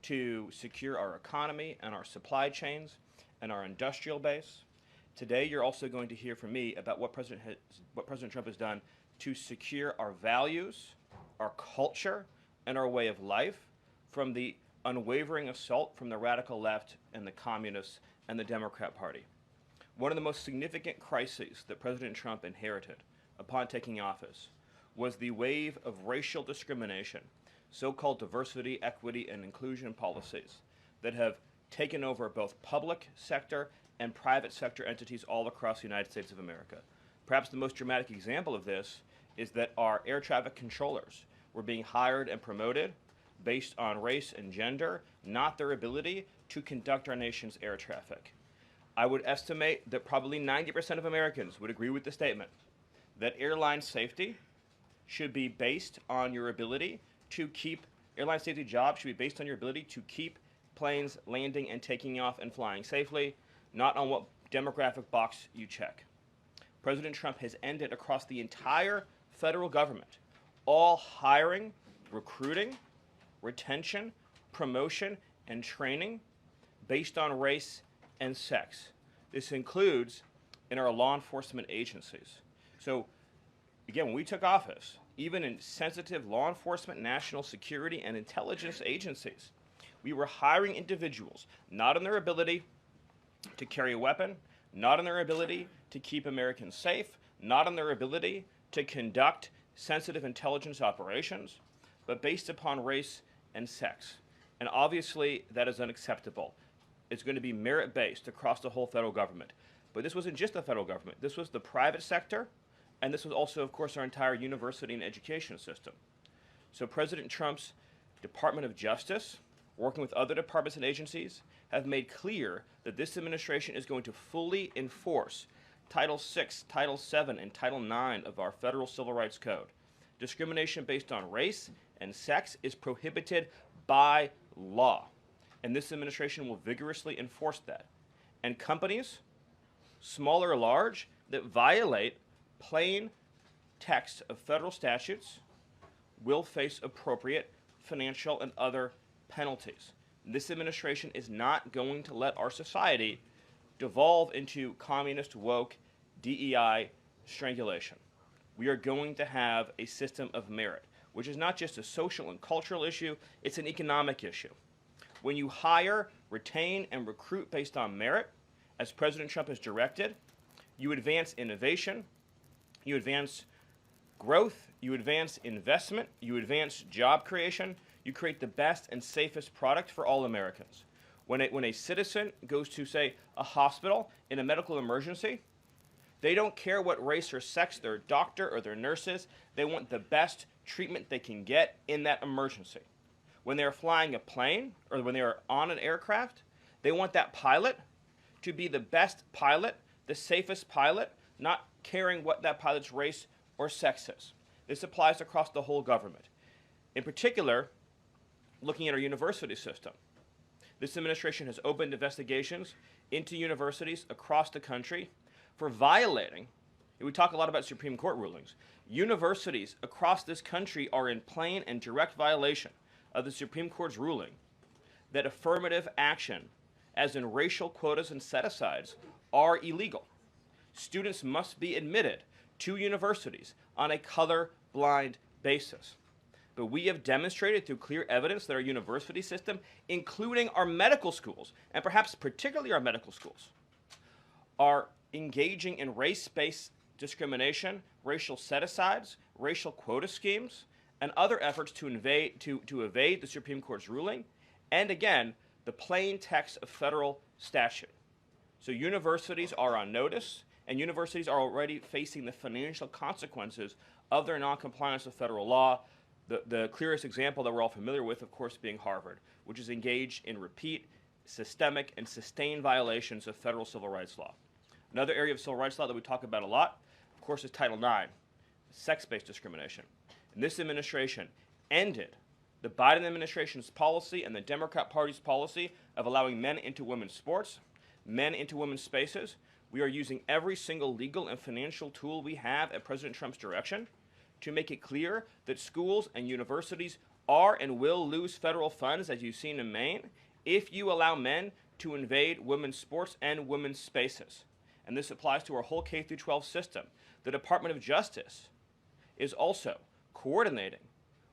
to secure our economy and our supply chains and our industrial base. Today you're also going to hear from me about what President Trump has done to secure our values, our culture, and our way of life from the unwavering assault from the radical left and the communists and the Democrat Party. One of the most significant crises that President Trump inherited upon taking office was the wave of racial discrimination, so-called diversity, equity, and inclusion policies that have taken over both public sector and private sector entities all across the United States of America. Perhaps the most dramatic example of this is that our air traffic controllers were being hired and promoted based on race and gender, not their ability to conduct our nation's air traffic. I would estimate that probably 90% of Americans would agree with the statement that airline safety should be based on your ability to keep, airline safety jobs should be based on your ability to keep planes landing and taking off and flying safely, not on what demographic box you check. President Trump has ended across the entire federal government all hiring, recruiting, retention, promotion, and training based on race and sex. This includes in our law enforcement agencies. So again, when we took office, even in sensitive law enforcement, national security, and intelligence agencies, we were hiring individuals not on their ability to carry a weapon, not on their ability to keep Americans safe, not on their ability to conduct sensitive intelligence operations, but based upon race and sex. And obviously, that is unacceptable. It's going to be merit-based across the whole federal government. But this wasn't just the federal government. This was the private sector, and this was also, of course, our entire university and education system. So President Trump's Department of Justice, working with other departments and agencies, have made clear that this administration is going to fully enforce Title VI, Title VII, and Title IX of our Federal Civil Rights Code. Discrimination based on race and sex is prohibited by law. And this administration will vigorously enforce that. And companies, small or large, that violate plain text of federal statutes will face appropriate financial and other penalties. This administration is not going to let our society devolve into communist, woke, DEI strangulation. We are going to have a system of merit, which is not just a social and cultural issue, it's an economic issue. When you hire, retain, and recruit based on merit, as President Trump has directed, you advance innovation, you advance growth, you advance investment, you advance job creation, you create the best and safest product for all Americans. When a citizen goes to, say, a hospital in a medical emergency, they don't care what race or sex their doctor or their nurse is. They want the best treatment they can get in that emergency. When they're flying a plane or when they are on an aircraft, they want that pilot to be the best pilot, the safest pilot, not caring what that pilot's race or sex is. This applies across the whole government. In particular, looking at our university system, this administration has opened investigations into universities across the country for violating, we talk a lot about Supreme Court rulings, universities across this country are in plain and direct violation of the Supreme Court's ruling that affirmative action, as in racial quotas and set-asides, are illegal. Students must be admitted to universities on a color-blind basis. But we have demonstrated through clear evidence that our university system, including our medical schools, and perhaps particularly our medical schools, are engaging in race-based discrimination, racial set-asides, racial quota schemes, and other efforts to evade the Supreme Court's ruling, and again, the plain text of federal statute. So universities are on notice, and universities are already facing the financial consequences of their noncompliance with federal law. The clearest example that we're all familiar with, of course, being Harvard, which is engaged in repeat, systemic, and sustained violations of federal civil rights law. Another area of civil rights law that we talk about a lot, of course, is Title IX, sex-based discrimination. And this administration ended the Biden administration's policy and the Democrat Party's policy of allowing men into women's sports, men into women's spaces. We are using every single legal and financial tool we have at President Trump's direction to make it clear that schools and universities are and will lose federal funds, as you've seen in Maine, if you allow men to invade women's sports and women's spaces. And this applies to our whole K-12 system. The Department of Justice is also coordinating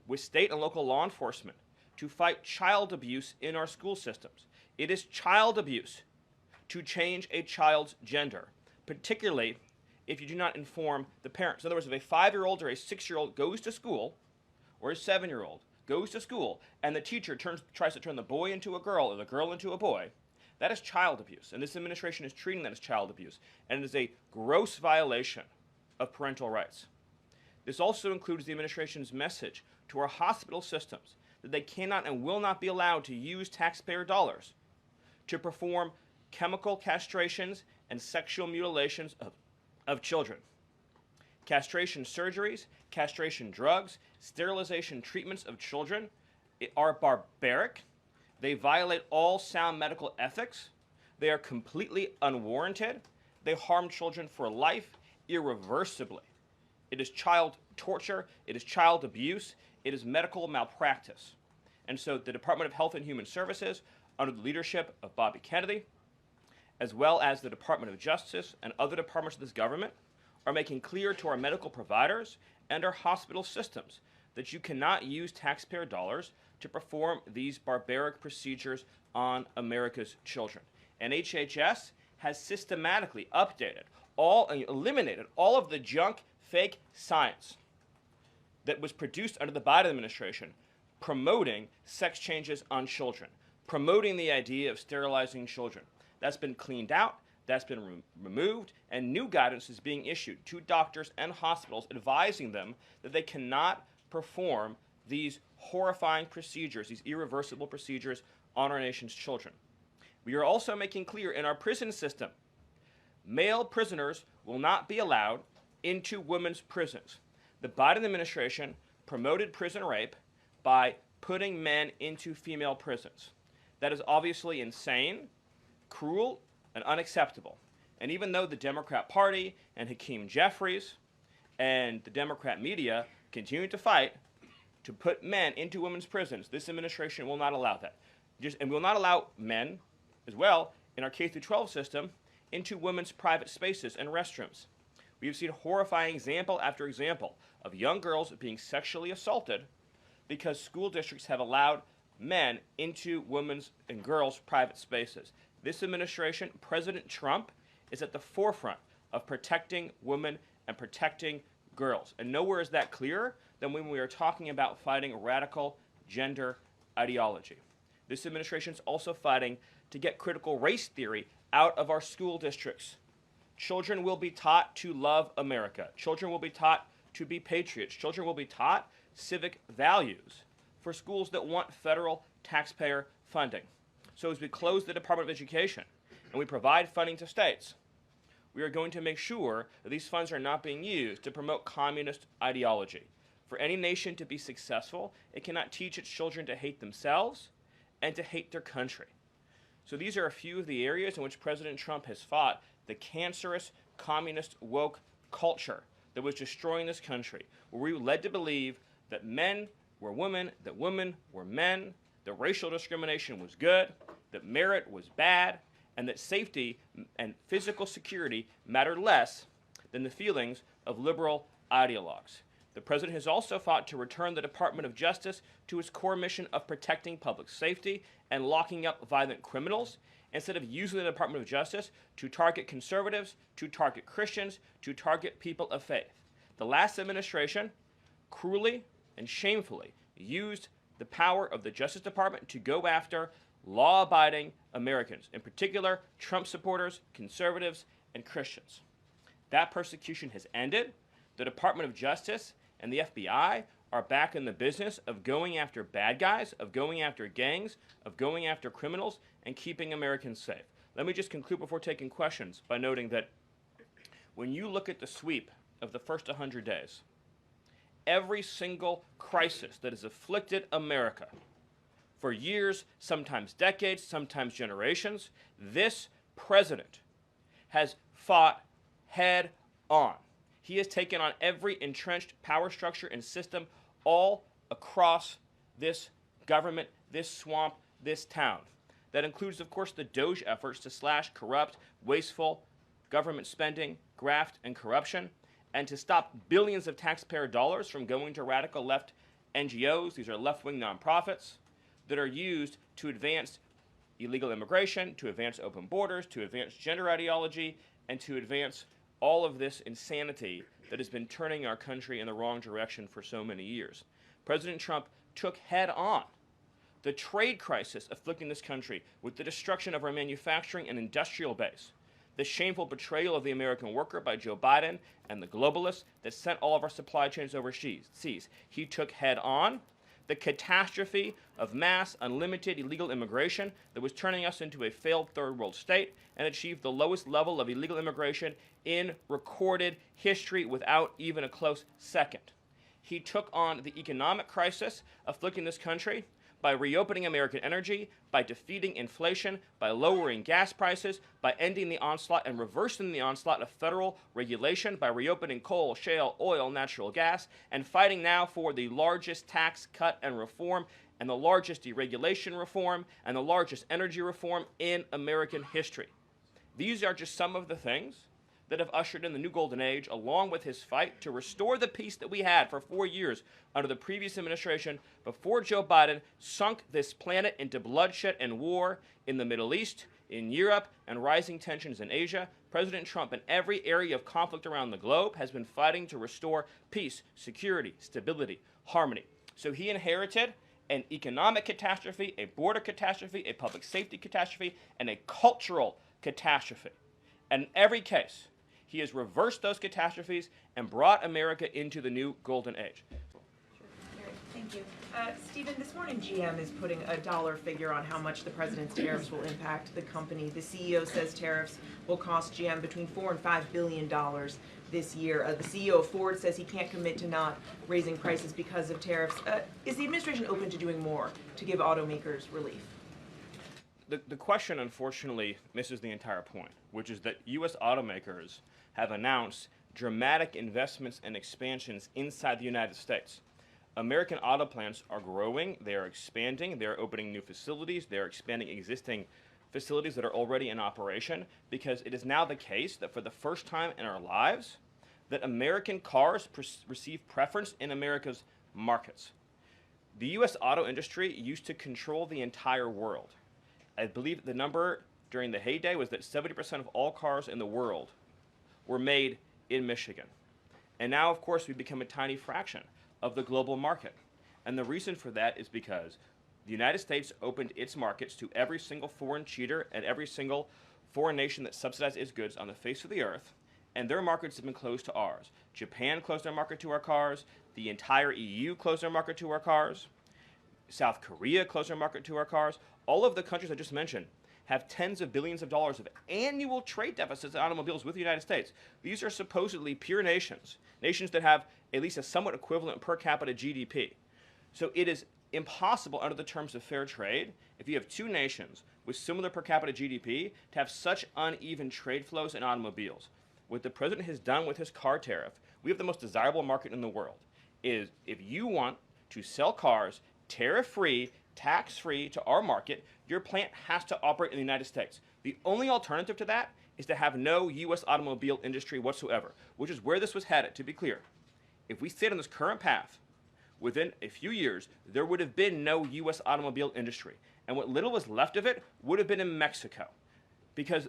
with state and local law enforcement to fight child abuse in our school systems. It is child abuse to change a child's gender, particularly if you do not inform the parents. In other words, if a 5-year-old or a 6-year-old goes to school, or a 7-year-old goes to school, and the teacher tries to turn the boy into a girl or the girl into a boy, that is child abuse. And this administration is treating that as child abuse. And it is a gross violation of parental rights. This also includes the administration's message to our hospital systems that they cannot and will not be allowed to use taxpayer dollars to perform chemical castrations and sexual mutilations of children. Castration surgeries, castration drugs, sterilization treatments of children are barbaric. They violate all sound medical ethics. They are completely unwarranted. They harm children for life, irreversibly. It is child torture. It is child abuse. It is medical malpractice. And so the Department of Health and Human Services, under the leadership of Bobby Kennedy, as well as the Department of Justice and other departments of this government, are making clear to our medical providers and our hospital systems that you cannot use taxpayer dollars to perform these barbaric procedures on America's children. And HHS has systematically updated and eliminated all of the junk, fake science that was produced under the Biden administration promoting sex changes on children, promoting the idea of sterilizing children. That's been cleaned out, that's been removed, and new guidance is being issued to doctors and hospitals advising them that they cannot perform these horrifying procedures, these irreversible procedures on our nation's children. We are also making clear in our prison system, male prisoners will not be allowed into women's prisons. The Biden administration promoted prison rape by putting men into female prisons. That is obviously insane, cruel, and unacceptable. And even though the Democrat Party and Hakeem Jeffries and the Democrat media continue to fight to put men into women's prisons, this administration will not allow that. And will not allow men, as well, in our K-12 system, into women's private spaces and restrooms. We have seen horrifying example after example of young girls being sexually assaulted because school districts have allowed men into women's and girls' private spaces. This administration, President Trump, is at the forefront of protecting women and protecting girls. And nowhere is that clearer than when we are talking about fighting radical gender ideology. This administration is also fighting to get critical race theory out of our school districts. Children will be taught to love America. Children will be taught to be patriots. Children will be taught civic values for schools that want federal taxpayer funding. So as we close the Department of Education and we provide funding to states, we are going to make sure that these funds are not being used to promote communist ideology. For any nation to be successful, it cannot teach its children to hate themselves and to hate their country. So these are a few of the areas in which President Trump has fought the cancerous communist woke culture that was destroying this country, where we were led to believe that men were women, that women were men, that racial discrimination was good, that merit was bad, and that safety and physical security mattered less than the feelings of liberal ideologues. The president has also fought to return the Department of Justice to its core mission of protecting public safety and locking up violent criminals, instead of using the Department of Justice to target conservatives, to target Christians, to target people of faith. The last administration cruelly and shamefully used the power of the Justice Department to go after law-abiding Americans, in particular Trump supporters, conservatives, and Christians. That persecution has ended. The Department of Justice and the FBI are back in the business of going after bad guys, of going after gangs, of going after criminals, and keeping Americans safe. Let me just conclude before taking questions by noting that when you look at the sweep of the first 100 days, every single crisis that has afflicted America for years, sometimes decades, sometimes generations, this president has fought head on. He has taken on every entrenched power structure and system all across this government, this swamp, this town. That includes, of course, the DOGE efforts to slash corrupt, wasteful government spending, graft, and corruption, and to stop billions of taxpayer dollars from going to radical left NGOs. These are left-wing nonprofits that are used to advance illegal immigration, to advance open borders, to advance gender ideology, and to advance all of this insanity that has been turning our country in the wrong direction for so many years. President Trump took head on the trade crisis afflicting this country with the destruction of our manufacturing and industrial base, the shameful betrayal of the American worker by Joe Biden and the globalists that sent all of our supply chains overseas. He took head on the catastrophe of mass, unlimited illegal immigration that was turning us into a failed third world state, and achieved the lowest level of illegal immigration in recorded history without even a close second. He took on the economic crisis afflicting this country by reopening American energy, by defeating inflation, by lowering gas prices, by ending the onslaught and reversing the onslaught of federal regulation, by reopening coal, shale, oil, natural gas, and fighting now for the largest tax cut and reform, and the largest deregulation reform, and the largest energy reform in American history. These are just some of the things that have ushered in the new golden age, along with his fight to restore the peace that we had for 4 years under the previous administration before Joe Biden sunk this planet into bloodshed and war in the Middle East, in Europe, and rising tensions in Asia. President Trump, in every area of conflict around the globe, has been fighting to restore peace, security, stability, harmony. So he inherited an economic catastrophe, a border catastrophe, a public safety catastrophe, and a cultural catastrophe. And in every case, he has reversed those catastrophes and brought America into the new golden age.
Thank you. Stephen, this morning GM is putting a dollar figure on how much the president's tariffs will impact the company. The CEO says tariffs will cost GM between $4 and $5 billion. this year. The CEO of Ford says he can't commit to not raising prices because of tariffs. Is the administration open to doing more to give automakers relief?
The question, unfortunately, misses the entire point, which is that U.S. automakers have announced dramatic investments and expansions inside the United States. American auto plants are growing, they are expanding, they are opening new facilities, they are expanding existing facilities that are already in operation, because it is now the case that for the first time in our lives, that American cars receive preference in America's markets. The U.S. auto industry used to control the entire world. I believe the number during the heyday was that 70% of all cars in the world were made in Michigan. And now, of course, we've become a tiny fraction of the global market. And the reason for that is because the United States opened its markets to every single foreign cheater and every single foreign nation that subsidized its goods on the face of the earth, and their markets have been closed to ours. Japan closed their market to our cars. The entire EU closed their market to our cars. South Korea closed their market to our cars. All of the countries I just mentioned have tens of billions of dollars of annual trade deficits in automobiles with the United States. These are supposedly pure nations, nations that have at least a somewhat equivalent per capita GDP. So it is impossible under the terms of fair trade, if you have two nations with similar per capita GDP, to have such uneven trade flows in automobiles. What the president has done with his car tariff, we have the most desirable market in the world, is if you want to sell cars tariff-free, tax-free to our market, your plant has to operate in the United States. The only alternative to that is to have no U.S. automobile industry whatsoever, which is where this was headed, to be clear. If we stayed on this current path, within a few years, there would have been no U.S. automobile industry. And what little was left of it would have been in Mexico. Because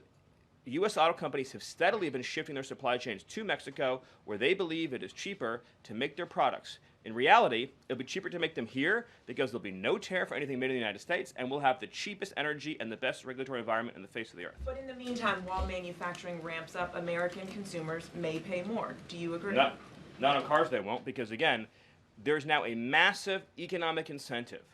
U.S. auto companies have steadily been shifting their supply chains to Mexico, where they believe it is cheaper to make their products. In reality, it'll be cheaper to make them here because there'll be no tariff for anything made in the United States, and we'll have the cheapest energy and the best regulatory environment on the face of the earth.
But in the meantime, while manufacturing ramps up, American consumers may pay more. Do you agree?
Not on cars they won't, because again, there's now a massive economic incentive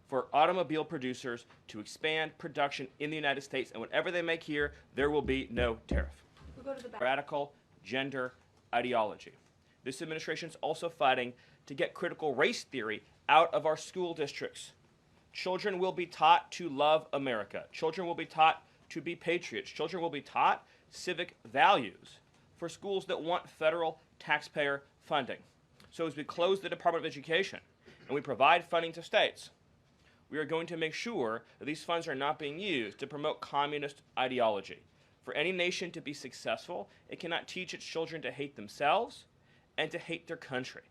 for automobile producers to expand production in the United States, and whatever they make here, there will be no tariff.
We'll go to the back.
Radical gender ideology. This administration is also fighting to get critical race theory out of our school districts. Children will be taught to love America. Children will be taught to be patriots. Children will be taught civic values for schools that want federal taxpayer funding. So as we close the Department of Education and we provide funding to states, we are going to make sure that these funds are not being used to promote communist ideology. For any nation to be successful, it cannot teach its children to hate themselves and to hate their country.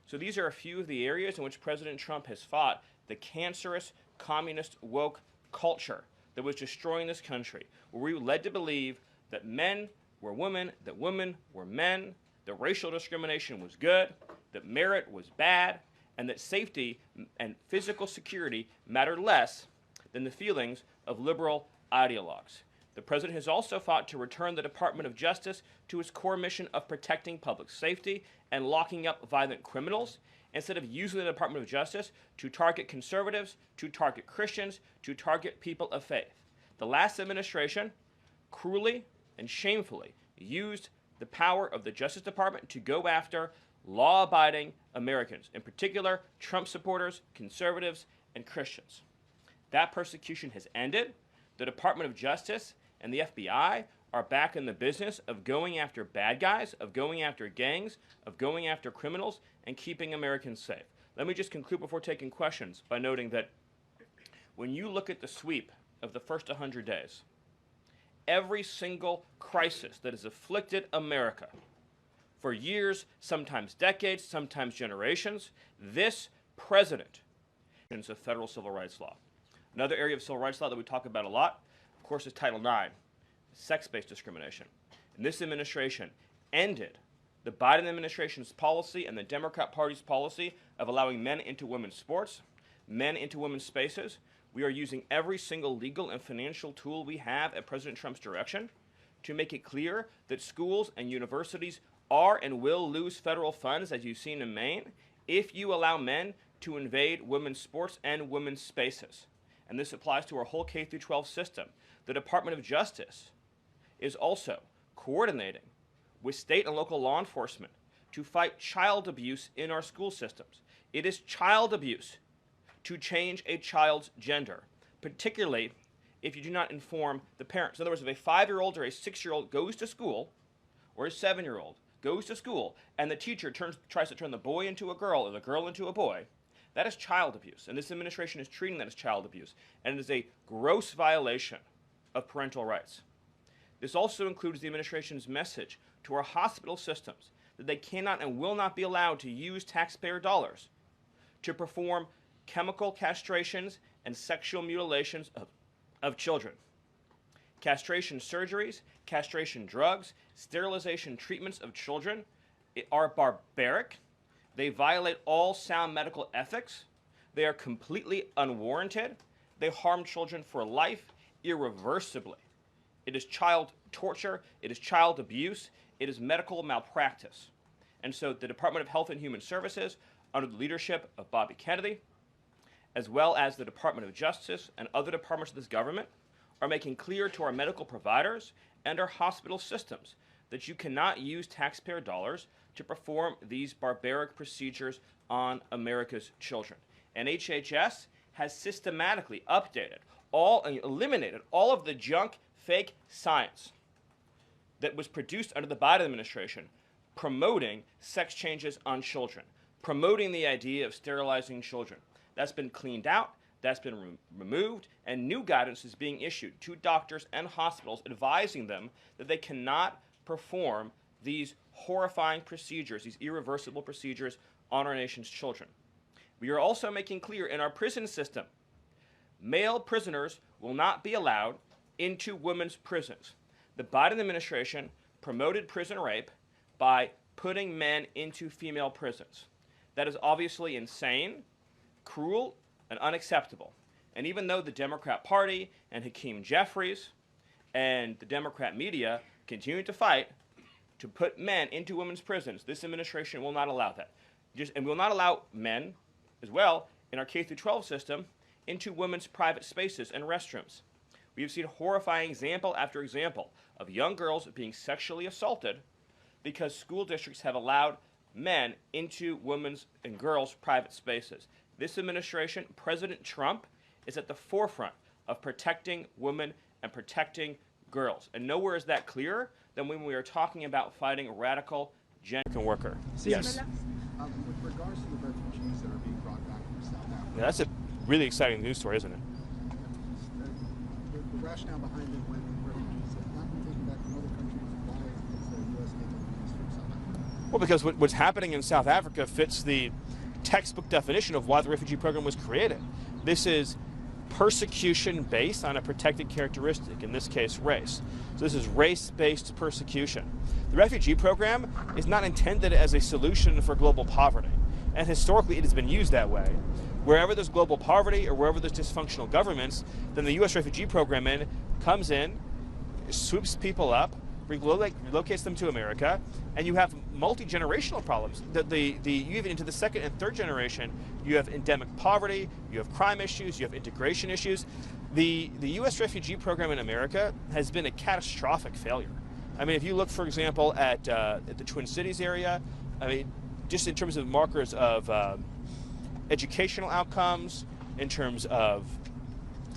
So these are a few of the areas in which President Trump has fought the cancerous communist woke culture that was destroying this country, where we were led to believe that men were women, that women were men, that racial discrimination was good, that merit was bad, and that safety and physical security mattered less than the feelings of liberal ideologues. The president has also fought to return the Department of Justice to its core mission of protecting public safety and locking up violent criminals, instead of using the Department of Justice to target conservatives, to target Christians, to target people of faith. The last administration cruelly and shamefully used the power of the Justice Department to go after law-abiding Americans, in particular Trump supporters, conservatives, and Christians. That persecution has ended. The Department of Justice and the FBI are back in the business of going after bad guys, of going after gangs, of going after criminals, and keeping Americans safe. Let me just conclude before taking questions by noting that when you look at the sweep of the first 100 days, every single crisis that has afflicted America for years, sometimes decades, sometimes generations, this president is a federal civil rights law. Another area of civil rights law that we talk about a lot, of course, is Title IX, sex-based discrimination. And this administration ended the Biden administration's policy and the Democrat Party's policy of allowing men into women's sports, men into women's spaces. We are using every single legal and financial tool we have at President Trump's direction to make it clear that schools and universities are and will lose federal funds, as you've seen in Maine, if you allow men to invade women's sports and women's spaces. And this applies to our whole K-12 system. The Department of Justice is also coordinating with state and local law enforcement to fight child abuse in our school systems. It is child abuse to change a child's gender, particularly if you do not inform the parents. In other words, if a 5-year-old or a 6-year-old goes to school, or a 7-year-old goes to school, and the teacher tries to turn the boy into a girl or the girl into a boy, that is child abuse. And this administration is treating that as child abuse. And it is a gross violation of parental rights. This also includes the administration's message to our hospital systems that they cannot and will not be allowed to use taxpayer dollars to perform chemical castrations and sexual mutilations of children. Castration surgeries, castration drugs, sterilization treatments of children are barbaric. They violate all sound medical ethics. They are completely unwarranted. They harm children for life irreversibly. It is child torture. It is child abuse. It is medical malpractice. And so the Department of Health and Human Services, under the leadership of Bobby Kennedy, as well as the Department of Justice and other departments of this government, are making clear to our medical providers and our hospital systems that you cannot use taxpayer dollars to perform these barbaric procedures on America's children. And HHS has systematically updated eliminated all of the junk, fake science that was produced under the Biden administration promoting sex changes on children, promoting the idea of sterilizing children. That's been cleaned out. That's been removed, and new guidance is being issued to doctors and hospitals advising them that they cannot perform these horrifying procedures, these irreversible procedures on our nation's children. We are also making clear in our prison system, male prisoners will not be allowed into women's prisons. The Biden administration promoted prison rape by putting men into female prisons. That is obviously insane, cruel, and unacceptable. And even though the Democrat Party and Hakeem Jeffries and the Democrat media continue to fight to put men into women's prisons, this administration will not allow that. And will not allow men, as well, in our K-12 system, into women's private spaces and restrooms. We have seen horrifying example after example of young girls being sexually assaulted because school districts have allowed men into women's and girls' private spaces. This administration, President Trump, is at the forefront of protecting women and protecting girls. And nowhere is that clearer than when we are talking about fighting radical gender worker. Yes.
With regards to the refugees that are being brought back from South Africa.
Yeah, that's a really exciting news story, isn't it?
The rationale behind it when refugees have not been taken back from other countries, why is the U.S. taking refugees from South Africa?
Well, because what's happening in South Africa fits the textbook definition of why the refugee program was created. This is persecution based on a protected characteristic, in this case race. So this is race-based persecution. The refugee program is not intended as a solution for global poverty, and historically it has been used that way. Wherever there's global poverty or wherever there's dysfunctional governments, then the U.S. refugee program comes in, swoops people up, relocates them to America, and you have multi-generational problems. You even into the second and third generation, you have endemic poverty, you have crime issues, you have integration issues. The U.S. refugee program in America has been a catastrophic failure. I mean, if you look, for example, at the Twin Cities area, I mean, just in terms of markers of educational outcomes, in terms of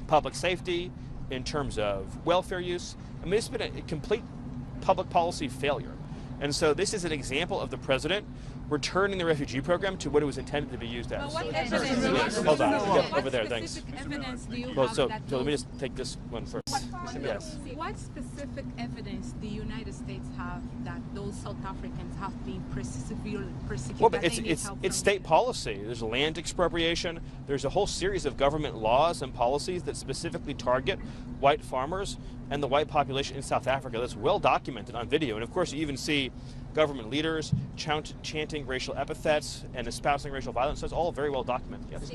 public safety, in terms of welfare use, I mean, it's been a complete public policy failure. And so this is an example of the president returning the refugee program to what it was intended to be used as. Hold on, over there, thanks.
Evidence do you
Well,
have
so
that
let me just take this one first. Yes.
What specific evidence the United States have that those South Africans have been severely persecuted?
Well, but it's state policy. There's land expropriation. There's a whole series of government laws and policies that specifically target white farmers and the white population in South Africa. That's well documented on video. And of course, you even see government leaders chanting racial epithets and espousing racial violence. So it's all very well documented. Yes.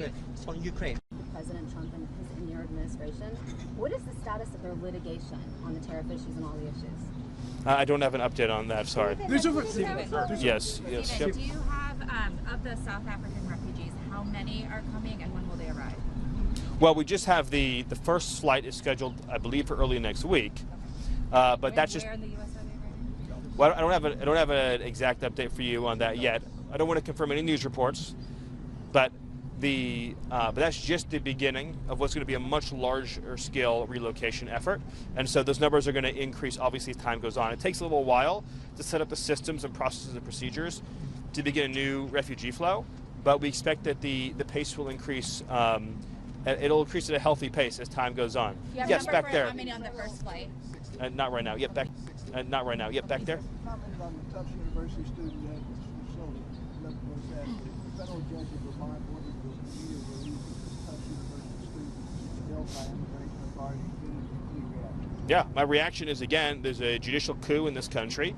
On Ukraine. President Trump and your administration, what is the status of their litigation on the tariff issues and all the issues?
I don't have an update on that. Sorry. Yes. Yes.
Do you have, of the South African refugees, how many are coming and when will they arrive?
Well, we just have the first flight is scheduled, I believe, for early next week. But that's just.
Where in the U.S. are they arriving?
Well, I don't have an exact update for you on that yet. I don't want to confirm any news reports, but that's just the beginning of what's going to be a much larger scale relocation effort. And so those numbers are going to increase obviously as time goes on. It takes a little while to set up the systems and processes and procedures to begin a new refugee flow, but we expect that the pace will increase. It'll increase at a healthy pace as time goes on. Yes, back there.
How many on the first flight?
Not right now. Yep, back. Not right now. Yep, back there.
Commented on the Tufts University student that was that the federal judge of Vermont ordered the immediate release of Tufts University students held by immigration authorities.
Yeah, my reaction is, again, there's a judicial coup in this country.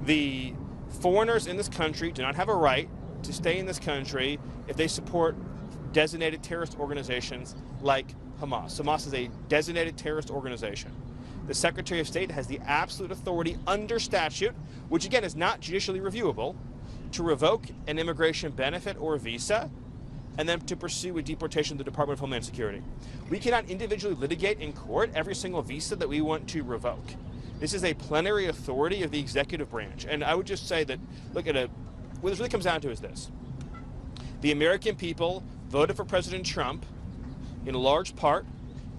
The foreigners in this country do not have a right to stay in this country if they support designated terrorist organizations like Hamas. Hamas is a designated terrorist organization. The Secretary of State has the absolute authority under statute, which again is not judicially reviewable, to revoke an immigration benefit or visa and then to pursue a deportation to the Department of Homeland Security. We cannot individually litigate in court every single visa that we want to revoke. This is a plenary authority of the executive branch. And I would just say that, look, what this really comes down to is this. The American people voted for President Trump in large part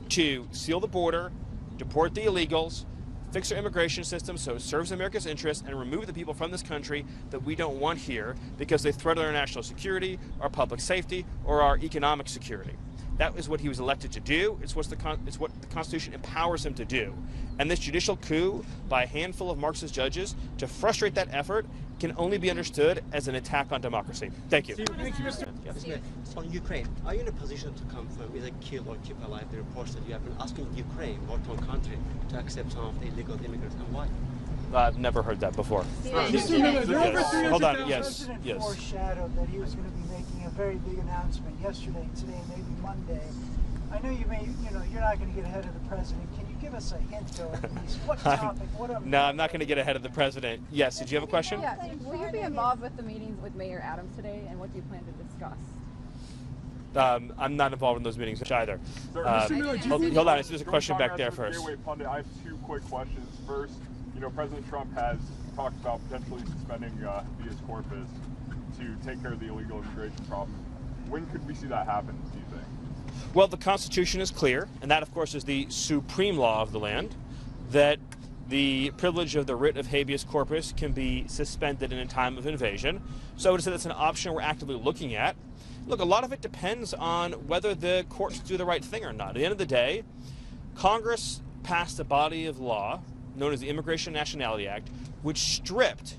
to seal the border, deport the illegals, fix our immigration system so it serves America's interests, and remove the people from this country that we don't want here because they threaten our national security, our public safety, or our economic security. That is what he was elected to do. It's what the Constitution empowers him to do. And this judicial coup by a handful of Marxist judges to frustrate that effort can only be understood as an attack on democracy. Thank you.
Thank you, Mr. On Ukraine, are you in a position to confirm either kill or keep alive the reports that you have been asking Ukraine, war-torn country, to accept some of the illegal immigrants, and why?
I've never heard that before. Hold on. Yes.
President foreshadowed that he was going to be making a very big announcement yesterday, today, maybe Monday. I know you're not going to get ahead of the president. Can you give us a hint, though, at least? What topic?
No, I'm not going to get ahead of the president. Yes. Did you have a question?
Yeah. Will you be involved with the meetings with Mayor Adams today, and what do you plan to discuss?
I'm not involved in those meetings either.
Sir,
hold on. There's a question back there first.
Pundit, I have two quick questions. First, President Trump has talked about potentially suspending habeas corpus to take care of the illegal immigration problem. When could we see that happen, do you think?
Well, the Constitution is clear, and that, of course, is the supreme law of the land, that the privilege of the writ of habeas corpus can be suspended in a time of invasion. So I would say that's an option we're actively looking at. Look, a lot of it depends on whether the courts do the right thing or not. At the end of the day, Congress passed a body of law known as the Immigration and Nationality Act, which stripped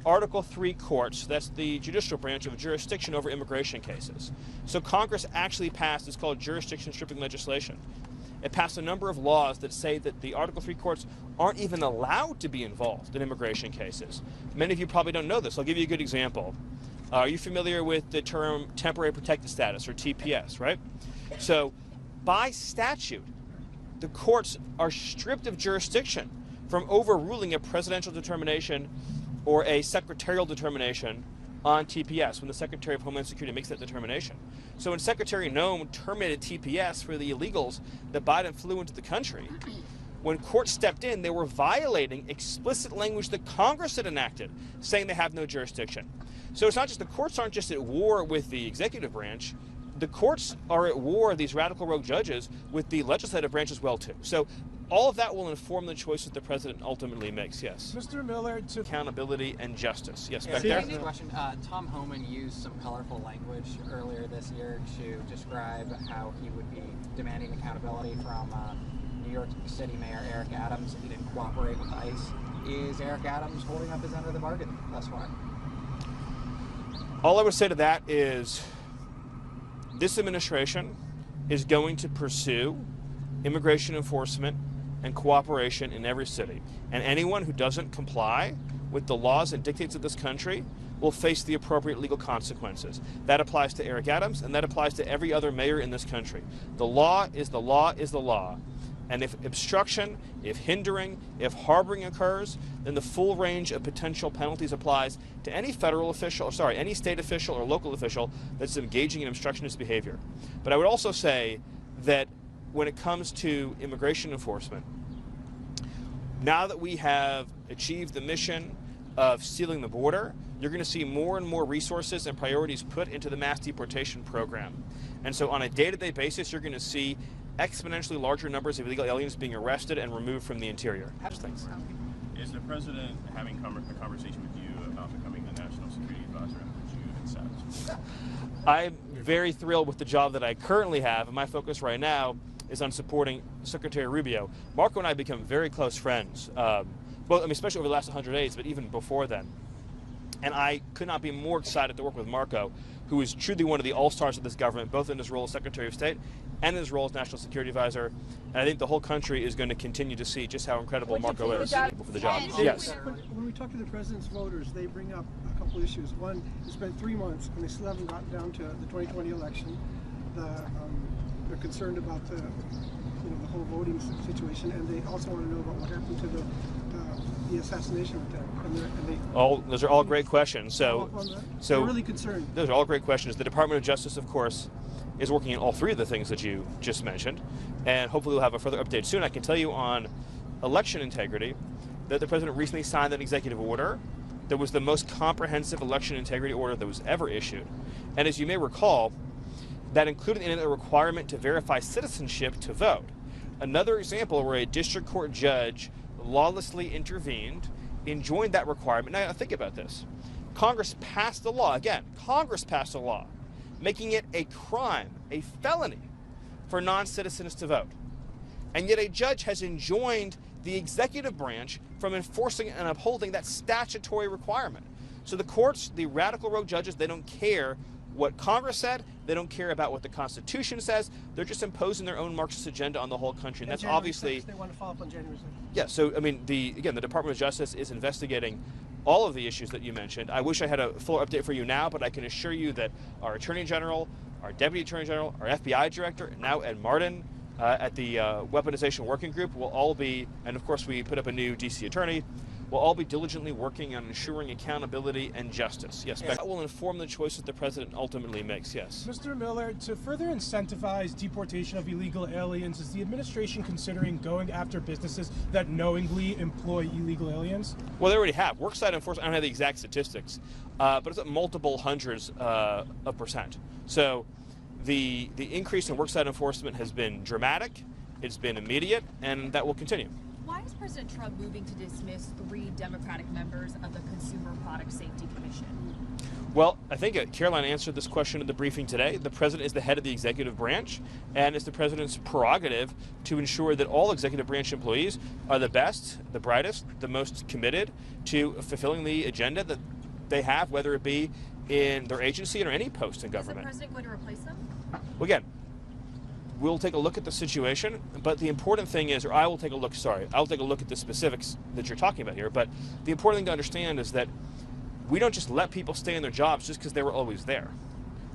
Article III courts, that's the judicial branch, of jurisdiction over immigration cases. So Congress actually passed, it's called jurisdiction stripping legislation. It passed a number of laws that say that the Article III courts aren't even allowed to be involved in immigration cases. Many of you probably don't know this. I'll give you a good example. Are you familiar with the term temporary protected status, or TPS, right? So by statute, the courts are stripped of jurisdiction from overruling a presidential determination or a secretarial determination on TPS when the Secretary of Homeland Security makes that determination. So when Secretary Noem terminated TPS for the illegals that Biden flew into the country, when courts stepped in, they were violating explicit language that Congress had enacted, saying they have no jurisdiction. So it's not just the courts aren't just at war with the executive branch, the courts are at war, these radical rogue judges, with the legislative branch as well, too. So all of that will inform the choices the president ultimately makes, yes.
Mr. Miller, to
accountability and justice. Yes, back
there.
there.
Question. Tom Homan used some colorful language earlier this year to describe how he would be demanding accountability from New York City Mayor Eric Adams if he didn't cooperate with ICE. Is Eric Adams holding up his end of the bargain thus far?
All I would say to that is this administration is going to pursue immigration enforcement and cooperation in every city. And anyone who doesn't comply with the laws and dictates of this country will face the appropriate legal consequences. That applies to Eric Adams, and that applies to every other mayor in this country. The law is the law is the law. And if obstruction, if hindering, if harboring occurs, then the full range of potential penalties applies to any federal official, any state official or local official that's engaging in obstructionist behavior. But I would also say that when it comes to immigration enforcement, now that we have achieve the mission of sealing the border, you're going to see more and more resources and priorities put into the mass deportation program. And so on a day-to-day basis, you're going to see exponentially larger numbers of illegal aliens being arrested and removed from the interior. Thanks.
Is the president having a conversation with you about becoming the national security advisor, and would you accept?
I'm very thrilled with the job that I currently have, and my focus right now is on supporting Secretary Rubio. Marco and I become very close friends, especially over the last 100 days, but even before then. And I could not be more excited to work with Marco, who is truly one of the all-stars of this government, both in his role as Secretary of State and his role as National Security Advisor. And I think the whole country is going to continue to see just how incredible Marco is for the job. Yes.
When we talk to the president's voters, they bring up a couple issues. One, it's been 3 months and they still haven't gotten down to the 2020 election. They're concerned about the whole voting situation, and they also want to know about what happened to the assassination attempt.
Those are all great questions. So
they're really concerned.
Those are all great questions. The Department of Justice, of course, is working on all three of the things that you just mentioned, and hopefully we'll have a further update soon. I can tell you on election integrity that the president recently signed an executive order that was the most comprehensive election integrity order that was ever issued. And as you may recall, that included in it a requirement to verify citizenship to vote. Another example where a district court judge lawlessly intervened, enjoined that requirement. Now think about this. Congress passed a law, making it a crime, a felony, for non-citizens to vote. And yet a judge has enjoined the executive branch from enforcing and upholding that statutory requirement. So the courts, the radical rogue judges, they don't care what Congress said, they don't care about what the Constitution says, they're just imposing their own Marxist agenda on the whole country. And that's
January
obviously...
6th, they want to follow up on January 6th.
Yeah, so I mean, the Department of Justice is investigating all of the issues that you mentioned. I wish I had a fuller update for you now, but I can assure you that our Attorney General, our Deputy Attorney General, our FBI Director, and now Ed Martin at the Weaponization Working Group will all be, and of course we put up a new DC Attorney, will all be diligently working on ensuring accountability and justice. Yes, that will inform the choices the president ultimately makes, yes.
Mr. Miller, to further incentivize deportation of illegal aliens, is the administration considering going after businesses that knowingly employ illegal aliens?
Well, they already have. Worksite enforcement, I don't have the exact statistics, but it's at multiple hundreds of percent. So the increase in worksite enforcement has been dramatic, it's been immediate, and that will continue.
Why is President Trump moving to dismiss 3 Democratic members of the Consumer Product Safety Commission?
Well, I think Caroline answered this question in the briefing today. The president is the head of the executive branch, and it's the president's prerogative to ensure that all executive branch employees are the best, the brightest, the most committed to fulfilling the agenda that they have, whether it be in their agency or any post in government.
Is the president going to replace them?
Well, again, we'll take a look at the situation, but the important thing is, I'll take a look at the specifics that you're talking about here, but the important thing to understand is that we don't just let people stay in their jobs just because they were always there,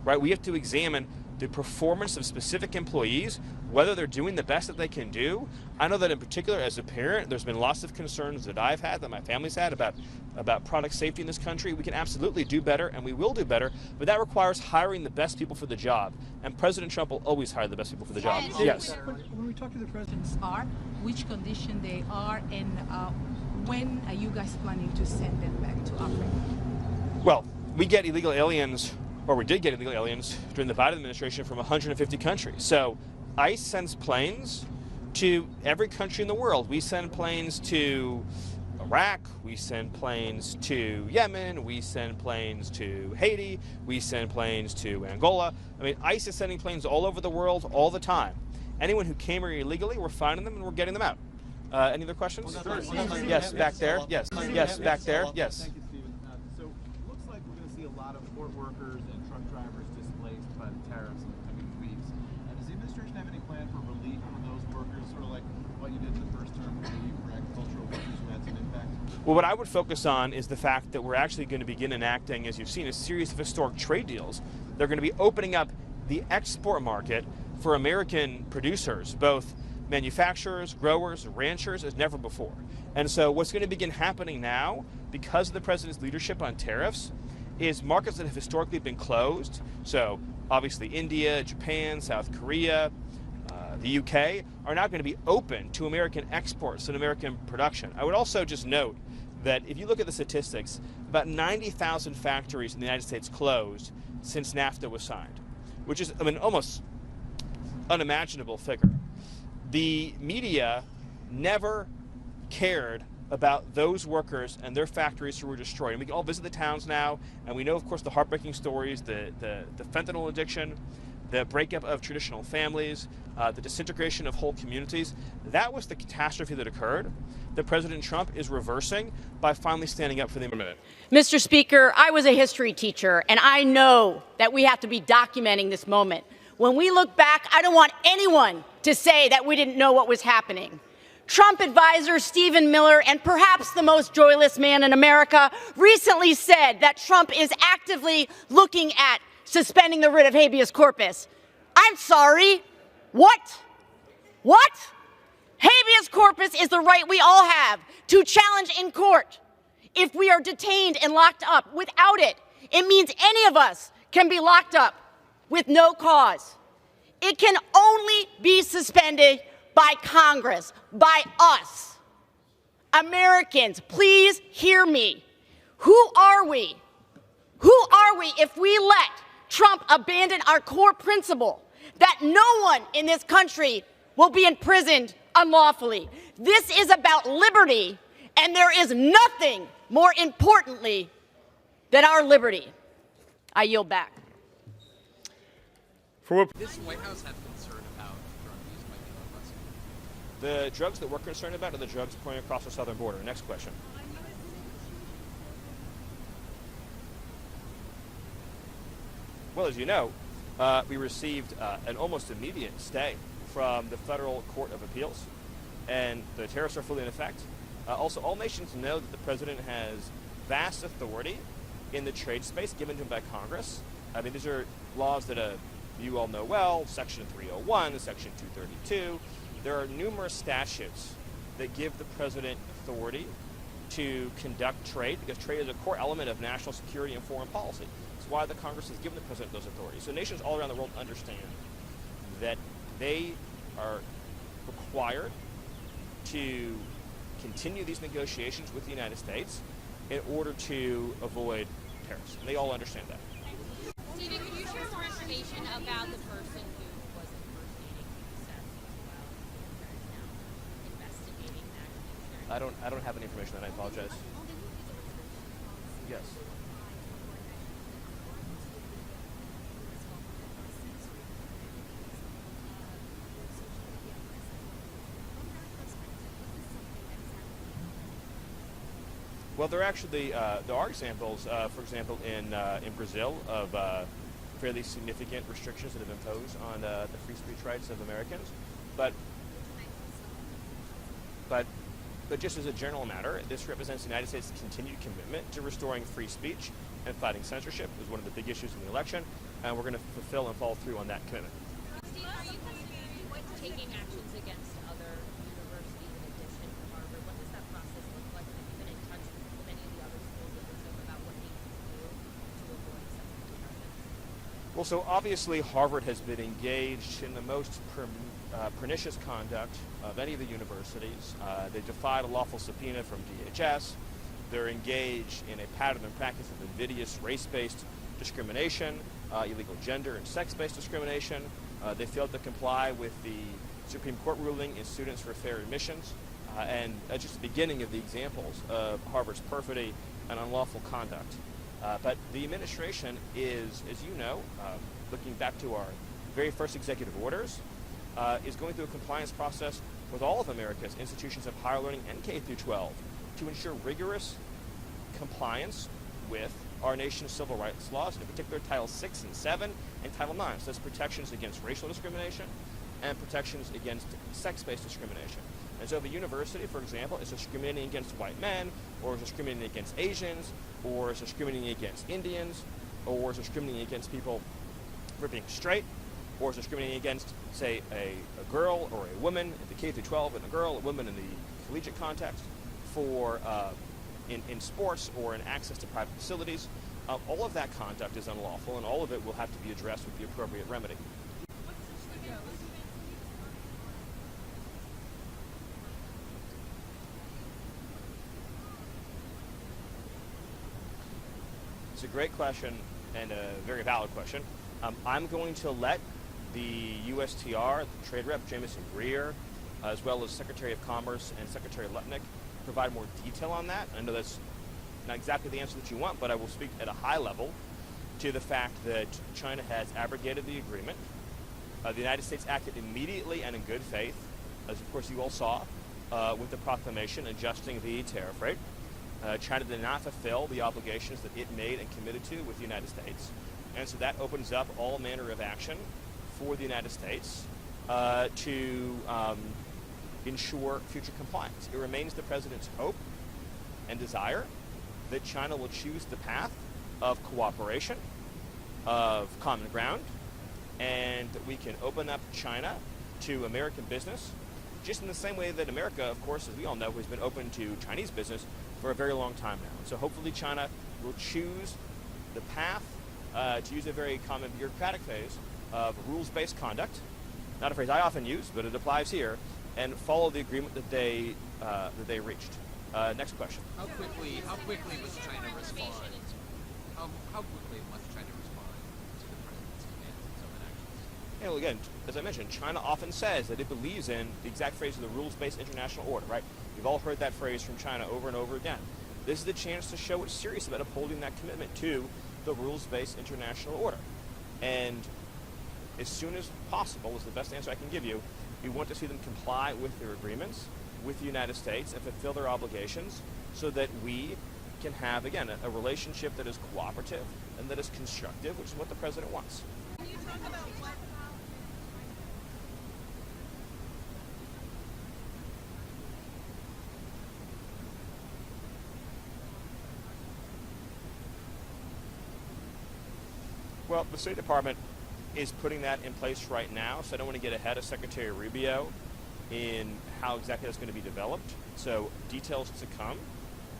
right? We have to examine the performance of specific employees, whether they're doing the best that they can do. I know that in particular, as a parent, there's been lots of concerns that I've had, that my family's had about product safety in this country. We can absolutely do better, and we will do better, but that requires hiring the best people for the job. And President Trump will always hire the best people for the job. Yes.
When we talk to the presidents,
which condition they are, and when are you guys planning to send them back to Africa?
Well, we get illegal aliens, or we did get illegal aliens during the Biden administration from 150 countries. So ICE sends planes to every country in the world. We send planes to Iraq, we send planes to Yemen, we send planes to Haiti, we send planes to Angola. I mean, ICE is sending planes all over the world all the time. Anyone who came here illegally, we're finding them and we're getting them out. Any other questions? Yes, back there. Yes, yes, back there. Yes.
Thank you, Stephen. So it looks like we're going to see a lot of port workers and truck drivers displaced by the tariffs in the coming weeks. Does the administration have any plan for relief for those workers, sort of like what you did in the first term for agricultural workers who had some impact?
Well, what I would focus on is the fact that we're actually going to begin enacting, as you've seen, a series of historic trade deals. They're going to be opening up the export market for American producers, both manufacturers, growers, ranchers, as never before. And so what's going to begin happening now, because of the president's leadership on tariffs, is markets that have historically been closed, so obviously India, Japan, South Korea, the UK, are now going to be open to American exports and American production. I would also just note that if you look at the statistics, about 90,000 factories in the United States closed since NAFTA was signed, which is, I mean, almost unimaginable figure. The media never cared about those workers and their factories who were destroyed. And we can all visit the towns now, and we know, of course, the heartbreaking stories, the fentanyl addiction, the breakup of traditional families, the disintegration of whole communities. That was the catastrophe that occurred that President Trump is reversing by finally standing up for them.
Mr. Speaker, I was a history teacher, and I know that we have to be documenting this moment. When we look back, I don't want anyone to say that we didn't know what was happening. Trump advisor Stephen Miller, and perhaps the most joyless man in America, recently said that Trump is actively looking at suspending the writ of habeas corpus. I'm sorry. What? What? Habeas corpus is the right we all have to challenge in court if we are detained and locked up. Without it, it means any of us can be locked up with no cause. It can only be suspended by Congress, by us. Americans, please hear me. Who are we? Who are we if we let Trump abandon our core principle that no one in this country will be imprisoned unlawfully? This is about liberty, and there is nothing more importantly than our liberty. I yield back.
This White House have concern about drug use might be less.
The drugs that we're concerned about are the drugs pouring across the southern border. Next question. Well, as you know, we received an almost immediate stay from the Federal Court of Appeals, and the tariffs are fully in effect. Also, all nations know that the president has vast authority in the trade space given to him by Congress. I mean, these are laws that you all know well, Section 301, Section 232. There are numerous statutes that give the president authority to conduct trade, because trade is a core element of national security and foreign policy. It's why the Congress has given the president those authorities. So nations all around the world understand that they are required to continue these negotiations with the United States in order to avoid tariffs. And they all understand that.
Stephen, could you share more information about the person who was impersonating Seth as well? There's now investigating that.
I don't have any information on that. I apologize. Yes. Well, there actually there are examples, for example, in Brazil of fairly significant restrictions that have been imposed on the free speech rights of Americans. But just as a general matter, this represents the United States' continued commitment to restoring free speech and fighting censorship. It was one of the big issues in the election, and we're going to fulfill and follow through on that commitment.
Steve, are you considering taking actions against other universities in addition to Harvard? What does that process look like? Have you been in touch with many of the other schools in Brazil about what they can do to avoid censorship?
Well, so obviously Harvard has been engaged in the most pernicious conduct of any of the universities. They defied a lawful subpoena from DHS. They're engaged in a pattern and practice of invidious race-based discrimination, illegal gender and sex-based discrimination. They failed to comply with the Supreme Court ruling in Students for Fair Admissions. And that's just the beginning of the examples of Harvard's perfidy and unlawful conduct. But the administration is, as you know, looking back to our very first executive orders, is going through a compliance process with all of America's institutions of higher learning and K through 12 to ensure rigorous compliance with our nation's civil rights laws, in particular Title 6 and 7 and Title 9. So that's protections against racial discrimination and protections against sex-based discrimination. And so if a university, for example, is discriminating against white men, or is discriminating against Asians, or is discriminating against Indians, or is discriminating against people for being straight, or is discriminating against, say, a girl or a woman in the K through 12, and a girl, a woman in the collegiate context, for in sports or in access to private facilities, all of that conduct is unlawful, and all of it will have to be addressed with the appropriate remedy. a great question and a very valid question. I'm going to let the USTR, the Trade Rep Jameson Greer, as well as Secretary of Commerce and Secretary Lutnick provide more detail on that. I know that's not exactly the answer that you want, but I will speak at a high level to the fact that China has abrogated the agreement. The United States acted immediately and in good faith, as of course you all saw, with the proclamation adjusting the tariff rate. China did not fulfill the obligations that it made and committed to with the United States. And so that opens up all manner of action for the United States to ensure future compliance. It remains the President's hope and desire that China will choose the path of cooperation, of common ground, and that we can open up China to American business, just in the same way that America, of course, as we all know, has been open to Chinese business for a very long time now. And so hopefully China will choose the path, to use a very common bureaucratic phrase, of rules-based conduct, not a phrase I often use, but it applies here, and follow the agreement that they reached. Next question.
How quickly must China respond? How quickly must China respond to the President's commands and some actions?
Well, again, as I mentioned, China often says that it believes in the exact phrase of the rules-based international order, right? You've all heard that phrase from China over and over again. This is the chance to show it's serious about upholding that commitment to the rules-based international order. And as soon as possible is the best answer I can give you. We want to see them comply with their agreements with the United States and fulfill their obligations so that we can have, again, a relationship that is cooperative and that is constructive, which is what the President wants.
Can you talk about what
Well, the State Department is putting that in place right now, so I don't want to get ahead of Secretary Rubio in how exactly that's going to be developed. So details to come.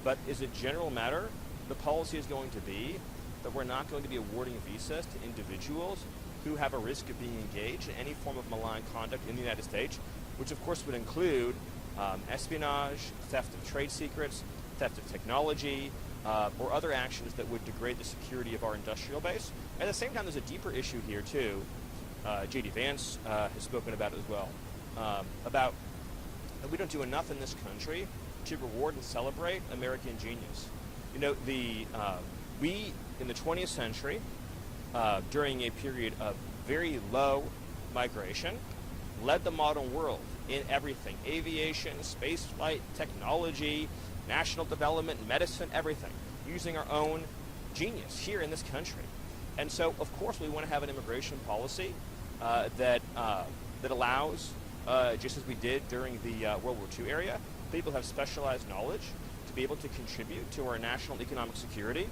But as a general matter, the policy is going to be that we're not going to be awarding visas to individuals who have a risk of being engaged in any form of malign conduct in the United States, which of course would include espionage, theft of trade secrets, theft of technology, or other actions that would degrade the security of our industrial base. At the same time, there's a deeper issue here, too. J.D. Vance has spoken about it as well, about that we don't do enough in this country to reward and celebrate American genius. You know, we, in the 20th century, during a period of very low migration, led the modern world in everything: aviation, space flight, technology, national development, medicine, everything, using our own genius here in this country. And so, of course, we want to have an immigration policy that allows, just as we did during the World War II era, people have specialized knowledge to be able to contribute to our national economic security.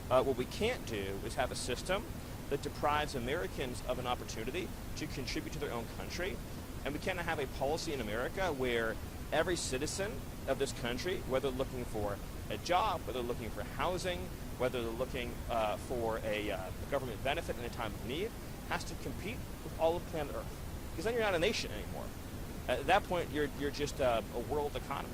What we can't do is have a system that deprives Americans of an opportunity to contribute to their own country. And we cannot have a policy in America where every citizen of this country, whether looking for a job, whether looking for housing, whether they're looking for a government benefit in a time of need, has to compete with all of planet Earth. Because then you're not a nation anymore. At that point, you're just a world economy.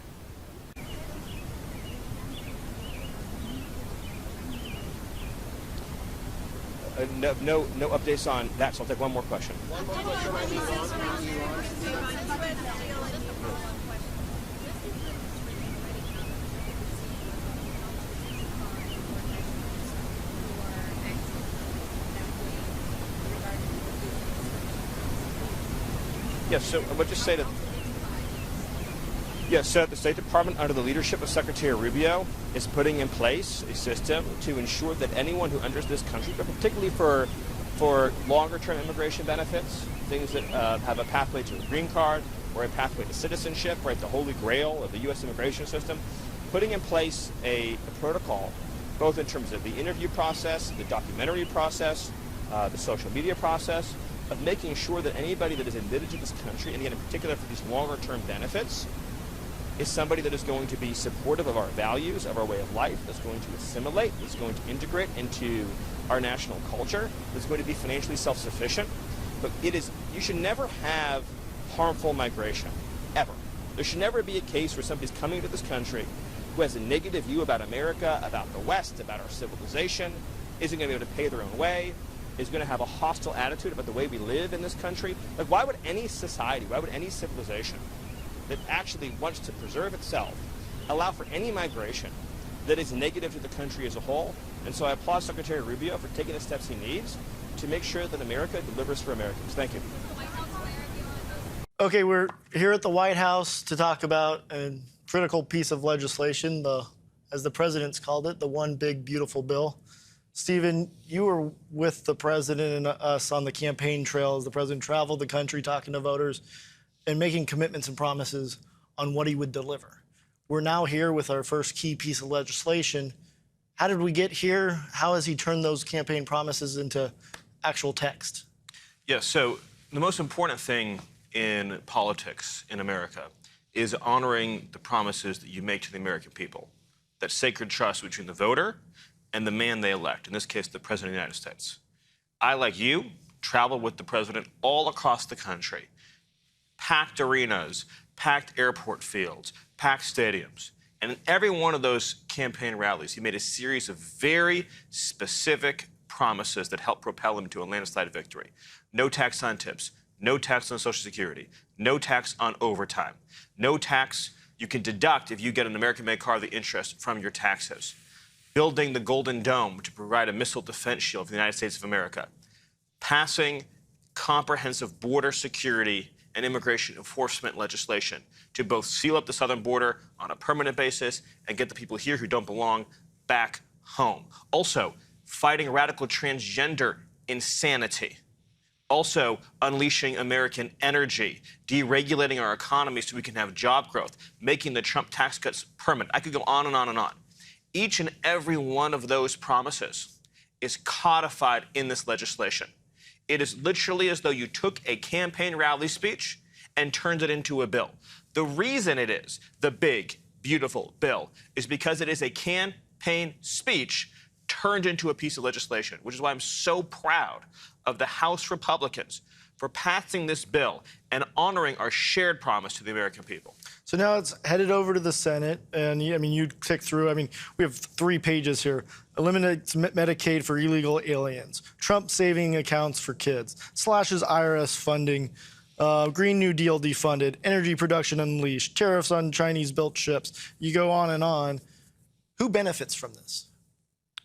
No updates on that, so I'll take one more question. Yes, so I would just say that. Yes, so the State Department, under the leadership of Secretary Rubio, is putting in place a system to ensure that anyone who enters this country, but particularly for longer-term immigration benefits, things that have a pathway to a green card or a pathway to citizenship, right, the holy grail of the U.S. immigration system, putting in place a protocol, both in terms of the interview process, the documentary process, the social media process, of making sure that anybody that is admitted to this country, and again in particular for these longer-term benefits, is somebody that is going to be supportive of our values, of our way of life, that's going to assimilate, that's going to integrate into our national culture, that's going to be financially self-sufficient. But you should never have harmful migration, ever. There should never be a case where somebody's coming to this country who has a negative view about America, about the West, about our civilization, isn't going to be able to pay their own way, is going to have a hostile attitude about the way we live in this country. Like, why would any society, why would any civilization that actually wants to preserve itself allow for any migration that is negative to the country as a whole? And so I applaud Secretary Rubio for taking the steps he needs to make sure that America delivers for Americans. Thank you.
Okay, we're here at the White House to talk about a critical piece of legislation, as the president's called it, the one big beautiful bill. Stephen, you were with the president and us on the campaign trail as the president traveled the country talking to voters and making commitments and promises on what he would deliver. We're now here with our first key piece of legislation. How did we get here? How has he turned those campaign promises into actual text?
Yeah, so the most important thing in politics in America is honoring the promises that you make to the American people. That sacred trust between the voter and the man they elect, in this case, the President of the United States. I, like you, traveled with the President all across the country. Packed arenas, packed airport fields, packed stadiums. And in every one of those campaign rallies, he made a series of very specific promises that helped propel him to a landslide victory. No tax on tips, no tax on Social Security, no tax on overtime, no tax you can deduct if you get an American-made car the interest from your taxes. Building the Golden Dome to provide a missile defense shield for the United States of America. Passing comprehensive border security and immigration enforcement legislation to both seal up the southern border on a permanent basis and get the people here who don't belong back home. Also, fighting radical transgender insanity. Also, unleashing American energy, deregulating our economy so we can have job growth, making the Trump tax cuts permanent. I could go on and on and on. Each and every one of those promises is codified in this legislation. It is literally as though you took a campaign rally speech and turned it into a bill. The reason it is the big, beautiful bill is because it is a campaign speech turned into a piece of legislation, which is why I'm so proud of the House Republicans for passing this bill and honoring our shared promise to the American people.
So now it's headed over to the Senate, and you tick through, we have 3 pages here. Eliminates Medicaid for illegal aliens, Trump saving accounts for kids, slashes IRS funding, Green New Deal defunded, energy production unleashed, tariffs on Chinese-built ships. You go on and on. Who benefits from this?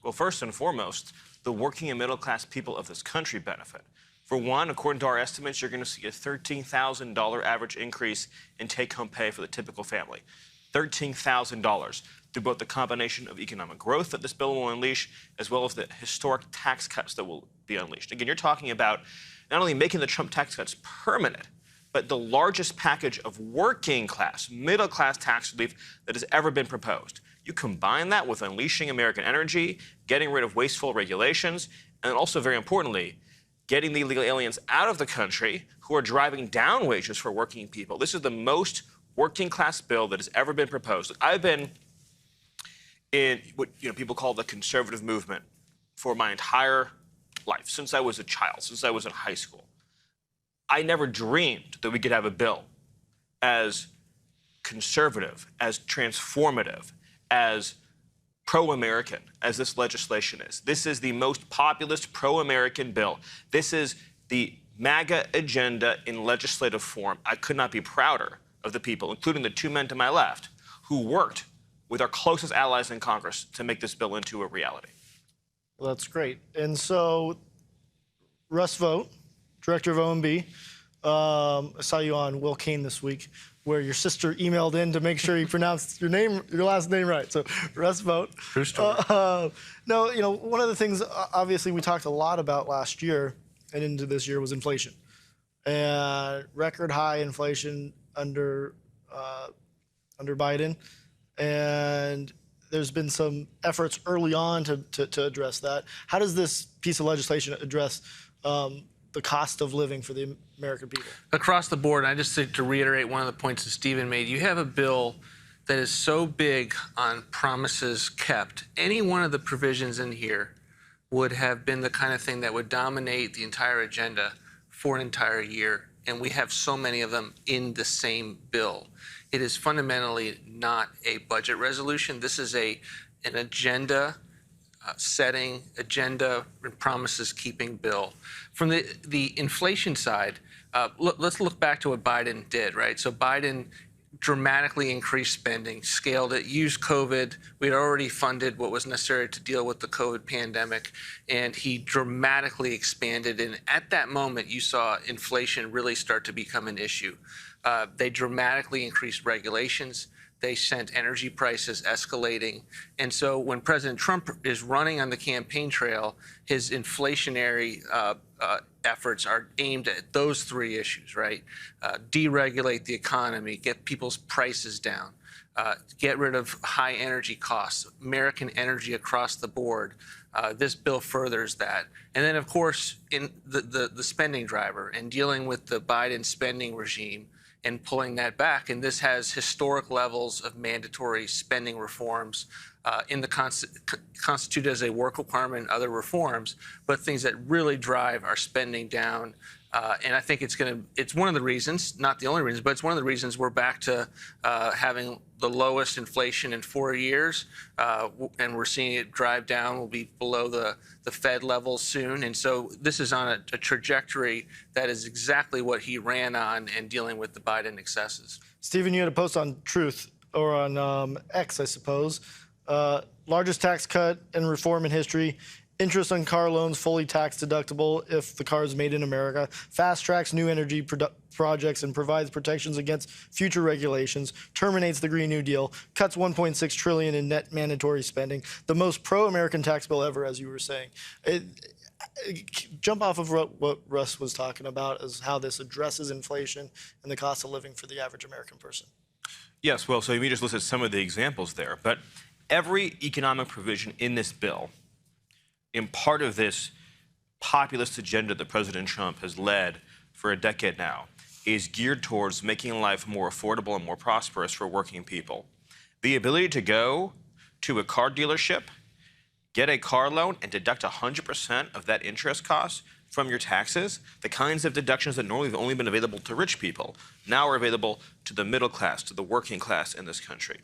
Well, first and foremost, the working and middle-class people of this country benefit. For one, according to our estimates, you're going to see a $13,000 average increase in take-home pay for the typical family. $13,000 through both the combination of economic growth that this bill will unleash, as well as the historic tax cuts that will be unleashed. Again, you're talking about not only making the Trump tax cuts permanent, but the largest package of working-class, middle-class tax relief that has ever been proposed. You combine that with unleashing American energy, getting rid of wasteful regulations, and also, very importantly, getting the illegal aliens out of the country who are driving down wages for working people. This is the most working-class bill that has ever been proposed. I've been in what people call the conservative movement for my entire life, since I was a child, since I was in high school. I never dreamed that we could have a bill as conservative, as transformative, as pro-American as this legislation is. This is the most populist pro-American bill. This is the MAGA agenda in legislative form. I could not be prouder of the people, including the 2 men to my left, who worked with our closest allies in Congress to make this bill into a reality.
Well, that's great. And so, Russ Vogt, Director of OMB, I saw you on Will Kane this week, where your sister emailed in to make sure you pronounced your last name right. So, Russ Vogt.
True story.
No, one of the things, obviously, we talked a lot about last year and into this year was inflation. And record high inflation under Biden. And there's been some efforts early on to address that. How does this piece of legislation address the cost of living for the American people?
Across the board, I just think to reiterate one of the points that Stephen made, you have a bill that is so big on promises kept. Any one of the provisions in here would have been the kind of thing that would dominate the entire agenda for an entire year, and we have so many of them in the same bill. It is fundamentally not a budget resolution. This is an agenda setting, agenda, and promises keeping bill. From the inflation side, let's look back to what Biden did, right? So Biden dramatically increased spending, scaled it, used COVID. We'd already funded what was necessary to deal with the COVID pandemic, and he dramatically expanded. And at that moment, you saw inflation really start to become an issue. They dramatically increased regulations. They sent energy prices escalating. And so when President Trump is running on the campaign trail, his inflationary efforts are aimed at those three issues, right? Deregulate the economy, get people's prices down, get rid of high energy costs, American energy across the board. This bill furthers that. And then, of course, in the spending driver and dealing with the Biden spending regime and pulling that back. And this has historic levels of mandatory spending reforms in the constituted as a work requirement and other reforms, but things that really drive our spending down. And I think it's one of the reasons, not the only reason, but it's one of the reasons we're back to having the lowest inflation in 4 years, and we're seeing it drive down. We'll be below the Fed levels soon. And so this is on a trajectory that is exactly what he ran on in dealing with the Biden excesses.
Stephen, you had a post on Truth, or on X, I suppose. Largest tax cut and reform in history. Interest on car loans fully tax deductible if the car is made in America. Fast tracks new energy projects and provides protections against future regulations. Terminates the Green New Deal. Cuts $1.6 trillion in net mandatory spending. The most pro-American tax bill ever, as you were saying. Jump off of what Russ was talking about as how this addresses inflation and the cost of living for the average American person.
Yes, well, so you just listed some of the examples there, but every economic provision in this bill, in part of this populist agenda that President Trump has led for a decade now, is geared towards making life more affordable and more prosperous for working people. The ability to go to a car dealership, get a car loan, and deduct 100% of that interest cost from your taxes, the kinds of deductions that normally have only been available to rich people, now are available to the middle class, to the working class in this country.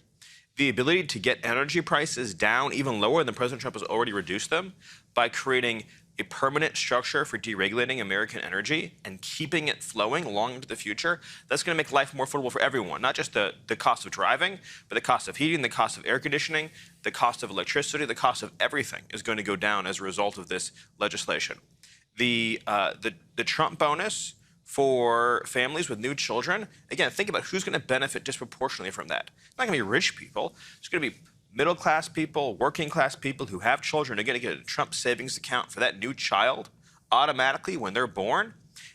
The ability to get energy prices down even lower than President Trump has already reduced them by creating a permanent structure for deregulating American energy and keeping it flowing long into the future, that's going to make life more affordable for everyone, not just the cost of driving, but the cost of heating, the cost of air conditioning, the cost of electricity, the cost of everything is going to go down as a result of this legislation. The Trump bonus for families with new children, again, think about who's going to benefit disproportionately from that. It's not going to be rich people. It's going to be middle-class people, working-class people who have children are going to get a Trump savings account for that new child automatically when they're born.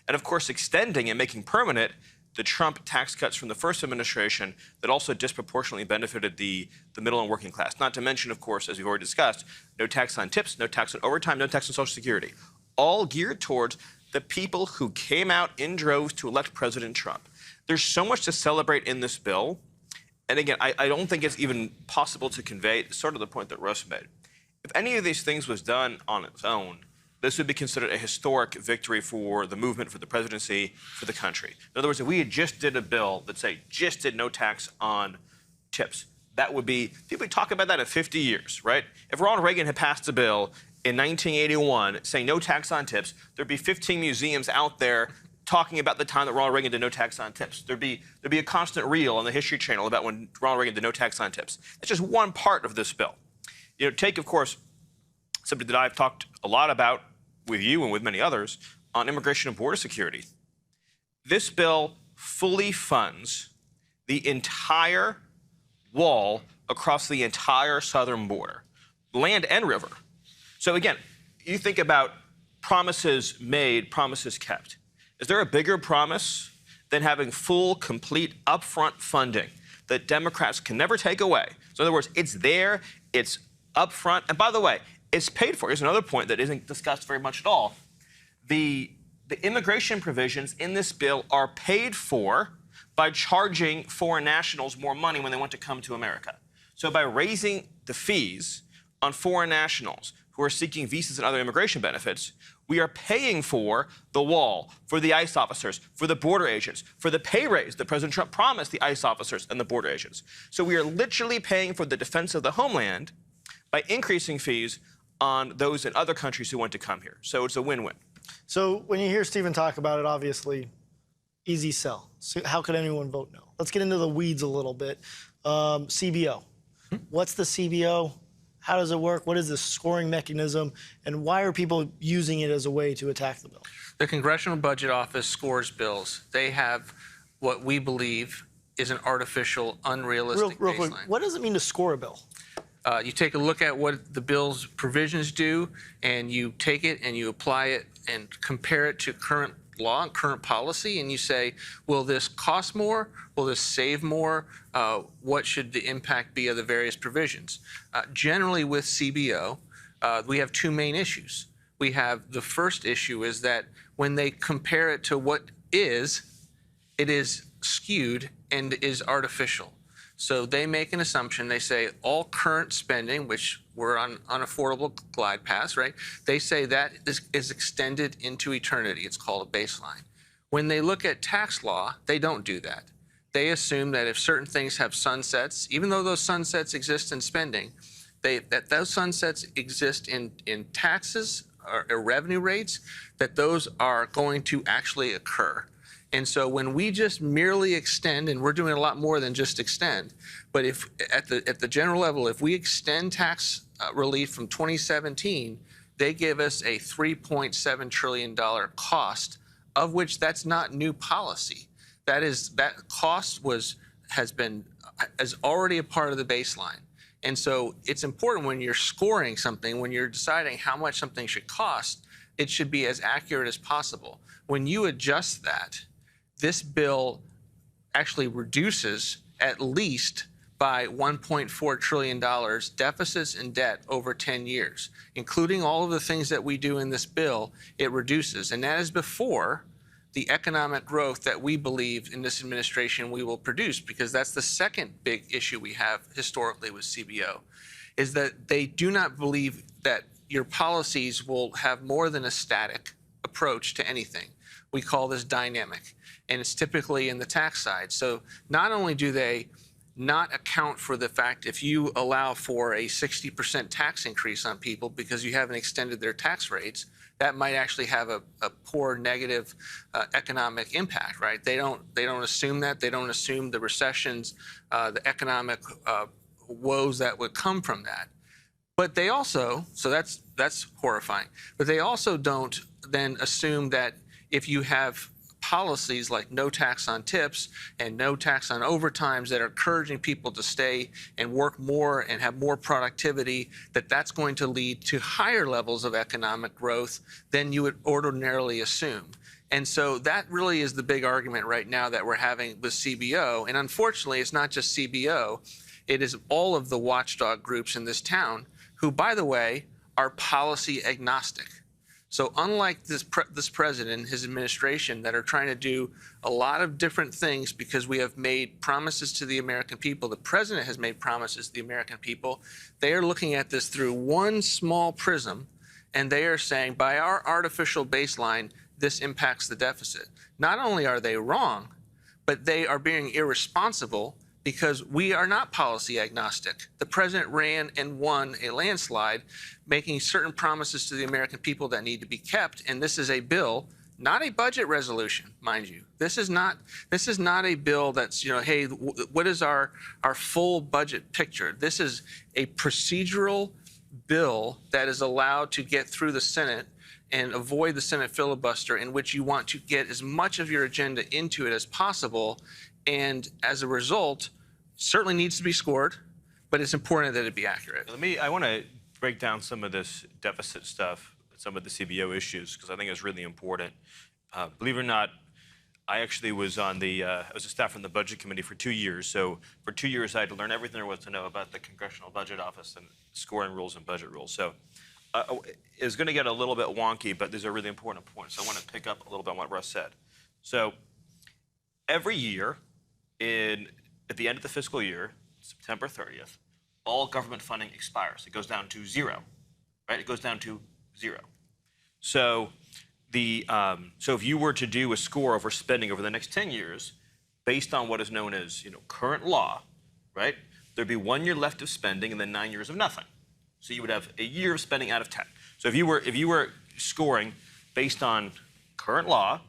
And, of course, extending and making permanent the Trump tax cuts from the first administration that also disproportionately benefited the middle and working class. Not to mention, of course, as we've already discussed, no tax on tips, no tax on overtime, no tax on Social Security, all geared towards the people who came out in droves to elect President Trump. There's so much to celebrate in this bill. And again, I don't think it's even possible to convey sort of the point that Russ made. If any of these things was done on its own, this would be considered a historic victory for the movement, for the presidency, for the country. In other words, if we had just did a bill that, say, just did no tax on tips, that would be, people would talk about that in 50 years, right? If Ronald Reagan had passed a bill in 1981 saying no tax on tips, there'd be 15 museums out there talking about the time that Ronald Reagan did no tax on tips. There'd be a constant reel on the History Channel about when Ronald Reagan did no tax on tips. That's just one part of this bill. You know, take, of course, something that I've talked a lot about with you and with many others on immigration and border security. This bill fully funds the entire wall across the entire southern border, land and river. So again, you think about promises made, promises kept. Is there a bigger promise than having full, complete, upfront funding that Democrats can never take away? So in other words, it's there, it's upfront, and by the way, it's paid for. Here's another point that isn't discussed very much at all. The immigration provisions in this bill are paid for by charging foreign nationals more money when they want to come to America. So by raising the fees on foreign nationals who are seeking visas and other immigration benefits, we are paying for the wall, for the ICE officers, for the border agents, for the pay raise that President Trump promised the ICE officers and the border agents. So we are literally paying for the defense of the homeland by increasing fees on those in other countries who want to come here. So it's a win-win.
So when you hear Stephen talk about it, obviously, easy sell. So how could anyone vote no? Let's get into the weeds a little bit. CBO. What's the CBO? How does it work? What is the scoring mechanism? And why are people using it as a way to attack the bill?
The Congressional Budget Office scores bills. They have what we believe is an artificial, unrealistic
Real
baseline.
quick, what does it mean to score a bill?
You take a look at what the bill's provisions do, and you take it and you apply it and compare it to current law and current policy, and you say, will this cost more? Will this save more? What should the impact be of the various provisions? Generally with CBO, we have two main issues. We have the first issue is that when they compare it to what is, it is skewed and is artificial. So they make an assumption. They say all current spending, which we're on unaffordable glide paths, right? They say that is extended into eternity. It's called a baseline. When they look at tax law, they don't do that. They assume that if certain things have sunsets, even though those sunsets exist in spending, that those sunsets exist in taxes or revenue rates, that those are going to actually occur. And so when we just merely extend, and we're doing a lot more than just extend, but if at the general level, if we extend tax relief from 2017, they give us a $3.7 trillion cost, of which that's not new policy. That cost is already a part of the baseline. And so it's important when you're scoring something, when you're deciding how much something should cost, it should be as accurate as possible. When you adjust that, this bill actually reduces at least by $1.4 trillion deficits and debt over 10 years, including all of the things that we do in this bill, it reduces. And that is before the economic growth that we believe in this administration we will produce, because that's the second big issue we have historically with CBO, is that they do not believe that your policies will have more than a static approach to anything. We call this dynamic, and it's typically in the tax side. So not only do they not account for the fact if you allow for a 60% tax increase on people because you haven't extended their tax rates, that might actually have a poor negative economic impact, right? They don't assume that. They don't assume the recessions, the economic woes that would come from that. But they also, so that's horrifying, but they also don't then assume that if you have policies like no tax on tips and no tax on overtimes that are encouraging people to stay and work more and have more productivity, that's going to lead to higher levels of economic growth than you would ordinarily assume. And so that really is the big argument right now that we're having with CBO. And unfortunately, it's not just CBO. It is all of the watchdog groups in this town who, by the way, are policy agnostic. So unlike this president and his administration that are trying to do a lot of different things because we have made promises to the American people, the president has made promises to the American people, they are looking at this through one small prism, and they are saying, by our artificial baseline, this impacts the deficit. Not only are they wrong, but they are being irresponsible because we are not policy agnostic. The president ran and won a landslide, making certain promises to the American people that need to be kept. And this is a bill, not a budget resolution, mind you. This is not a bill that's, hey, what is our full budget picture? This is a procedural bill that is allowed to get through the Senate and avoid the Senate filibuster, in which you want to get as much of your agenda into it as possible. And as a result, certainly needs to be scored, but it's important that it be accurate.
I want to break down some of this deficit stuff, some of the CBO issues, because I think it's really important. Believe it or not, I actually was on I was a staff on the Budget Committee for 2 years. So for 2 years, I had to learn everything there was to know about the Congressional Budget Office and scoring rules and budget rules. So it's going to get a little bit wonky, but these are really important points. So I want to pick up a little bit on what Russ said. So every year, at the end of the fiscal year, September 30th, all government funding expires. It goes down to zero, right? It goes down to zero. So so if you were to do a score over spending over the next 10 years, based on what is known as current law, right? There'd be 1 year left of spending and then 9 years of nothing. So you would have a year of spending out of 10. So if you were scoring based on current law,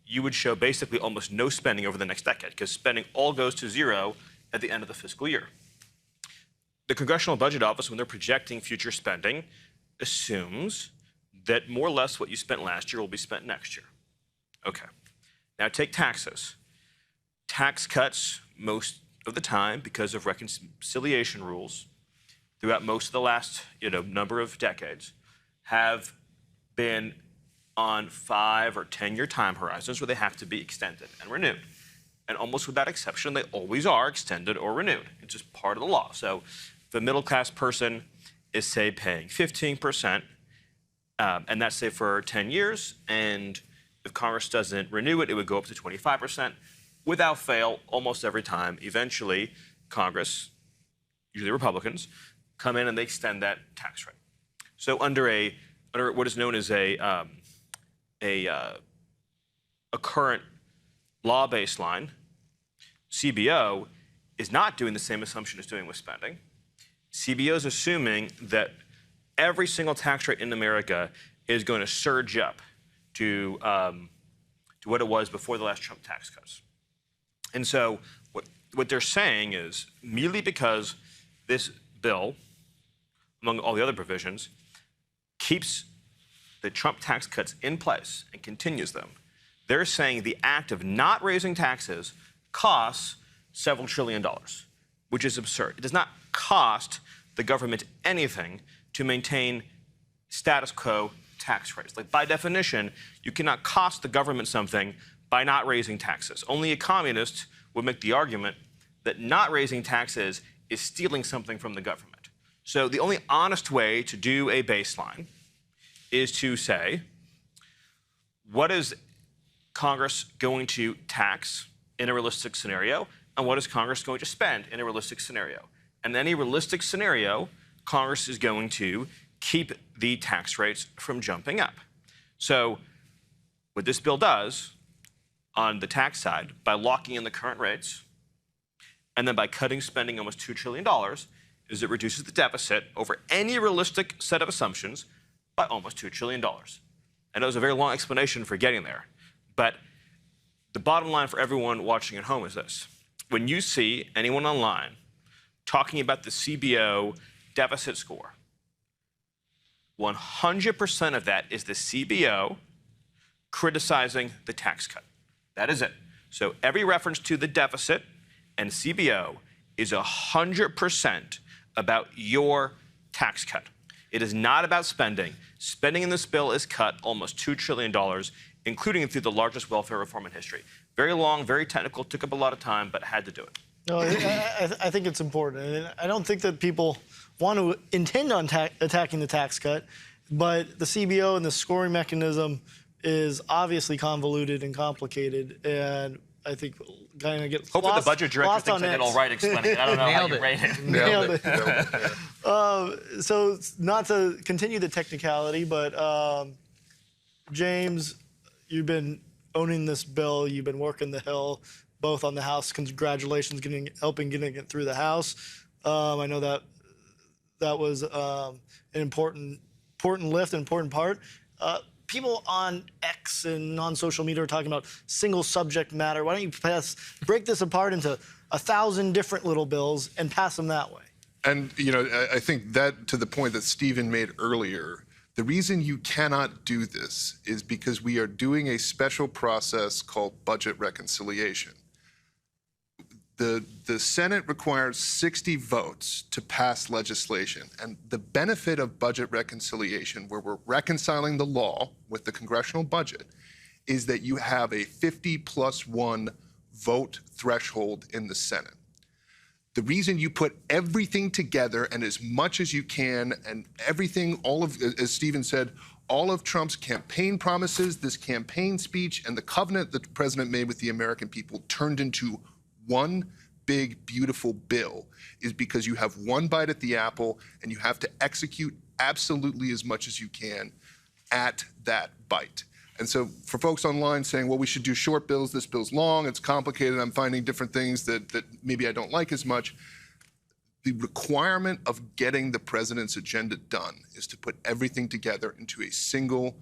you would show basically almost no spending over the next decade, because spending all goes to zero at the end of the fiscal year. The Congressional Budget Office, when they're projecting future spending, assumes that more or less what you spent last year will be spent next year. Okay. Now take taxes. Tax cuts, most of the time, because of reconciliation rules, throughout most of the last number of decades, have been on 5 or 10-year time horizons where they have to be extended and renewed. And almost without exception, they always are extended or renewed. It's just part of the law. So if a middle-class person is, say, paying 15%, and that's, say, for 10 years, and if Congress doesn't renew it, it would go up to 25%. Without fail, almost every time, eventually, Congress, usually Republicans, come in and they extend that tax rate. So under what is known as a current law baseline, CBO is not doing the same assumption it's doing with spending. CBO is assuming that every single tax rate in America is going to surge up to what it was before the last Trump tax cuts. And so what they're saying is, merely because this bill, among all the other provisions, keeps the Trump tax cuts in place and continues them, they're saying the act of not raising taxes costs several $1 trillion, which is absurd. It does not cost the government anything to maintain status quo tax rates. Like, by definition, you cannot cost the government something by not raising taxes. Only a communist would make the argument that not raising taxes is stealing something from the government. So the only honest way to do a baseline is to say, what is Congress going to tax in a realistic scenario, and what is Congress going to spend in a realistic scenario? And in any realistic scenario, Congress is going to keep the tax rates from jumping up. So what this bill does on the tax side, by locking in the current rates, and then by cutting spending almost $2 trillion, is it reduces the deficit over any realistic set of assumptions by almost $2 trillion. And it was a very long explanation for getting there. But the bottom line for everyone watching at home is this. When you see anyone online talking about the CBO deficit score, 100% of that is the CBO criticizing the tax cut. That is it. So every reference to the deficit and CBO is 100% about your tax cut. It is not about spending. Spending in this bill is cut almost $2 trillion, including through the largest welfare reform in history. Very long, very technical, took up a lot of time, but had to do it.
No, I think it's important. And I don't think that people want to intend on attacking the tax cut, but the CBO and the scoring mechanism is obviously convoluted and complicated, and I think kind of get
Hopefully
lost,
the budget director
lost
thinks
on
I did
X.
all right explaining it. I don't know how you rate it.
Nailed it. So not to continue the technicality, but James, you've been owning this bill. You've been working the Hill, both on the House. Congratulations, helping getting it through the House. I know that was an important lift, an important part. People on X and on social media are talking about single subject matter. Why don't you break this apart into 1,000 different little bills and pass them that way?
And, I think that, to the point that Stephen made earlier, the reason you cannot do this is because we are doing a special process called budget reconciliation. The Senate requires 60 votes to pass legislation. And the benefit of budget reconciliation, where we're reconciling the law with the congressional budget, is that you have a 50+1 vote threshold in the Senate. The reason you put everything together and as much as you can, and everything, as Stephen said, all of Trump's campaign promises, this campaign speech, and the covenant that the president made with the American people turned into one big, beautiful bill, is because you have one bite at the apple and you have to execute absolutely as much as you can at that bite. And so for folks online saying, well, we should do short bills, this bill's long, it's complicated, I'm finding different things that maybe I don't like as much, The requirement of getting the president's agenda done is to put everything together into a single,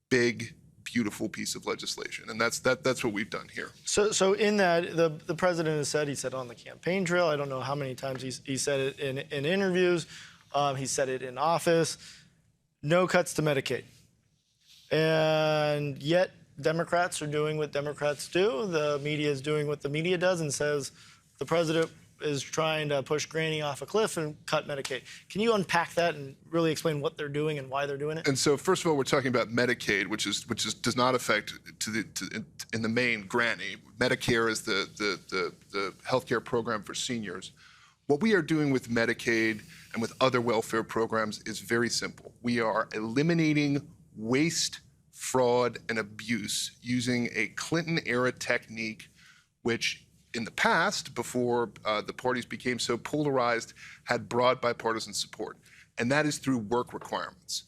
big, beautiful piece of legislation, and that's what we've done here.
So in that, the president has said, he said on the campaign trail, I don't know how many times he said it in interviews, he said it in office, no cuts to Medicaid. And yet Democrats are doing what Democrats do. The media is doing what the media does and says the president is trying to push Granny off a cliff and cut Medicaid. Can you unpack that and really explain what they're doing and why they're doing it?
And so, first of all, we're talking about Medicaid, which does not affect in the main Granny. Medicare is the healthcare program for seniors. What we are doing with Medicaid and with other welfare programs is very simple. We are eliminating waste, fraud, and abuse using a Clinton-era technique, which in the past, before the parties became so polarized, had broad bipartisan support. And that is through work requirements.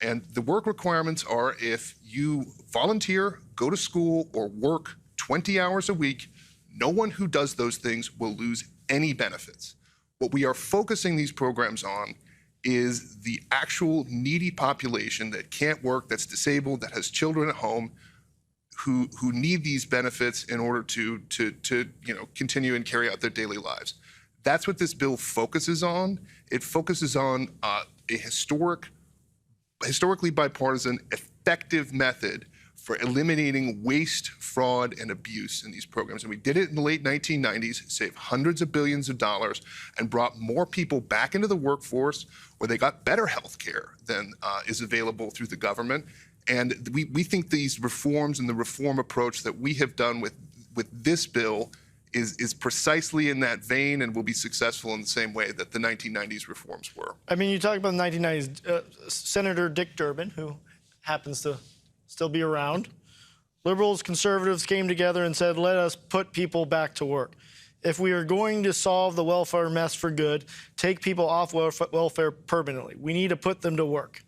And the work requirements are if you volunteer, go to school, or work 20 hours a week, no one who does those things will lose any benefits. What we are focusing these programs on is the actual needy population that can't work, that's disabled, that has children at home, who need these benefits in order to continue and carry out their daily lives. That's what this bill focuses on. It focuses on a historically bipartisan, effective method for eliminating waste, fraud, and abuse in these programs. And we did it in the late 1990s, saved hundreds of billions of dollars, and brought more people back into the workforce where they got better health care than is available through the government. And we think these reforms and the reform approach that we have done with this bill is precisely in that vein and will be successful in the same way that the 1990s reforms were.
I mean, you talk about the 1990s. Senator Dick Durbin, who happens to still be around, liberals, conservatives came together and said, let us put people back to work. If we are going to solve the welfare mess for good, take people off welfare permanently. We need to put them to work.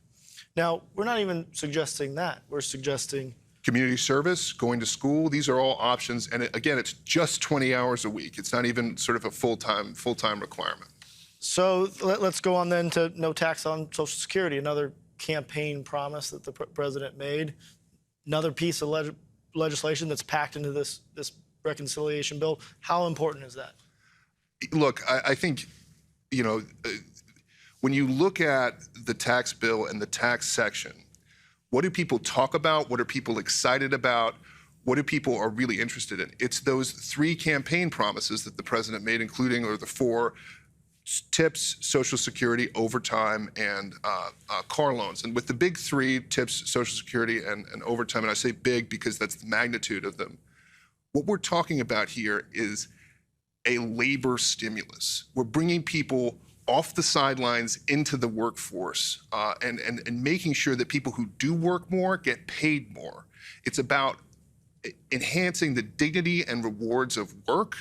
Now, we're not even suggesting that. We're suggesting
community service, going to school. These are all options. And again, it's just 20 hours a week. It's not even sort of a full-time requirement.
So let's go on then to no tax on Social Security, another campaign promise that the president made, another piece of legislation that's packed into this reconciliation bill. How important is that?
Look, I think, when you look at the tax bill and the tax section, what do people talk about? What are people excited about? What do people are really interested in? It's those three campaign promises that the president made, including, or the four: tips, Social Security, overtime, and car loans. And with the big three, tips, Social Security, and overtime, and I say big because that's the magnitude of them, what we're talking about here is a labor stimulus. We're bringing people off the sidelines into the workforce and making sure that people who do work more get paid more. It's about enhancing the dignity and rewards of work.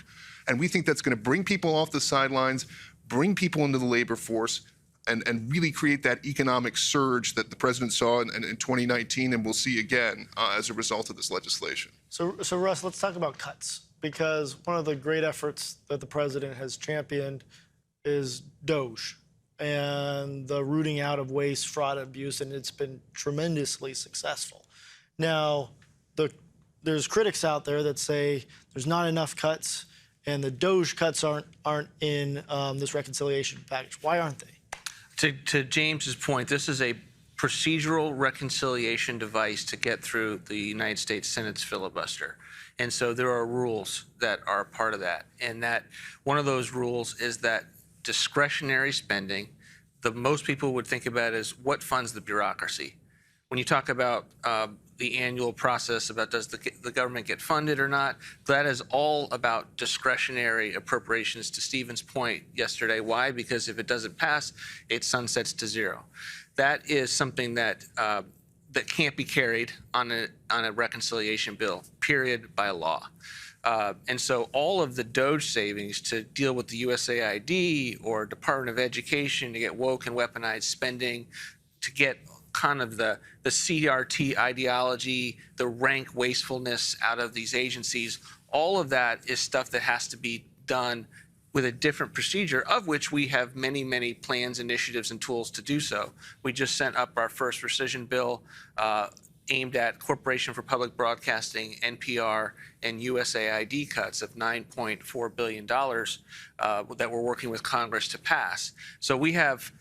And we think that's going to bring people off the sidelines, bring people into the labor force, and really create that economic surge that the president saw in 2019 and will see again as a result of this legislation.
So Russ, let's talk about cuts, because one of the great efforts that the president has championed is DOGE and the rooting out of waste, fraud, and abuse, and it's been tremendously successful. Now, there's critics out there that say there's not enough cuts, and the DOGE cuts aren't in this reconciliation package. Why aren't they?
To James's point, this is a procedural reconciliation device to get through the United States Senate's filibuster. And so there are rules that are part of that. And that one of those rules is that discretionary spending, the most people would think about is what funds the bureaucracy. When you talk about the annual process about does the government get funded or not, that is all about discretionary appropriations, to Stephen's point yesterday. Why? Because if it doesn't pass, it sunsets to zero. That is something that that can't be carried on a reconciliation bill, period, by law. And so all of the DOGE savings to deal with the USAID or Department of Education to get woke and weaponized spending, to get kind of the CRT ideology, the rank wastefulness out of these agencies, all of that is stuff that has to be done with a different procedure, of which we have many, many plans, initiatives, and tools to do so. We just sent up our first rescission bill aimed at Corporation for Public Broadcasting, NPR, and USAID cuts of $9.4 billion that we're working with Congress to pass. So we have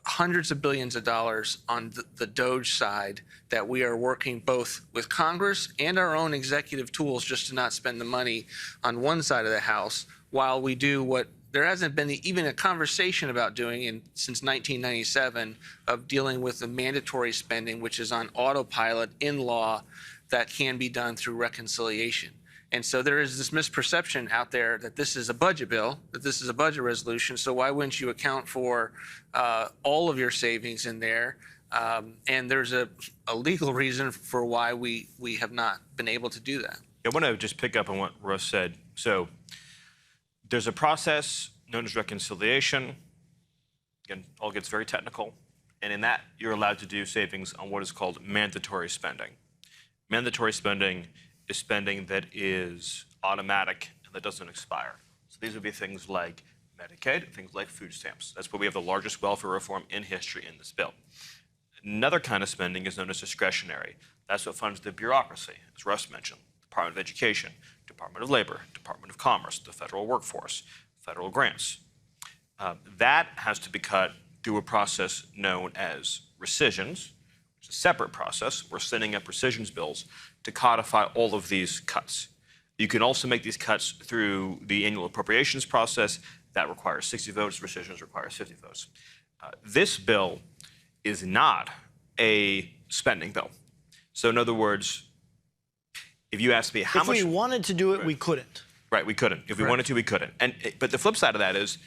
hundreds of billions of dollars on the DOGE side that we are working both with Congress and our own executive tools just to not spend the money on one side of the house while we do what there hasn't been even a conversation about doing since 1997 of dealing with the mandatory spending, which is on autopilot in law that can be done through reconciliation. And so there is this misperception out there that this is a budget bill, that this is a budget resolution. So why wouldn't you account for all of your savings in there? And there's a legal reason for why we have not been able to do that.
I want to just pick up on what Russ said. So there's a process known as reconciliation. Again, all gets very technical. And in that, you're allowed to do savings on what is called mandatory spending. Mandatory spending is spending that is automatic and that doesn't expire. So these would be things like Medicaid, things like food stamps. That's where we have the largest welfare reform in history in this bill. Another kind of spending is known as discretionary. That's what funds the bureaucracy, as Russ mentioned, Department of Education, Department of Labor, Department of Commerce, the federal workforce, federal grants. That has to be cut through a process known as rescissions, which is a separate process. We're sending up rescissions bills to codify all of these cuts. You can also make these cuts through the annual appropriations process. That requires 60 votes. Rescissions requires 50 votes. This bill is not a spending bill. So in other words, if you ask me how much...
If we wanted to do it, we couldn't.
Right, we couldn't. If we wanted to, we couldn't. But the flip side of that is,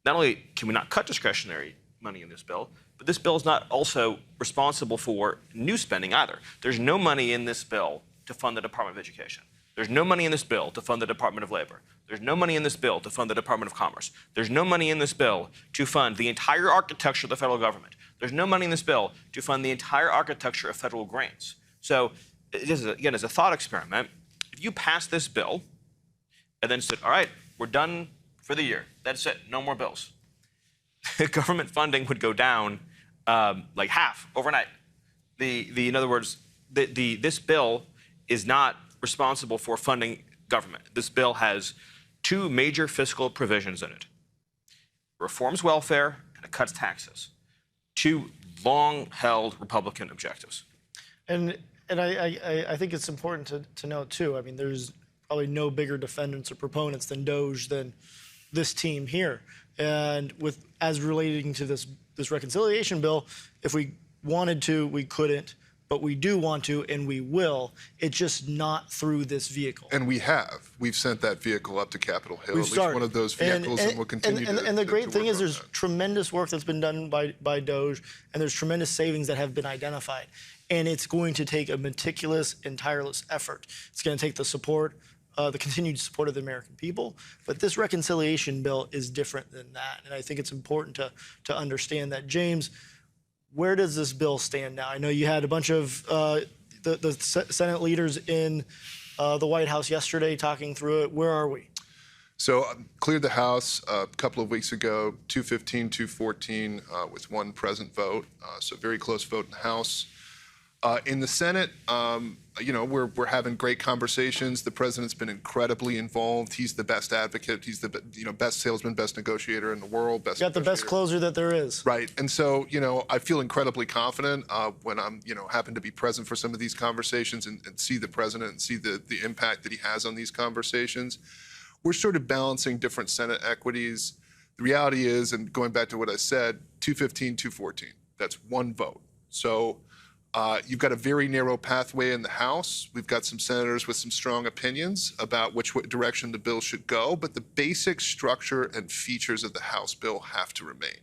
not only can we not cut discretionary money in this bill, but this bill is not also responsible for new spending either. There's no money in this bill to fund the Department of Education. There's no money in this bill to fund the Department of Labor. There's no money in this bill to fund the Department of Commerce. There's no money in this bill to fund the entire architecture of the federal government. There's no money in this bill to fund the entire architecture of federal grants. So, again, as a thought experiment, if you pass this bill and then said, all right, we're done for the year. That's it. No more bills. Government funding would go down like half overnight. In other words, this bill is not responsible for funding government. This bill has two major fiscal provisions in it. It reforms welfare and it cuts taxes. Two long-held Republican objectives.
And I think it's important to note, too, I mean, there's probably no bigger defendants or proponents than DOGE than this team here. And as relating to this reconciliation bill, if we wanted to, we couldn't, but we do want to, and we will. It's just not through this vehicle.
And we have. We've sent that vehicle up to Capitol Hill,
We've
at least
started.
one of those vehicles, and we'll continue to
And the great thing
work
is
on
there's
that.
tremendous work that's been done by DOGE, and there's tremendous savings that have been identified. And it's going to take a meticulous and tireless effort. It's going to take the support, the continued support of the American people. But this reconciliation bill is different than that. And I think it's important to understand that. James, where does this bill stand now? I know you had a bunch of the Senate leaders in the White House yesterday talking through it. Where are we?
So cleared the House a couple of weeks ago, 215, 214, with one present vote. So very close vote in the House. In the Senate, you know, we're having great conversations. The president's been incredibly involved. He's the best advocate. He's the best salesman, best negotiator in the world.
Got the best closer that there is.
Right. And so, you know, I feel incredibly confident when I'm, you know, happen to be present for some of these conversations and see the president and see the impact that he has on these conversations. We're sort of balancing different Senate equities. The reality is, and going back to what I said, 215, 214, that's one vote. So you've got a very narrow pathway in the House. We've got some senators with some strong opinions about which direction the bill should go, but the basic structure and features of the House bill have to remain.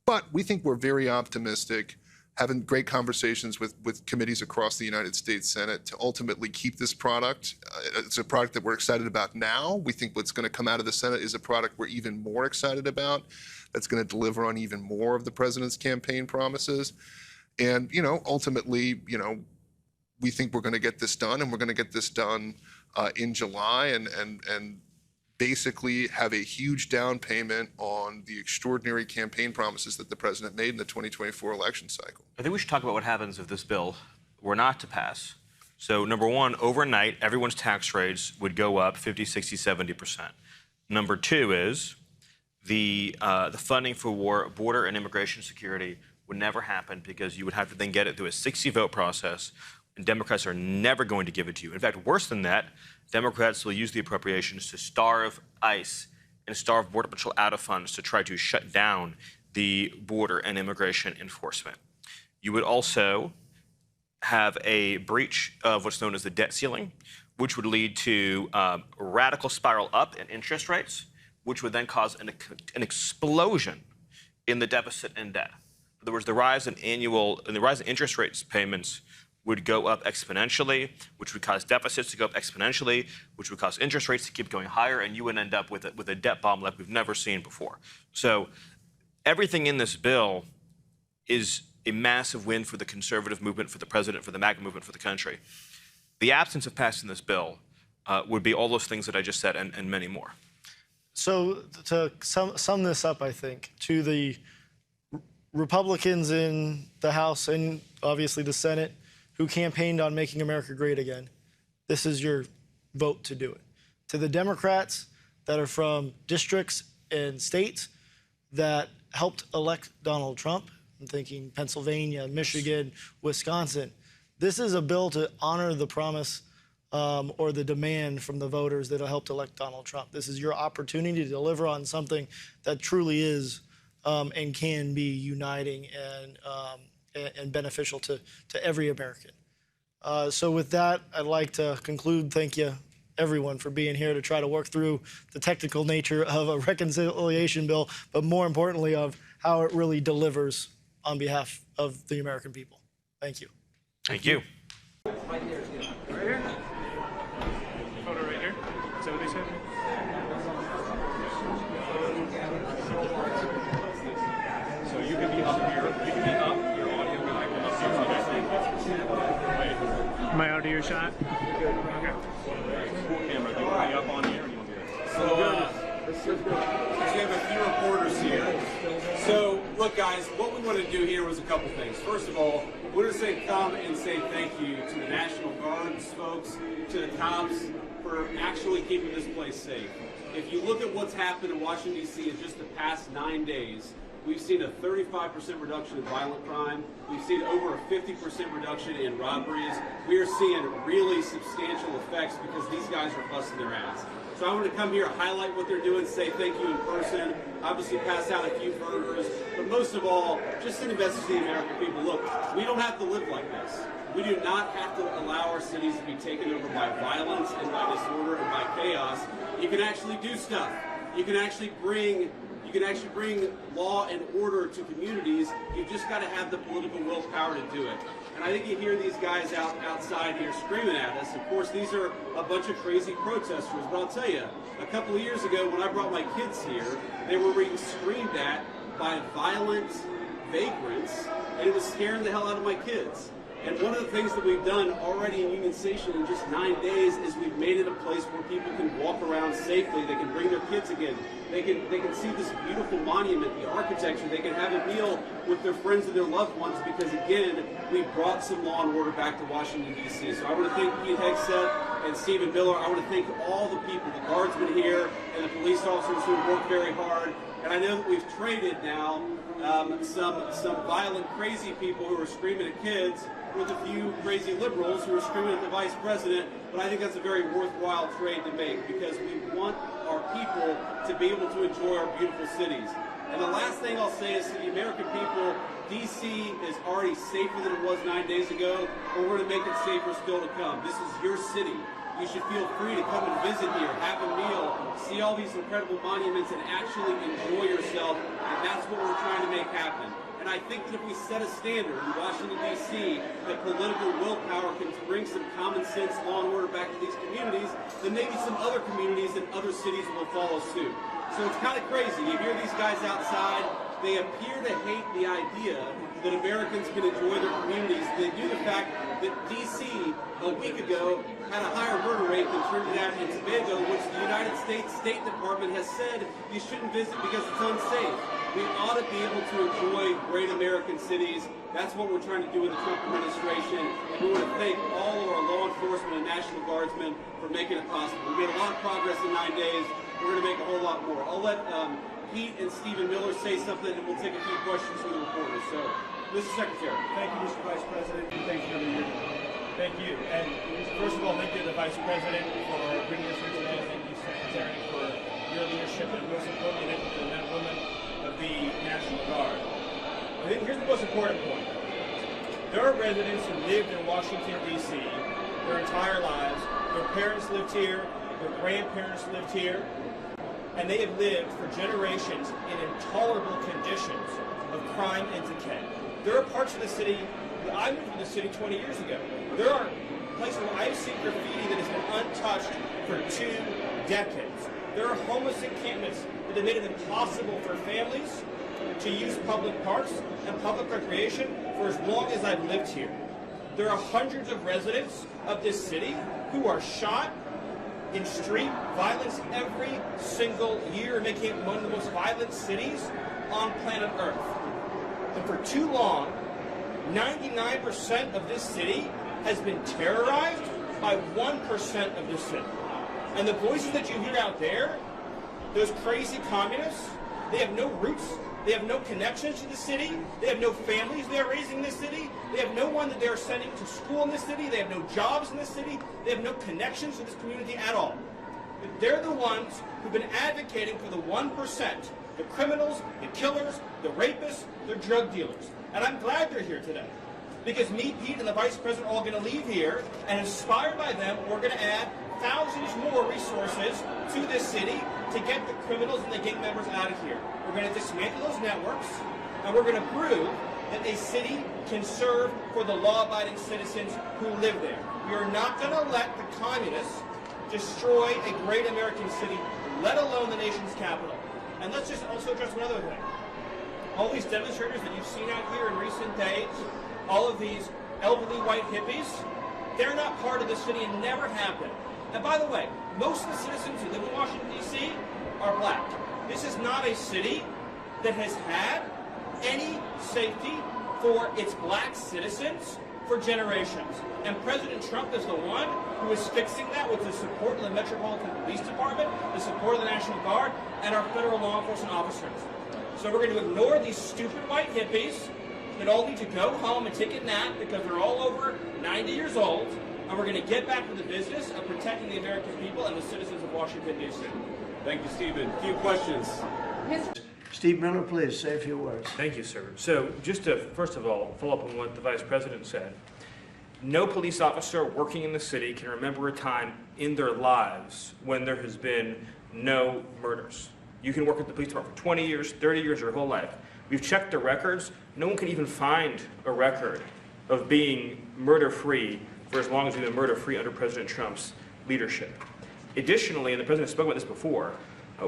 But we think we're very optimistic, having great conversations with committees across the United States Senate to ultimately keep this product. It's a product that we're excited about now. We think what's going to come out of the Senate is a product we're even more excited about, that's going to deliver on even more of the president's campaign promises. And, you know, ultimately, you know, we think we're going to get this done, and we're going to get this done in July and basically have a huge down payment on the extraordinary campaign promises that the president made in the 2024 election cycle.
I think we should talk about what happens if this bill were not to pass. So number one, overnight, everyone's tax rates would go up 50, 60, 70%. Number two is the funding for border and immigration security would never happen because you would have to then get it through a 60-vote process, and Democrats are never going to give it to you. In fact, worse than that, Democrats will use the appropriations to starve ICE and starve Border Patrol out of funds to try to shut down the border and immigration enforcement. You would also have a breach of what's known as the debt ceiling, which would lead to a radical spiral up in interest rates, which would then cause an explosion in the deficit and debt. In other words, the rise in interest rates payments would go up exponentially, which would cause deficits to go up exponentially, which would cause interest rates to keep going higher, and you would end up with a debt bomb like we've never seen before. So everything in this bill is a massive win for the conservative movement, for the president, for the MAGA movement, for the country. The absence of passing this bill would be all those things that I just said and many more.
So to sum this up, I think, to the Republicans in the House and obviously the Senate who campaigned on making America great again, this is your vote to do it. To the Democrats that are from districts and states that helped elect Donald Trump, I'm thinking Pennsylvania, Michigan, Wisconsin, this is a bill to honor the promise or the demand from the voters that helped elect Donald Trump. This is your opportunity to deliver on something that truly is and can be uniting and beneficial to every American. So with that, I'd like to conclude. Thank you, everyone, for being here to try to work through the technical nature of a reconciliation bill, but more importantly of how it really delivers on behalf of the American people. Thank you.
Thank you.
Right here. Photo right here. Is that what they said? So you can be up here. You can be up. Your audio can be up here. Am I out of your shot? Okay. Camera. Do you want me up on here or do you want me to?
So we have a few reporters here. So, look, guys, what we want to do here was a couple things. First of all, we want to come and say thank you to the National Guard's folks, to the cops, for actually keeping this place safe. If you look at what's happened in Washington, D.C. in just the past 9 days, we've seen a 35% reduction in violent crime. We've seen over a 50% reduction in robberies. We are seeing really substantial effects because these guys are busting their ass. So I want to come here, highlight what they're doing, say thank you in person, obviously pass out a few burgers, but most of all, just send a message to the American people. Look, we don't have to live like this. We do not have to allow our cities to be taken over by violence and by disorder and by chaos. You can actually do stuff. You can actually bring law and order to communities. You've just got to have the political willpower to do it. And I think you hear these guys outside here screaming at us. Of course, these are a bunch of crazy protesters. But I'll tell you, a couple of years ago when I brought my kids here, they were being screamed at by violent vagrants, and it was scaring the hell out of my kids. And one of the things that we've done already in Union Station in just 9 days is we've made it a place where people can walk around safely. They can bring their kids again. They can see this beautiful monument, the architecture. They can have a meal with their friends and their loved ones because, again, we brought some law and order back to Washington, D.C. So I want to thank Pete Hegseth and Stephen Miller. I want to thank all the people, the guardsmen here and the police officers who have worked very hard. And I know that we've traded now some violent, crazy people who are screaming at kids with a few crazy liberals who are screaming at the vice president, but I think that's a very worthwhile trade to make because we want our people to be able to enjoy our beautiful cities. And the last thing I'll say is to the American people, D.C. is already safer than it was 9 days ago, but we're going to make it safer still to come. This is your city. You should feel free to come and visit here, have a meal, see all these incredible monuments, and actually enjoy yourself, and that's what we're trying to make happen. And I think that if we set a standard in Washington, D.C., that political willpower can bring some common sense, law and order back to these communities, then maybe some other communities and other cities will follow suit. So it's kind of crazy. You hear these guys outside. They appear to hate the idea that that Americans can enjoy their communities. They do the fact that D.C. a week ago had a higher murder rate than Trinidad and Tobago, which the United States State Department has said you shouldn't visit because it's unsafe. We ought to be able to enjoy great American cities. That's what we're trying to do with the Trump administration. And we want to thank all of our law enforcement and National Guardsmen for making it possible. We made a lot of progress in 9 days. We're going to make a whole lot more. I'll let Pete and Stephen Miller say something, and we'll take a few questions from the reporters. So, Mr. Secretary.
Thank you, Mr. Vice President. Thank you for being here. Thank you. And first of all, thank you to the Vice President for bringing us here today. Thank you, Secretary, for your leadership, and most importantly, thank you to the men and women of the National Guard. I think here's the most important point. There are residents who lived in Washington, D.C. their entire lives. Their parents lived here. Their grandparents lived here. And they have lived for generations in intolerable conditions of crime and decay. There are parts of the city, I moved to the city 20 years ago. There are places where I've seen graffiti that has been untouched for 2 decades. There are homeless encampments that have made it impossible for families to use public parks and public recreation for as long as I've lived here. There are hundreds of residents of this city who are shot in street violence every single year, making it one of the most violent cities on planet Earth. And for too long, 99% of this city has been terrorized by 1% of the city. And the voices that you hear out there, those crazy communists, they have no roots, they have no connections to the city, they have no families they're raising in this city, they have no one that they're sending to school in this city, they have no jobs in this city, they have no connections to this community at all. They're the ones who've been advocating for the 1%, the criminals, the killers, the rapists, the drug dealers. And I'm glad they're here today. Because me, Pete, and the Vice President are all going to leave here, and inspired by them, we're going to add thousands more resources to this city to get the criminals and the gang members out of here. We're going to dismantle those networks, and we're going to prove that a city can serve for the law-abiding citizens who live there. We are not going to let the communists destroy a great American city, let alone the nation's capital. And let's just also address one other thing. All these demonstrators that you've seen out here in recent days, all of these elderly white hippies, they're not part of the city and never have been. And by the way, most of the citizens who live in Washington, D.C. are black. This is not a city that has had any safety for its black citizens for generations. And President Trump is the one who is fixing that with the support of the Metropolitan Police Department, the support of the National Guard, and our federal law enforcement officers. So we're going to ignore these stupid white hippies that all need to go home and take a nap because they're all over 90 years old, and we're going to get back to the business of protecting the American people and the citizens of Washington, D.C.
Thank you, Stephen. A few questions.
Steve Miller, please, say a few words.
Thank you, sir. So just to, first of all, follow up on what the Vice President said, no police officer working in the city can remember a time in their lives when there has been no murders. You can work at the police department for 20 years, 30 years, your whole life. We've checked the records. No one can even find a record of being murder-free for as long as we've been murder-free under President Trump's leadership. Additionally, and the President spoke about this before,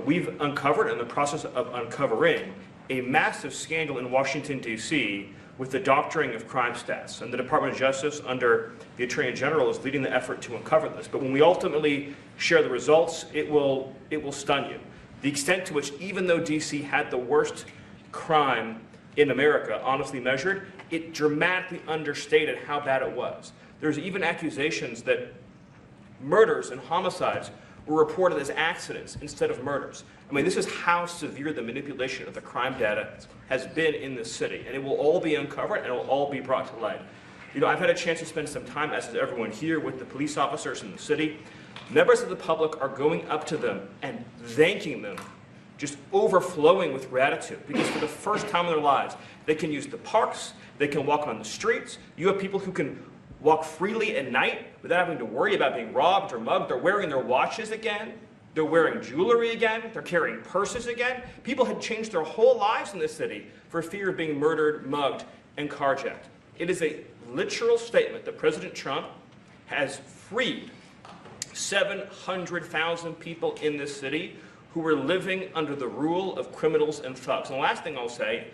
we've uncovered, in the process of uncovering, a massive scandal in Washington, D.C. with the doctoring of crime stats. And the Department of Justice, under the Attorney General, is leading the effort to uncover this. But when we ultimately share the results, it will stun you. The extent to which, even though D.C. had the worst crime in America, honestly measured, it dramatically understated how bad it was. There's even accusations that murders and homicides were reported as accidents instead of murders. I mean, this is how severe the manipulation of the crime data has been in this city, and it will all be uncovered and it will all be brought to light. You know, I've had a chance to spend some time, as has everyone here, with the police officers in the city. Members of the public are going up to them and thanking them, just overflowing with gratitude, because for the first time in their lives, they can use the parks, they can walk on the streets. You have people who can walk freely at night without having to worry about being robbed or mugged. They're wearing their watches again. They're wearing jewelry again. They're carrying purses again. People had changed their whole lives in this city for fear of being murdered, mugged, and carjacked. It is a literal statement that President Trump has freed 700,000 people in this city who were living under the rule of criminals and thugs. And the last thing I'll say,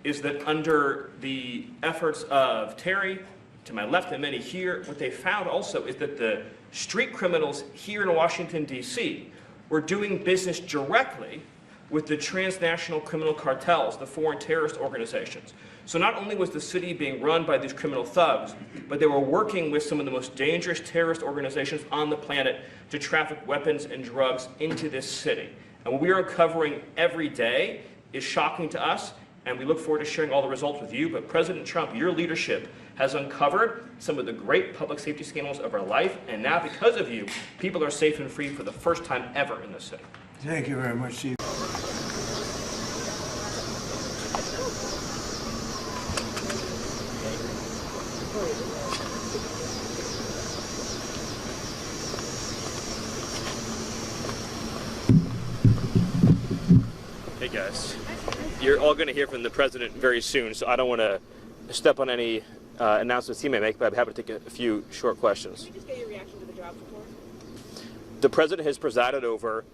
is that under the efforts of Terry, to my left and many here, what they found also is that the street criminals here in Washington, D.C. were doing business directly with the transnational criminal cartels, the foreign terrorist organizations. So not only was the city being run by these criminal thugs, but they were working with some of the most dangerous terrorist organizations on the planet to traffic weapons and drugs into this city. And what we are uncovering every day is shocking to us, and we look forward to sharing all the results with you. But President Trump, your leadership has uncovered some of the great public safety scandals of our life, and now because of you, people are safe and free for the first time ever in this city.
Thank you very much, Steve.
Hey guys, you're all going to hear from the president very soon, so I don't want to step on any announcements he may make, but I'm happy to take a few short questions.
Can we just get your reaction to the jobs report?
The president has presided over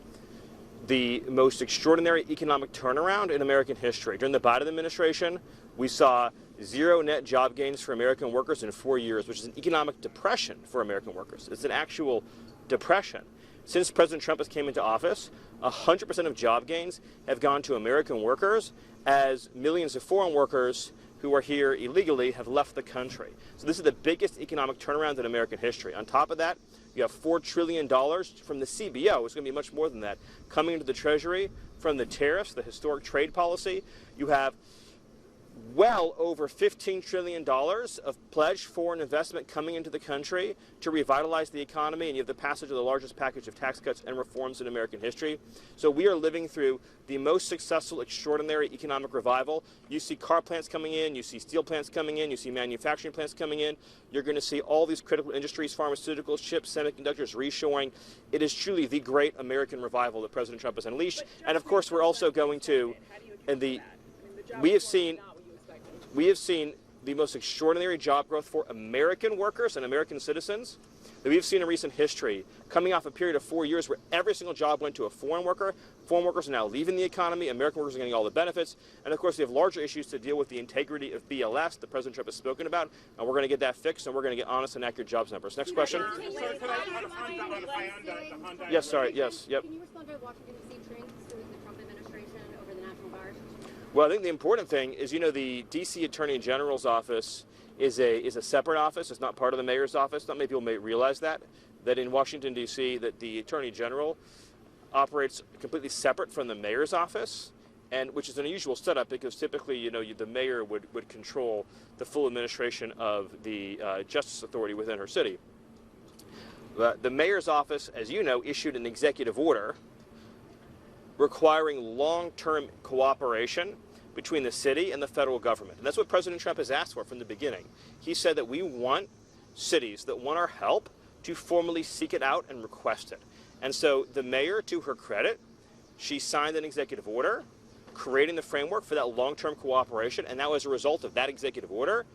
the most extraordinary economic turnaround in American history. During the Biden administration, we saw 0 net job gains for American workers in 4 years, which is an economic depression for American workers. It's an actual depression. Since President Trump has came into office, 100% of job gains have gone to American workers, as millions of foreign workers who are here illegally have left the country. So this is the biggest economic turnaround in American history. On top of that, you have $4 trillion from the CBO. It's going to be much more than that coming into the Treasury from the tariffs, the historic trade policy. You have well over $15 trillion of pledged foreign investment coming into the country to revitalize the economy, and you have the passage of the largest package of tax cuts and reforms in American history. So we are living through the most successful, extraordinary economic revival. You see car plants coming in, you see steel plants coming in, you see manufacturing plants coming in. You're going to see all these critical industries, pharmaceuticals, chips, semiconductors, reshoring. It is truly the great American revival that President Trump has unleashed. And of course, we're also going to, we have seen the most extraordinary job growth for American workers and American citizens that we've seen in recent history, coming off a period of 4 years where every single job went to a foreign worker. Foreign workers are now leaving the economy. American workers are getting all the benefits. And of course, we have larger issues to deal with the integrity of BLS that President Trump has spoken about. And we're going to get that fixed, and we're going to get honest and accurate jobs numbers. Next question. Yes, sorry. Yes, yep.
Can you respond to Washington, D.C. trains suing the Trump administration over the National Guard?
Well, I think the important thing is, you know, the D.C. Attorney General's office is a separate office. It's not part of the mayor's office. Not many people may realize that in Washington, D.C., that the Attorney General operates completely separate from the mayor's office, and which is an unusual setup because typically, you know, the mayor would control the full administration of the justice authority within her city. The mayor's office, as you know, issued an executive order requiring long-term cooperation between the city and the federal government. And that's what President Trump has asked for from the beginning. He said that we want cities that want our help to formally seek it out and request it. And so the mayor, to her credit, she signed an executive order creating the framework for that long-term cooperation. And now as a result of that executive order,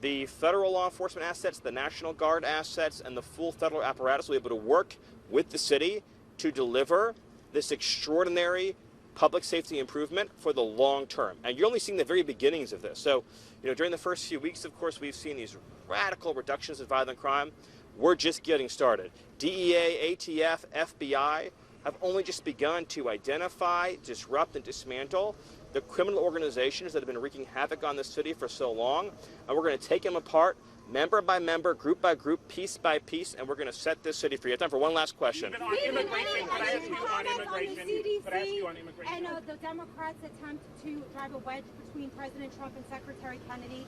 the federal law enforcement assets, the National Guard assets, and the full federal apparatus will be able to work with the city to deliver this extraordinary public safety improvement for the long term. And you're only seeing the very beginnings of this. So, you know, during the first few weeks, of course, we've seen these radical reductions in violent crime. We're just getting started. DEA, ATF, FBI have only just begun to identify, disrupt, and dismantle the criminal organizations that have been wreaking havoc on this city for so long. And we're going to take them apart, member by member, group by group, piece by piece, and we're going to set this city free. I have time for one last question.
On immigration, could I ask you on immigration?
And the Democrats' attempt to drive a wedge between President Trump and Secretary Kennedy,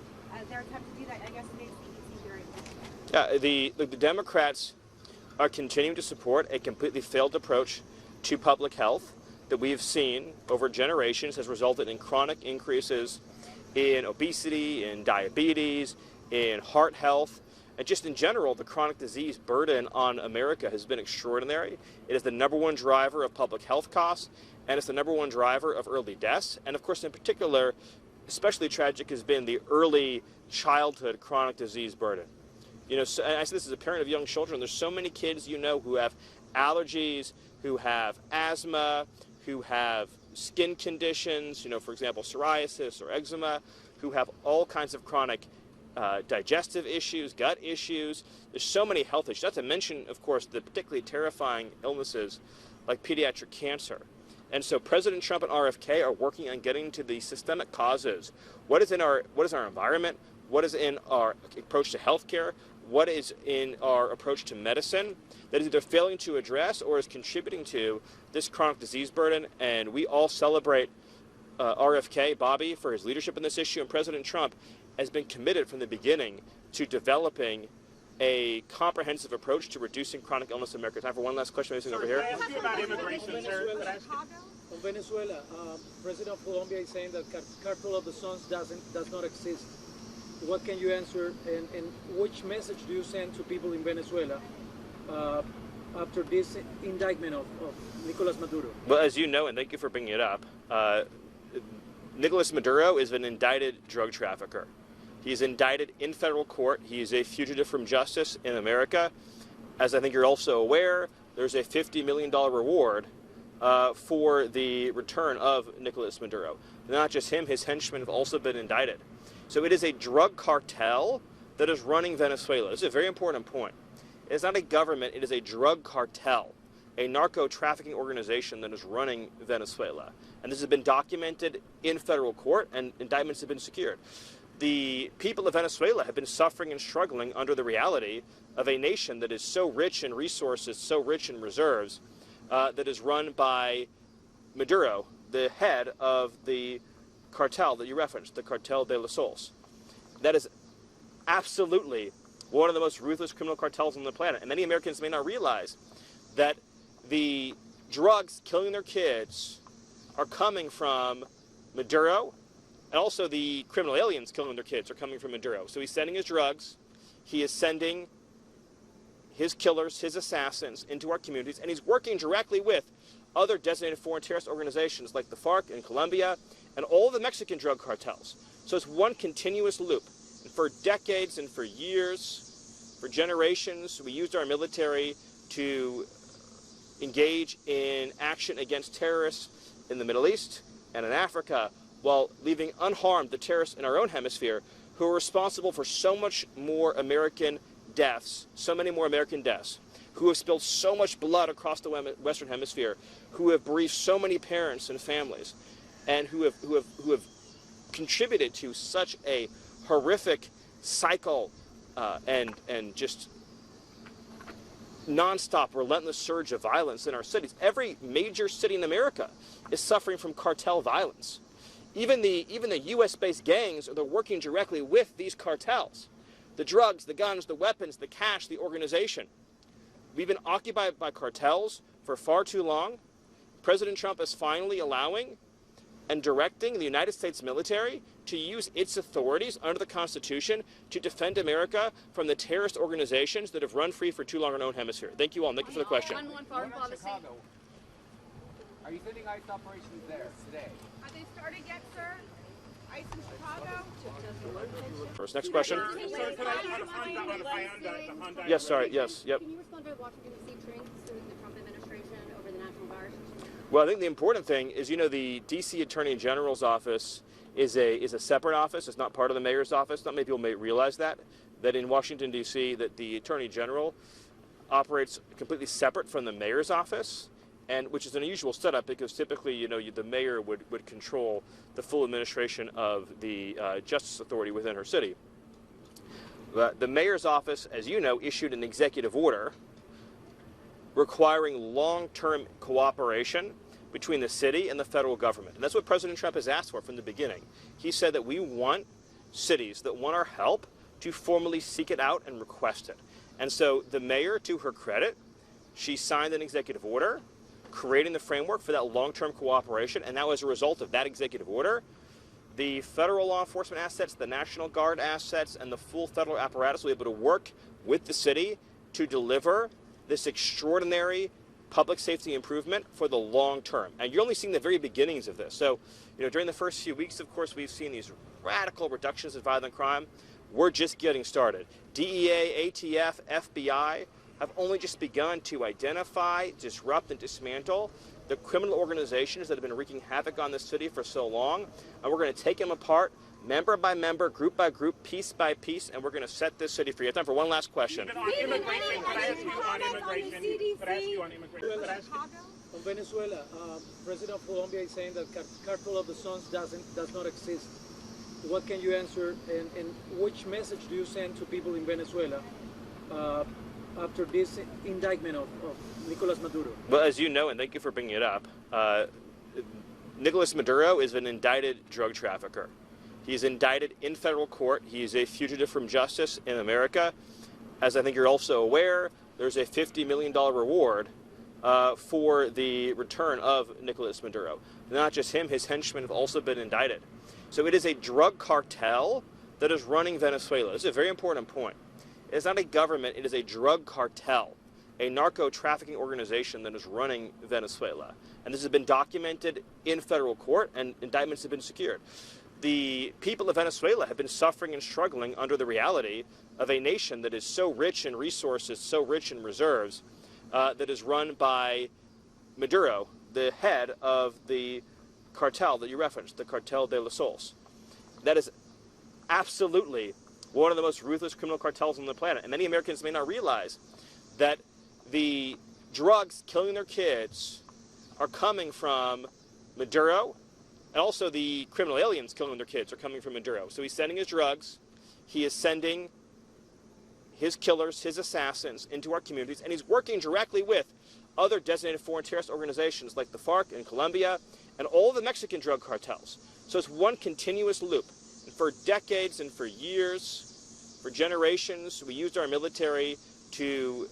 their attempt to do that, I guess, makes the EC hearing.
Yeah, the Democrats are continuing to support a completely failed approach to public health that we have seen over generations has resulted in chronic increases in obesity, in diabetes, in heart health, and just in general, the chronic disease burden on America has been extraordinary. It is the #1 driver of public health costs, and it's the #1 driver of early deaths. And of course, in particular, especially tragic has been the early childhood chronic disease burden. You know, so, and I say this as a parent of young children, there's so many kids, you know, who have allergies, who have asthma, who have skin conditions, for example, psoriasis or eczema, who have all kinds of chronic digestive issues, gut issues. There's so many health issues, not to mention, of course, the particularly terrifying illnesses like pediatric cancer. And so President Trump and RFK are working on getting to the systemic causes. What is our environment? What is in our approach to healthcare? What is in our approach to medicine that is either failing to address or is contributing to this chronic disease burden? And we all celebrate RFK, Bobby, for his leadership in this issue. And President Trump has been committed from the beginning to developing a comprehensive approach to reducing chronic illness in America. Time for one last question. Anything over here?
Can I ask you about immigration, sir? On Venezuela, President of Colombia is saying that Cartel of the Suns does not exist. What can you answer, and which message do you send to people in Venezuela after this indictment of Nicolas Maduro?
Well, as you know, and thank you for bringing it up, Nicolas Maduro is an indicted drug trafficker. He's indicted in federal court. He is a fugitive from justice in America. As I think you're also aware, there's a $50 million reward for the return of Nicolas Maduro. Not just him, his henchmen have also been indicted. So it is a drug cartel that is running Venezuela. This is a very important point. It's not a government, it is a drug cartel, a narco-trafficking organization that is running Venezuela. And this has been documented in federal court, and indictments have been secured. The people of Venezuela have been suffering and struggling under the reality of a nation that is so rich in resources, so rich in reserves, that is run by Maduro, the head of the cartel that you referenced, the Cartel de los Sols. That is absolutely one of the most ruthless criminal cartels on the planet. And many Americans may not realize that the drugs killing their kids are coming from Maduro, and also the criminal aliens killing their kids are coming from Maduro. So he's sending his drugs, he is sending his killers, his assassins into our communities, and he's working directly with other designated foreign terrorist organizations like the FARC in Colombia and all the Mexican drug cartels. So it's one continuous loop. And for decades and for years, for generations, we used our military to engage in action against terrorists in the Middle East and in Africa, while leaving unharmed the terrorists in our own hemisphere who are responsible for so much more American deaths, so many more American deaths, who have spilled so much blood across the Western Hemisphere, who have bereaved so many parents and families, and who have contributed to such a horrific cycle and just nonstop, relentless surge of violence in our cities. Every major city in America is suffering from cartel violence. Even the U.S.-based gangs are working directly with these cartels. The drugs, the guns, the weapons, the cash, the organization. We've been occupied by cartels for far too long. President Trump is finally allowing and directing the United States military to use its authorities under the Constitution to defend America from the terrorist organizations that have run free for too long in our own hemisphere. Thank you all. Thank you for the question.
One foreign policy. Are you sending ICE operations there today?
Have they started yet, sir? ICE in Chicago?
First, next question.
Sir, could I
Yes, sorry, yes, yep.
Can you respond to Washington, D.C. training suing the Trump administration over the National Guard?
Well, I think the important thing is, the D.C. Attorney General's office is a separate office. It's not part of the mayor's office. Not many people may realize that in Washington, D.C., that the Attorney General operates completely separate from the mayor's office, and which is an unusual setup because typically, the mayor would control the full administration of the justice authority within her city. The mayor's office, as you know, issued an executive order requiring long-term cooperation between the city and the federal government. And that's what President Trump has asked for from the beginning. He said that we want cities that want our help to formally seek it out and request it. And so the mayor, to her credit, she signed an executive order creating the framework for that long-term cooperation. And now as a result of that executive order, the federal law enforcement assets, the National Guard assets, and the full federal apparatus will be able to work with the city to deliver this extraordinary public safety improvement for the long term. And you're only seeing the very beginnings of this. So, during the first few weeks, of course, we've seen these radical reductions in violent crime. We're just getting started. DEA, ATF, FBI have only just begun to identify, disrupt, and dismantle the criminal organizations that have been wreaking havoc on this city for so long, and we're going to take them apart member by member, group by group, piece by piece, and we're going to set this city free. I have time for one last question.
On immigration, could I ask you on immigration?
On Venezuela, President of Colombia is saying that cartel of the Suns does not exist. What can you answer, and which message do you send to people in Venezuela after this indictment of Nicolas Maduro?
Well, as you know, and thank you for bringing it up, Nicolas Maduro is an indicted drug trafficker. He's indicted in federal court. He's a fugitive from justice in America. As I think you're also aware, there's a $50 million reward for the return of Nicolas Maduro. Not just him, his henchmen have also been indicted. So it is a drug cartel that is running Venezuela. This is a very important point. It's not a government, it is a drug cartel, a narco-trafficking organization that is running Venezuela. And this has been documented in federal court, and indictments have been secured. The people of Venezuela have been suffering and struggling under the reality of a nation that is so rich in resources, so rich in reserves, that is run by Maduro, the head of the cartel that you referenced, the Cartel de los Sols. That is absolutely one of the most ruthless criminal cartels on the planet. And many Americans may not realize that the drugs killing their kids are coming from Maduro, and also the criminal aliens killing their kids are coming from Maduro. So he's sending his drugs, he is sending his killers, his assassins into our communities, and he's working directly with other designated foreign terrorist organizations like the FARC in Colombia and all the Mexican drug cartels. So it's one continuous loop. And for decades and for years, for generations, we used our military to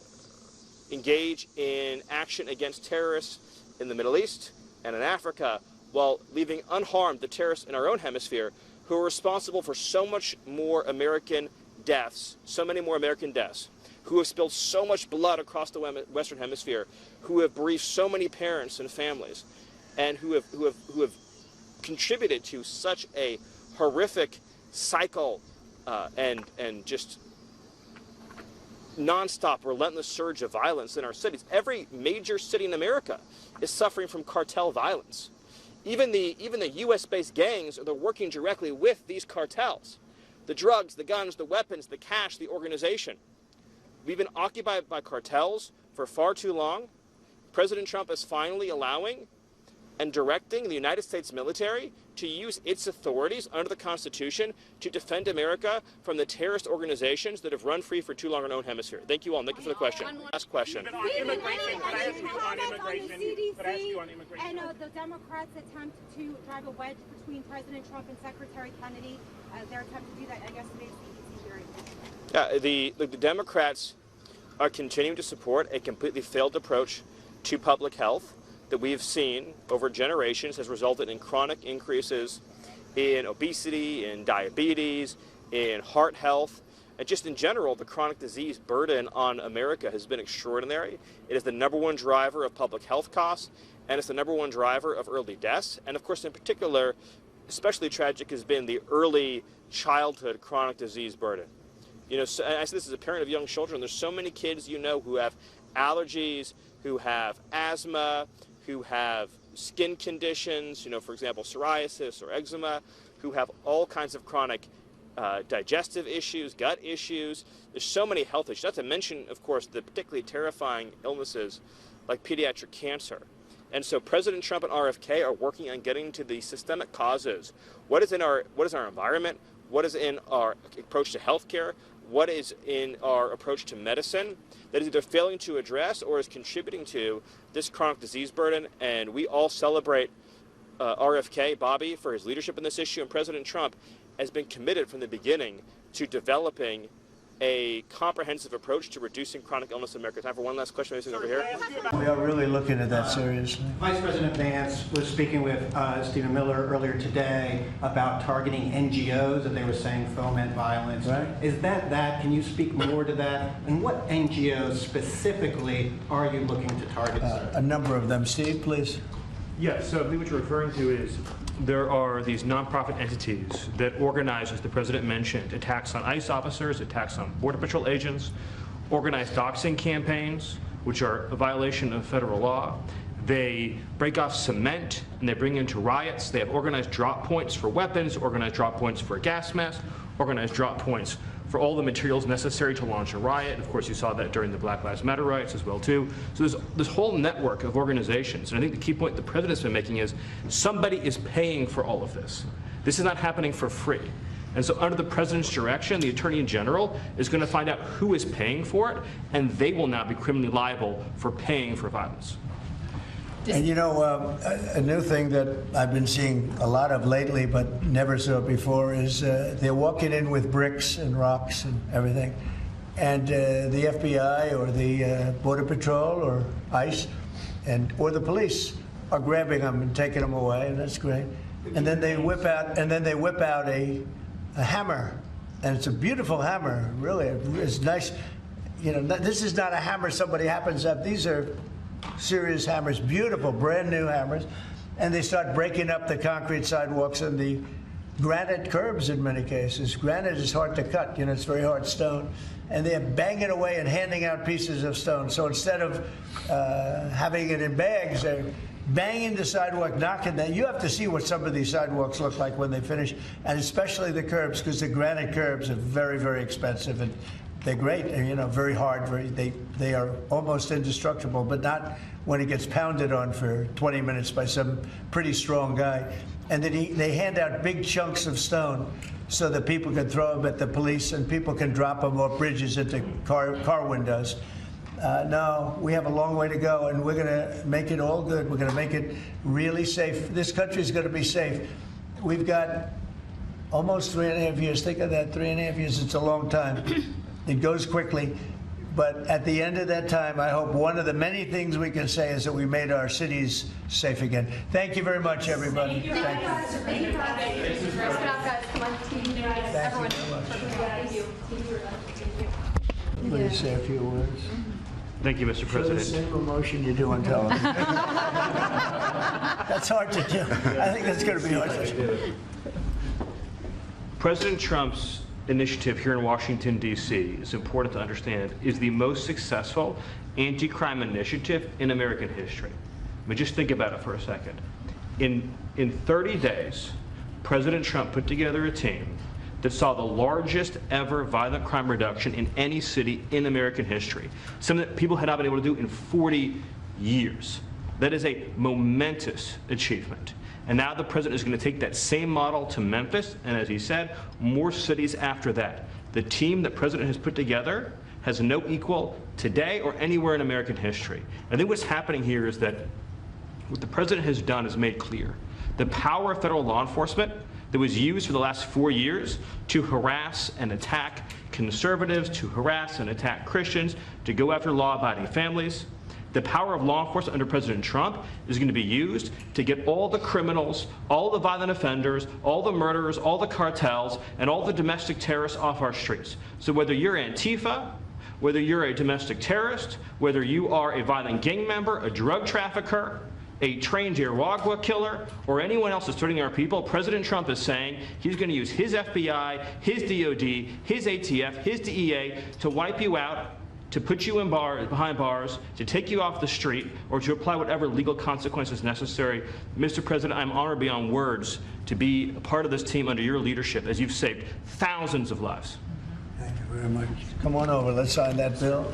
engage in action against terrorists in the Middle East and in Africa, while leaving unharmed the terrorists in our own hemisphere who are responsible for so much more American deaths, so many more American deaths, who have spilled so much blood across the Western Hemisphere, who have bereaved so many parents and families, and who have contributed to such a horrific cycle and just nonstop, relentless surge of violence in our cities. Every major city in America is suffering from cartel violence. Even the U.S.-based gangs are working directly with these cartels. The drugs, the guns, the weapons, the cash, the organization. We've been occupied by cartels for far too long. President Trump is finally allowing and directing the United States military to use its authorities under the Constitution to defend America from the terrorist organizations that have run free for too long in our own hemisphere. Thank you all. Thank you for the question. Last question.
On immigration, could I ask you on immigration?
And the Democrats' attempt to drive a wedge between President Trump and Secretary Kennedy, their attempt to do that, I guess, makes the hearing.
Yeah, the Democrats are continuing to support a completely failed approach to public health that we've seen over generations has resulted in chronic increases in obesity, in diabetes, in heart health, and just in general, the chronic disease burden on America has been extraordinary. It is the #1 driver of public health costs, and it's the #1 driver of early deaths. And of course, in particular, especially tragic has been the early childhood chronic disease burden. You know, so, I say this as a parent of young children, there's so many kids you know who have allergies, who have asthma, who have skin conditions, you know, for example, psoriasis or eczema, who have all kinds of chronic digestive issues, gut issues. There's so many health issues, not to mention, of course, the particularly terrifying illnesses like pediatric cancer. And so President Trump and RFK are working on getting to the systemic causes. What is our environment? What is in our approach to healthcare? What is in our approach to medicine that is either failing to address or is contributing to this chronic disease burden? And we all celebrate RFK, Bobby, for his leadership in this issue, and President Trump has been committed from the beginning to developing a comprehensive approach to reducing chronic illness in America. Time for one last question. Over here.
We are really looking at that seriously.
Vice President Vance was speaking with Stephen Miller earlier today about targeting NGOs that they were saying foment violence.
Right.
Is that? Can you speak more to that? And what NGOs specifically are you looking to target, sir?
A number of them. Steve, please.
Yes, so I believe what you're referring to is there are these nonprofit entities that organize, as the president mentioned, attacks on ICE officers, attacks on Border Patrol agents, organized doxing campaigns, which are a violation of federal law. They break off cement and they bring into riots. They have organized drop points for weapons, organized drop points for gas masks, organized drop points for all the materials necessary to launch a riot. Of course, you saw that during the Black Lives Matter riots as well, too. So there's this whole network of organizations. And I think the key point the president's been making is somebody is paying for all of this. This is not happening for free. And so under the president's direction, the Attorney General is going to find out who is paying for it, and they will now be criminally liable for paying for violence.
And you know, a new thing that I've been seeing a lot of lately, but never saw it before, is they're walking in with bricks and rocks and everything. And the FBI or the Border Patrol or ICE or the police are grabbing them and taking them away, and that's great. And then they whip out a hammer, and it's a beautiful hammer, really. It's nice. You know, this is not a hammer somebody happens to have. These are serious hammers, beautiful, brand new hammers, and they start breaking up the concrete sidewalks and the granite curbs in many cases. Granite is hard to cut, you know, it's very hard stone, and they're banging away and handing out pieces of stone. So instead of having it in bags, they're banging the sidewalk, knocking that. You have to see what some of these sidewalks look like when they finish, and especially the curbs, because the granite curbs are very, very expensive. And they're great, and you know, very hard. They are almost indestructible, but not when it gets pounded on for 20 minutes by some pretty strong guy. And then they hand out big chunks of stone so that people can throw them at the police and people can drop them off bridges into car windows. No, we have a long way to go, and we're going to make it all good. We're going to make it really safe. This country is going to be safe. We've got almost 3.5 years. Think of that, 3.5 years. It's a long time. It goes quickly, but at the end of that time, I hope one of the many things we can say is that we made our cities safe again. Thank you very much, everybody.
Thank you. Thank you. Guys. Come on, team. Everyone. Thank you.
Please say a few words.
Thank you, Mr. President.
Show the same emotion you do on television. That's hard to do. I think that's going to be hard to do.
President Trump's initiative here in Washington, D.C., is important to understand, is the most successful anti-crime initiative in American history. I mean, just think about it for a second. In 30 days, President Trump put together a team that saw the largest ever violent crime reduction in any city in American history, something that people had not been able to do in 40 years. That is a momentous achievement. And now the president is going to take that same model to Memphis, and as he said, more cities after that. The team that the president has put together has no equal today or anywhere in American history. I think what's happening here is that what the president has done is made clear. The power of federal law enforcement that was used for the last 4 years to harass and attack conservatives, to harass and attack Christians, to go after law-abiding families, the power of law enforcement under President Trump is going to be used to get all the criminals, all the violent offenders, all the murderers, all the cartels, and all the domestic terrorists off our streets. So whether you're Antifa, whether you're a domestic terrorist, whether you are a violent gang member, a drug trafficker, a trained Iraqwa killer, or anyone else that's threatening our people, President Trump is saying he's going to use his FBI, his DOD, his ATF, his DEA to wipe you out, to put you in behind bars, to take you off the street, or to apply whatever legal consequences necessary. Mr. President, I'm honored beyond words to be a part of this team under your leadership as you've saved thousands of lives.
Thank you very much. Come on over. Let's sign that bill.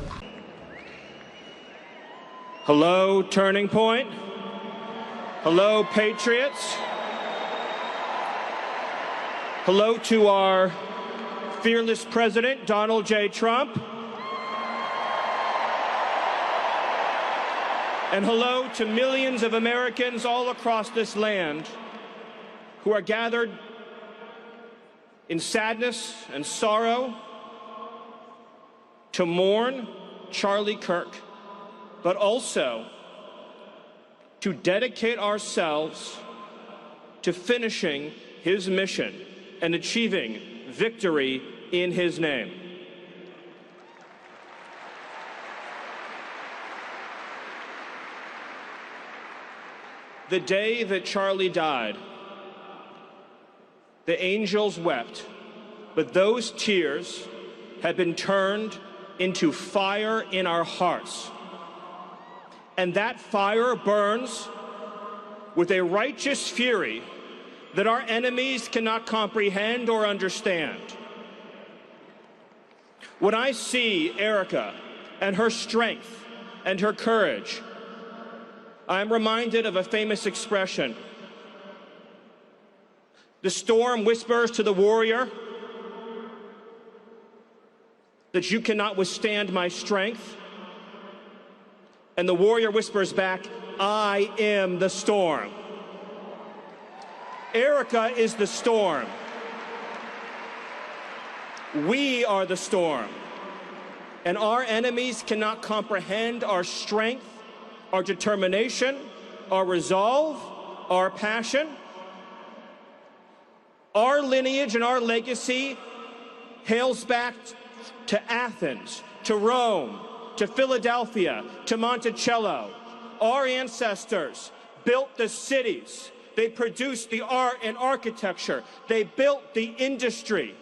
Hello, Turning Point. Hello, Patriots. Hello to our fearless president, Donald J. Trump. And hello to millions of Americans all across this land who are gathered in sadness and sorrow to mourn Charlie Kirk, but also to dedicate ourselves to finishing his mission and achieving victory in his name. The day that Charlie died, the angels wept, but those tears have been turned into fire in our hearts.
And that fire burns with a righteous fury that our enemies cannot comprehend or understand. When I see Erica and her strength and her courage, I am reminded of a famous expression. The storm whispers to the warrior that you cannot withstand my strength. And the warrior whispers back, I am the storm. Erica is the storm. We are the storm. And our enemies cannot comprehend our strength, our determination, our resolve, our passion. Our lineage and our legacy hails back to Athens, to Rome, to Philadelphia, to Monticello. Our ancestors built the cities. They produced the art and architecture. They built the industry.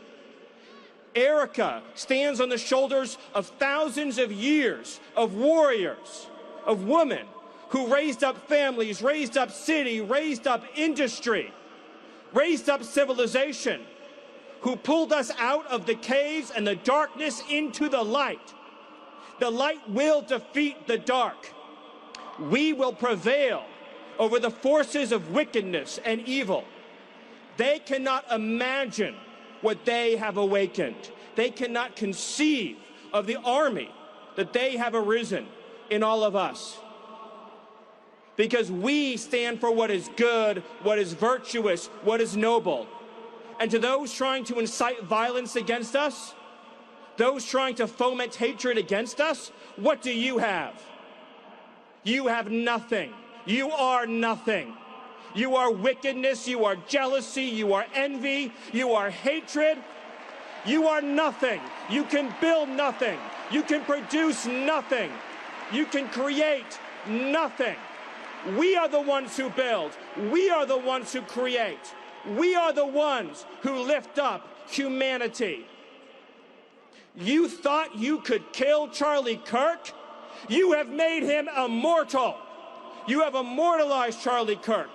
Erica stands on the shoulders of thousands of years of warriors, of women who raised up families, raised up city, raised up industry, raised up civilization, who pulled us out of the caves and the darkness into the light. The light will defeat the dark. We will prevail over the forces of wickedness and evil. They cannot imagine what they have awakened. They cannot conceive of the army that they have arisen in all of us. Because we stand for what is good, what is virtuous, what is noble. And to those trying to incite violence against us, those trying to foment hatred against us, what do you have? You have nothing. You are nothing. You are wickedness, you are jealousy, you are envy, you are hatred. You are nothing. You can build nothing. You can produce nothing. You can create nothing. We are the ones who build. We are the ones who create. We are the ones who lift up humanity. You thought you could kill Charlie Kirk? You have made him immortal. You have immortalized Charlie Kirk.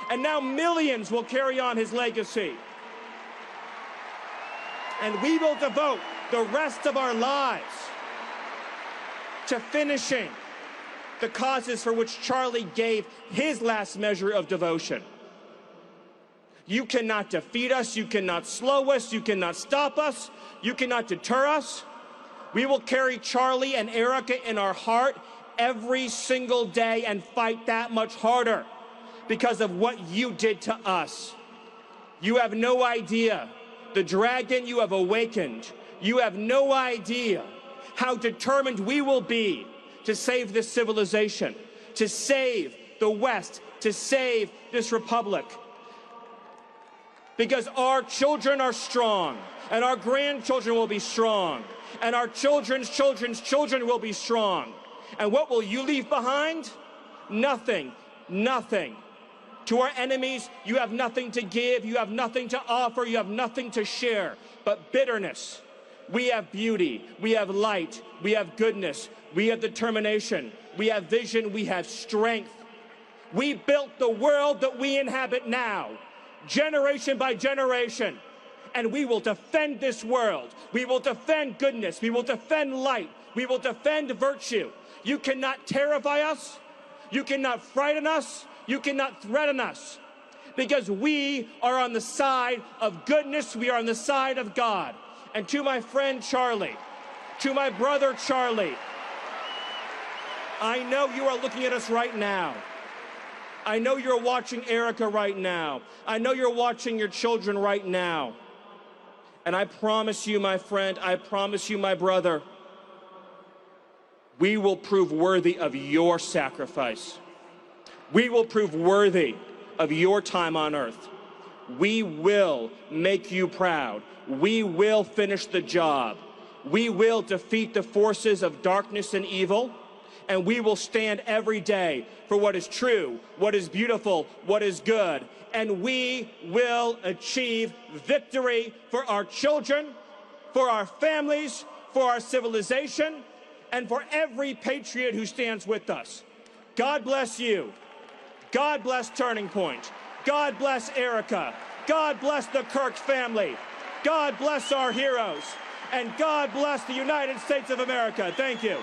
And now millions will carry on his legacy. And we will devote the rest of our lives to finishing the causes for which Charlie gave his last measure of devotion. You cannot defeat us, you cannot slow us, you cannot stop us, you cannot deter us. We will carry Charlie and Erica in our heart every single day and fight that much harder because of what you did to us. You have no idea the dragon you have awakened. You have no idea how determined we will be to save this civilization, to save the West, to save this republic. Because our children are strong, and our grandchildren will be strong, and our children's children's children will be strong. And what will you leave behind? Nothing, nothing. To our enemies, you have nothing to give, you have nothing to offer, you have nothing to share, but bitterness. We have beauty, we have light, we have goodness, we have determination, we have vision, we have strength. We built the world that we inhabit now, generation by generation, and we will defend this world. We will defend goodness, we will defend light, we will defend virtue. You cannot terrify us, you cannot frighten us, you cannot threaten us, because we are on the side of goodness, we are on the side of God. And to my friend Charlie, to my brother Charlie, I know you are looking at us right now. I know you're watching Erica right now. I know you're watching your children right now. And I promise you, my friend, I promise you, my brother, we will prove worthy of your sacrifice. We will prove worthy of your time on earth. We will make you proud. We will finish the job. We will defeat the forces of darkness and evil, and we will stand every day for what is true, what is beautiful, what is good, and we will achieve victory for our children, for our families, for our civilization, and for every patriot who stands with us. God bless you. God bless Turning Point. God bless Erica. God bless the Kirk family. God bless our heroes. And God bless the United States of America. Thank you.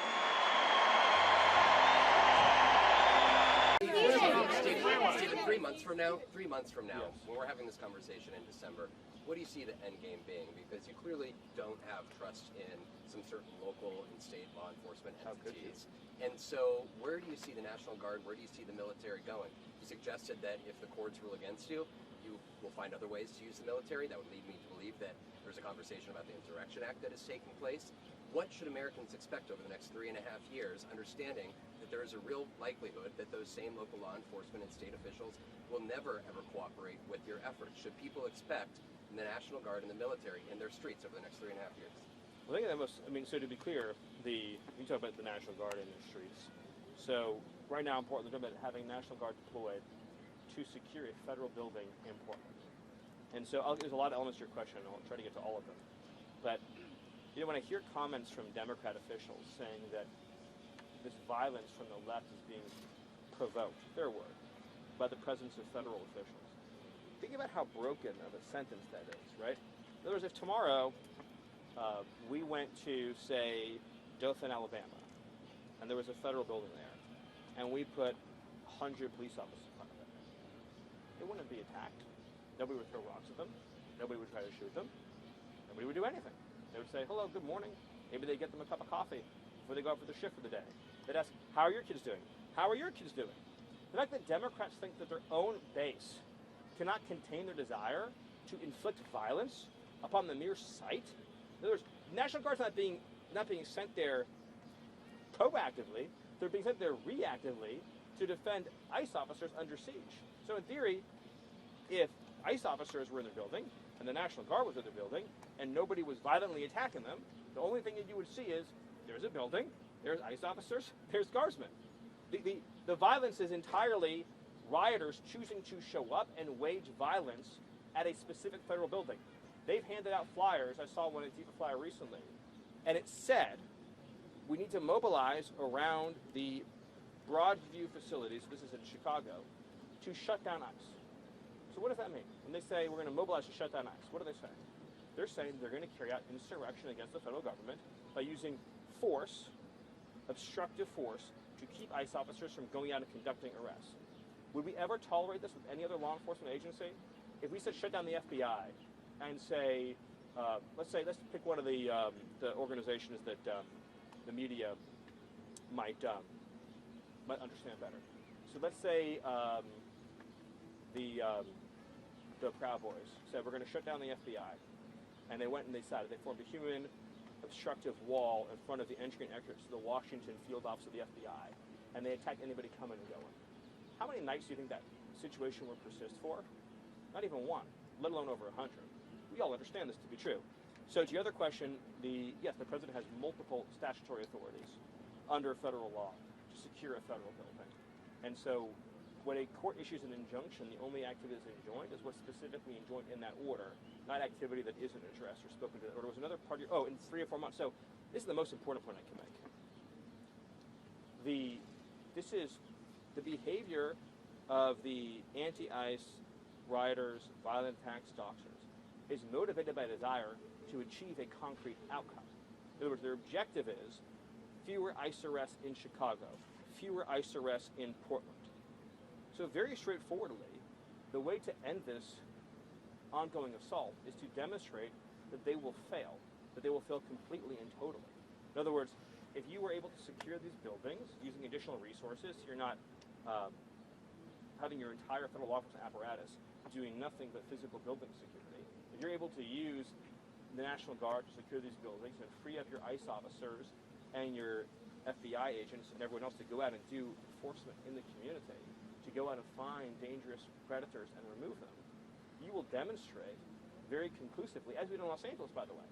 Stephen, 3 months from now, when we're having this conversation in December, what do you see the end game being? Because you clearly don't have trust in some certain local and state law enforcement entities. And so where do you see the National Guard, where do you see the military going? You suggested that if the courts rule against you, you will find other ways to use the military. That would lead me to believe that there's a conversation about the Insurrection Act that is taking place. What should Americans expect over the next 3.5 years, understanding that there is a real likelihood that those same local law enforcement and state officials will never, ever cooperate with your efforts? Should people expect the National Guard and the military in their streets over the next 3.5 years?
I think that most, so to be clear, you talk about the National Guard in the streets. So right now in Portland, they're talking about having National Guard deployed to secure a federal building in Portland. And so there's a lot of elements to your question, and I'll try to get to all of them. But when I hear comments from Democrat officials saying that this violence from the left is being provoked, their word, by the presence of federal officials, think about how broken of a sentence that is, right? In other words, if tomorrow we went to, say, Dothan, Alabama, and there was a federal building there, and we put 100 police officers in front of it, they wouldn't be attacked. Nobody would throw rocks at them. Nobody would try to shoot them. Nobody would do anything. They would say, hello, good morning. Maybe they'd get them a cup of coffee before they go out for their shift for the day. They'd ask, how are your kids doing? How are your kids doing? The fact that Democrats think that their own base cannot contain their desire to inflict violence upon the mere sight. In other words, National Guard's not being sent there proactively. They're being sent there reactively to defend ICE officers under siege. So in theory, if ICE officers were in the building and the National Guard was in the building and nobody was violently attacking them, the only thing that you would see is there's a building, there's ICE officers, there's guardsmen. The violence is entirely rioters choosing to show up and wage violence at a specific federal building. They've handed out flyers. I saw one at Antifa flyer recently, and it said, we need to mobilize around the Broadview facilities, this is in Chicago, to shut down ICE. So what does that mean? When they say we're going to mobilize to shut down ICE, what are they saying? They're saying they're going to carry out insurrection against the federal government by using force, obstructive force, to keep ICE officers from going out and conducting arrests. Would we ever tolerate this with any other law enforcement agency? If we said shut down the FBI and say, let's pick one of the organizations that the media might understand better. So let's say the Proud Boys said we're going to shut down the FBI, and they went and they formed a human obstructive wall in front of the entry and exit to the Washington field office of the FBI, and they attacked anybody coming and going. How many nights do you think that situation would persist for? Not even one, let alone over 100. We all understand this to be true. So to your other question, yes, the president has multiple statutory authorities under federal law to secure a federal building. And so when a court issues an injunction, the only activity that's enjoined is what's specifically enjoined in that order, not activity that isn't addressed or spoken to. Or there was another part of in 3 or 4 months. So this is the most important point I can make. This is the behavior of the anti-ICE rioters, violent attack stalkers, is motivated by a desire to achieve a concrete outcome. In other words, their objective is fewer ICE arrests in Chicago, fewer ICE arrests in Portland. So very straightforwardly, the way to end this ongoing assault is to demonstrate that they will fail completely and totally. In other words, if you were able to secure these buildings using additional resources, you're not having your entire federal law enforcement apparatus doing nothing but physical building security. If you're able to use the National Guard to secure these buildings and free up your ICE officers and your FBI agents and everyone else to go out and do enforcement in the community, to go out and find dangerous predators and remove them, you will demonstrate very conclusively, as we do in Los Angeles, by the way,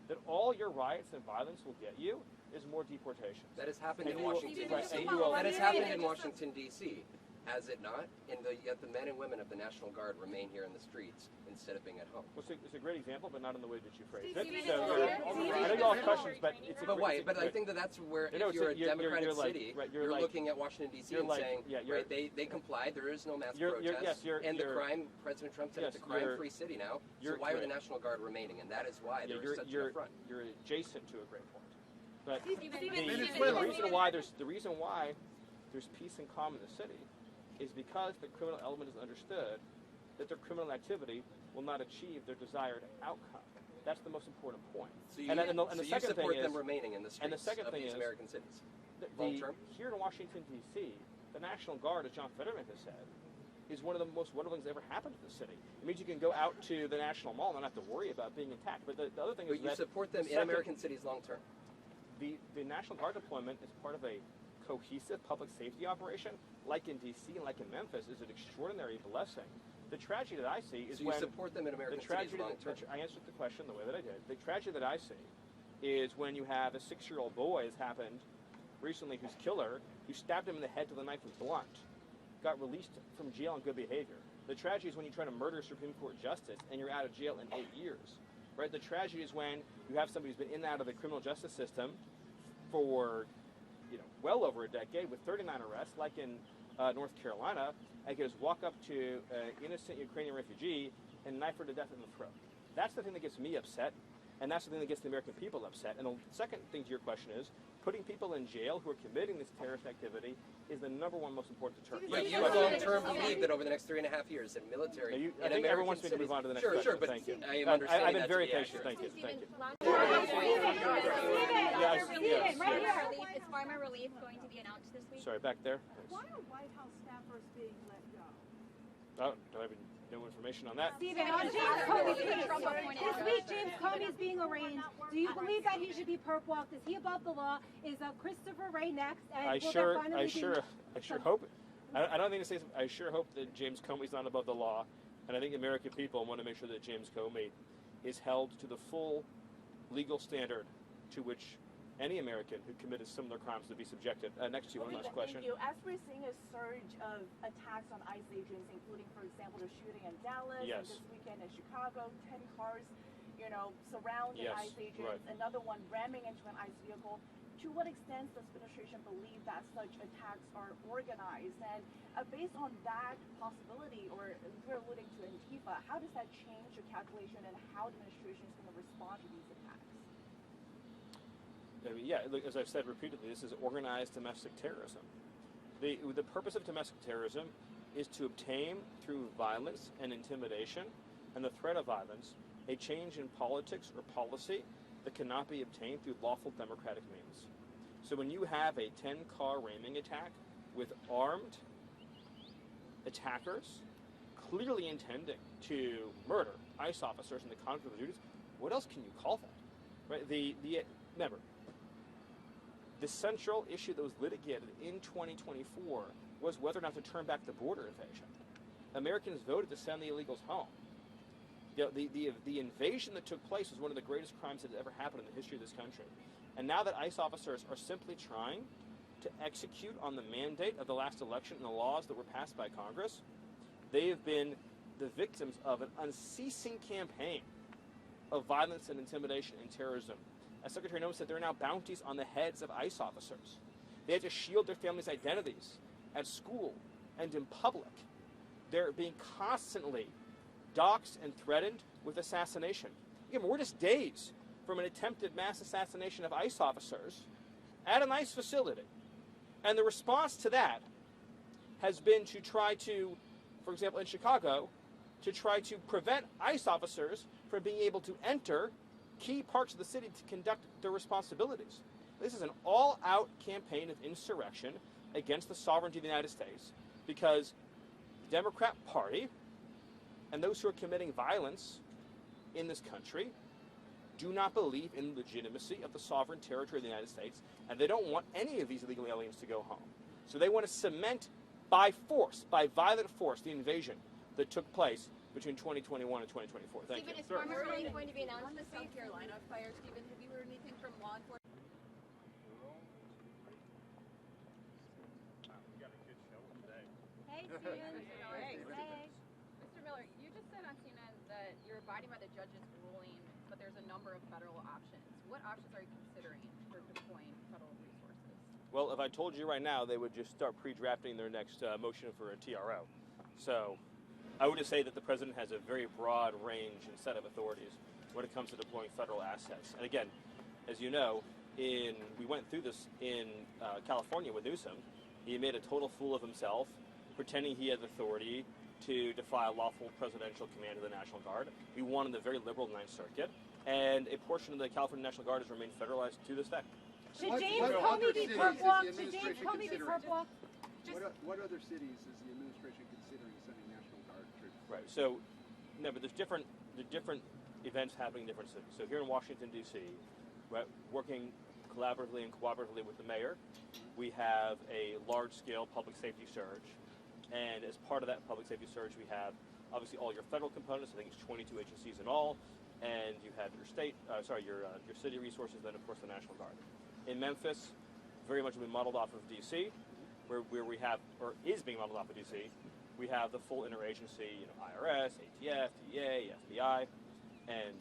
that all your riots and violence will get you is more deportations.
That has happened in
And
Washington,
right,
D.C. That has happened in Washington, D.C. Has it not? And yet the men and women of the National Guard remain here in the streets instead of being at home.
Well, it's a great example, but not in the way that you phrased
Steve,
it. So, I know you all have questions, but it's a
But why? But I think that's where, if you're a democratic city, you're looking at Washington, D.C. and saying, right, they complied, there is no mass protest, and the crime, President Trump said it's a crime-free city now, so why are the National Guard remaining? And that is why there's such an affront.
You're adjacent to a great point. But the reason why there's peace and calm in the city is because the criminal element is understood that their criminal activity will not achieve their desired outcome. That's the most important point.
So you support them remaining in the streets of these American cities?
Here in Washington, D.C., the National Guard, as John Fetterman has said, is one of the most wonderful things that ever happened to the city. It means you can go out to the National Mall and not have to worry about being attacked. But the other thing is
that you support them in American cities long term.
The National Guard deployment is part of a cohesive public safety operation, like in D.C. and like in Memphis, is an extraordinary blessing. The tragedy that I see is
so you support them in American cities long term.
I answered the question the way that I did. The tragedy that I see is when you have a 6-year-old boy, has happened recently, whose killer, who stabbed him in the head till the knife was blunt, got released from jail on good behavior. The tragedy is when you try to murder a Supreme Court justice and you're out of jail in 8 years. Right? The tragedy is when you have somebody who's been in and out of the criminal justice system for well over a decade with 39 arrests, like in North Carolina, and can just walk up to an innocent Ukrainian refugee and knife her to death in the throat. That's the thing that gets me upset, and that's the thing that gets the American people upset. And the second thing to your question is, putting people in jail who are committing this terrorist activity is the #1 most important deterrent.
But you long-term believe that over the next 3.5 years, that military
I think everyone wants me to move on to the next question.
Sure, but
thank you.
I am understanding
I've been very patient. Thank you.
Is Farmer Relief going to be announced this week?
Sorry, back there.
Why are White House staffers being let go?
Oh, do I have no information on that?
Stephen, on James Comey, this week James Comey is being arraigned. Do you believe that he should be perp walked? Is he above the law? Is Christopher Wray next? And
I sure hope. I don't think to say. I sure hope that James Comey's not above the law, and I think the American people want to make sure that James Comey is held to the full legal standard to which any American who committed similar crimes to be subjected. Next to you, one last question.
Thank you. As we're seeing a surge of attacks on ICE agents, including, for example, the shooting in Dallas, and this weekend in Chicago, 10 cars, surrounding ICE agents, another one ramming into an ICE vehicle. To what extent does the administration believe that such attacks are organized? And based on that possibility, or we're alluding to Antifa, how does that change your calculation and how the administration is going to respond to these attacks?
I mean, look, as I've said repeatedly, this is organized domestic terrorism. The purpose of domestic terrorism is to obtain, through violence and intimidation and the threat of violence, a change in politics or policy that cannot be obtained through lawful democratic means. So when you have a 10-car ramming attack with armed attackers clearly intending to murder ICE officers in the conduct of their duties, what else can you call that? Right? Remember, the central issue that was litigated in 2024 was whether or not to turn back the border invasion. Americans voted to send the illegals home. The invasion that took place was one of the greatest crimes that had ever happened in the history of this country. And now that ICE officers are simply trying to execute on the mandate of the last election and the laws that were passed by Congress, they have been the victims of an unceasing campaign of violence and intimidation and terrorism. As Secretary Noem said, there are now bounties on the heads of ICE officers. They have to shield their families' identities at school and in public. They're being constantly doxxed and threatened with assassination. Again, we're just days from an attempted mass assassination of ICE officers at an ICE facility. And the response to that has been to try to, for example, in Chicago, to try to prevent ICE officers from being able to enter key parts of the city to conduct their responsibilities. This is an all-out campaign of insurrection against the sovereignty of the United States because the Democrat Party and those who are committing violence in this country do not believe in the legitimacy of the sovereign territory of the United States, and they don't want any of these illegal aliens to go home. So they want to cement by force, by violent force, the invasion that took place between 2021 and 2024. Thank you.
Is Farmer Relief going to be announced this South Carolina fire? Stephen, have you heard anything from law enforcement?
We got a good show today.
Mr. Miller, you just said on CNN that you're abiding by the judge's ruling, but there's a number of federal options. What options are you considering for deploying federal resources?
Well, if I told you right now, they would just start pre-drafting their next motion for a TRO. So I would just say that the president has a very broad range and set of authorities when it comes to deploying federal assets. And again, as you know, we went through this in California with Newsom. He made a total fool of himself, pretending he had authority to defy lawful presidential command of the National Guard. We won in the very liberal Ninth Circuit, and a portion of the California National Guard has remained federalized to this day.
Should James Comey be perp walked? Should James Comey be perp walked?
What other cities is the administration considering sending National Guard troops?
Right. So, no, but there's different events happening in different cities. So here in Washington, D.C., right, working collaboratively and cooperatively with the mayor, we have a large-scale public safety surge. And as part of that public safety surge, we have obviously all your federal components. I think it's 22 agencies in all. And you have your your city resources, then of course the National Guard. In Memphis, very much been modeled off of D.C., where we have, or is being modeled off of D.C., we have the full interagency, IRS, ATF, DEA, FBI, and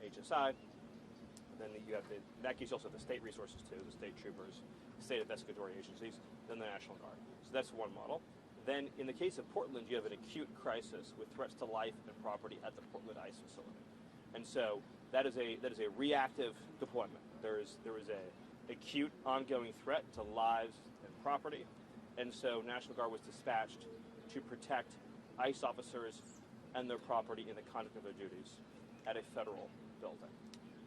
HSI. And then you have, in that case, you also have the state resources too, the state troopers, state investigatory agencies, then the National Guard. So that's one model. Then in the case of Portland, you have an acute crisis with threats to life and property at the Portland ICE facility. And so that is a reactive deployment. There is a acute ongoing threat to lives and property. And so National Guard was dispatched to protect ICE officers and their property in the conduct of their duties at a federal building.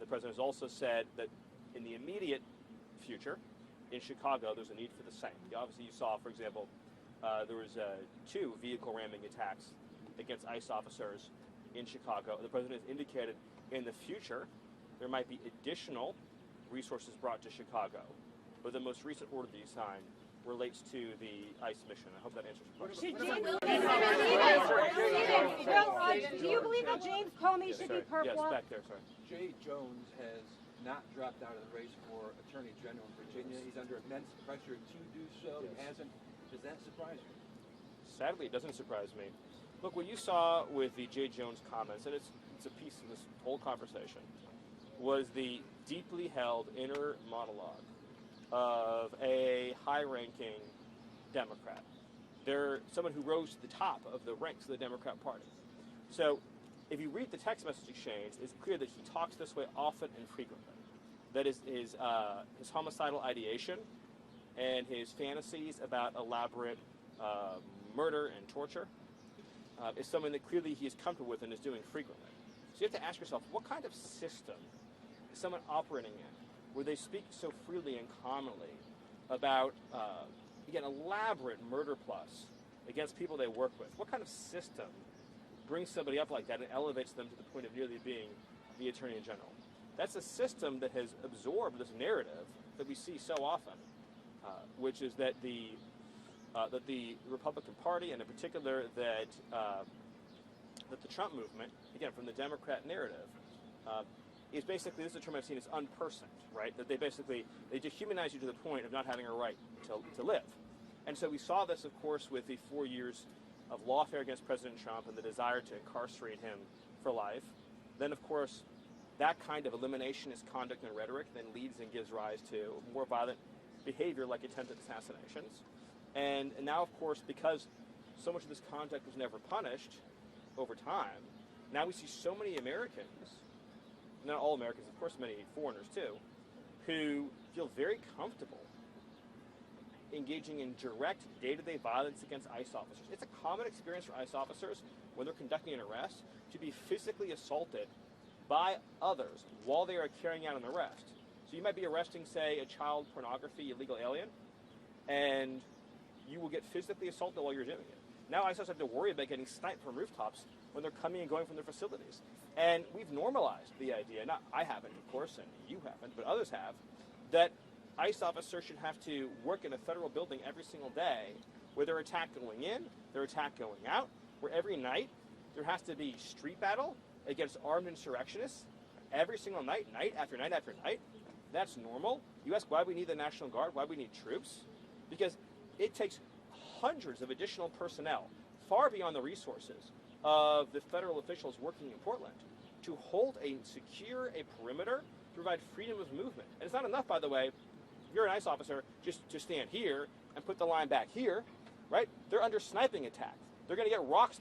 The president has also said that in the immediate future, in Chicago, there's a need for the same. Obviously, you saw, for example, there was 2 vehicle ramming attacks against ICE officers in Chicago. The president has indicated in the future there might be additional resources brought to Chicago, but the most recent order that he signed relates to the ICE mission. I hope that answers your question.
Do you believe that James Comey should be perp walked?
Yes, back there, sorry.
Jay Jones has not dropped out of the race for Attorney General in Virginia. He's under immense pressure to do so. He hasn't. Does that surprise you?
Sadly, it doesn't surprise me. Look, what you saw with the Jay Jones comments, and it's a piece of this whole conversation, was the deeply held inner monologue of a high-ranking Democrat. They're someone who rose to the top of the ranks of the Democrat Party. So if you read the text message exchange, it's clear that he talks this way often and frequently. That is his homicidal ideation and his fantasies about elaborate murder and torture is something that clearly he is comfortable with and is doing frequently. So you have to ask yourself, what kind of system is someone operating in where they speak so freely and commonly about, again, elaborate murder plots against people they work with? What kind of system brings somebody up like that and elevates them to the point of nearly being the Attorney General? That's a system that has absorbed this narrative that we see so often, which is that the Republican Party, and in particular that the Trump movement, again, from the Democrat narrative, is basically, this is a term I've seen, is unpersoned, right? That they dehumanize you to the point of not having a right to live. And so we saw this, of course, with the 4 years of lawfare against President Trump and the desire to incarcerate him for life. Then, of course, that kind of eliminationist conduct and rhetoric then leads and gives rise to more violent behavior like attempted assassinations. And now, of course, because so much of this conduct was never punished over time, now we see so many Americans, not all Americans, of course many foreigners too, who feel very comfortable engaging in direct day-to-day violence against ICE officers. It's a common experience for ICE officers when they're conducting an arrest to be physically assaulted by others while they are carrying out an arrest. So you might be arresting, say, a child pornography illegal alien, and you will get physically assaulted while you're doing it. Now ICE have to worry about getting sniped from rooftops when they're coming and going from their facilities. And we've normalized the idea, not I haven't, of course, and you haven't, but others have, that ICE officers should have to work in a federal building every single day where they're attacked going in, they're attacked going out, where every night there has to be street battle against armed insurrectionists every single night, night after night after night. That's normal. You ask why we need the National Guard, why we need troops? Because it takes hundreds of additional personnel, far beyond the resources of the federal officials working in Portland, to hold and secure a perimeter to provide freedom of movement. And it's not enough, by the way, if you're an ICE officer, just to stand here and put the line back here, right? They're under sniping attack. They're going to get rocks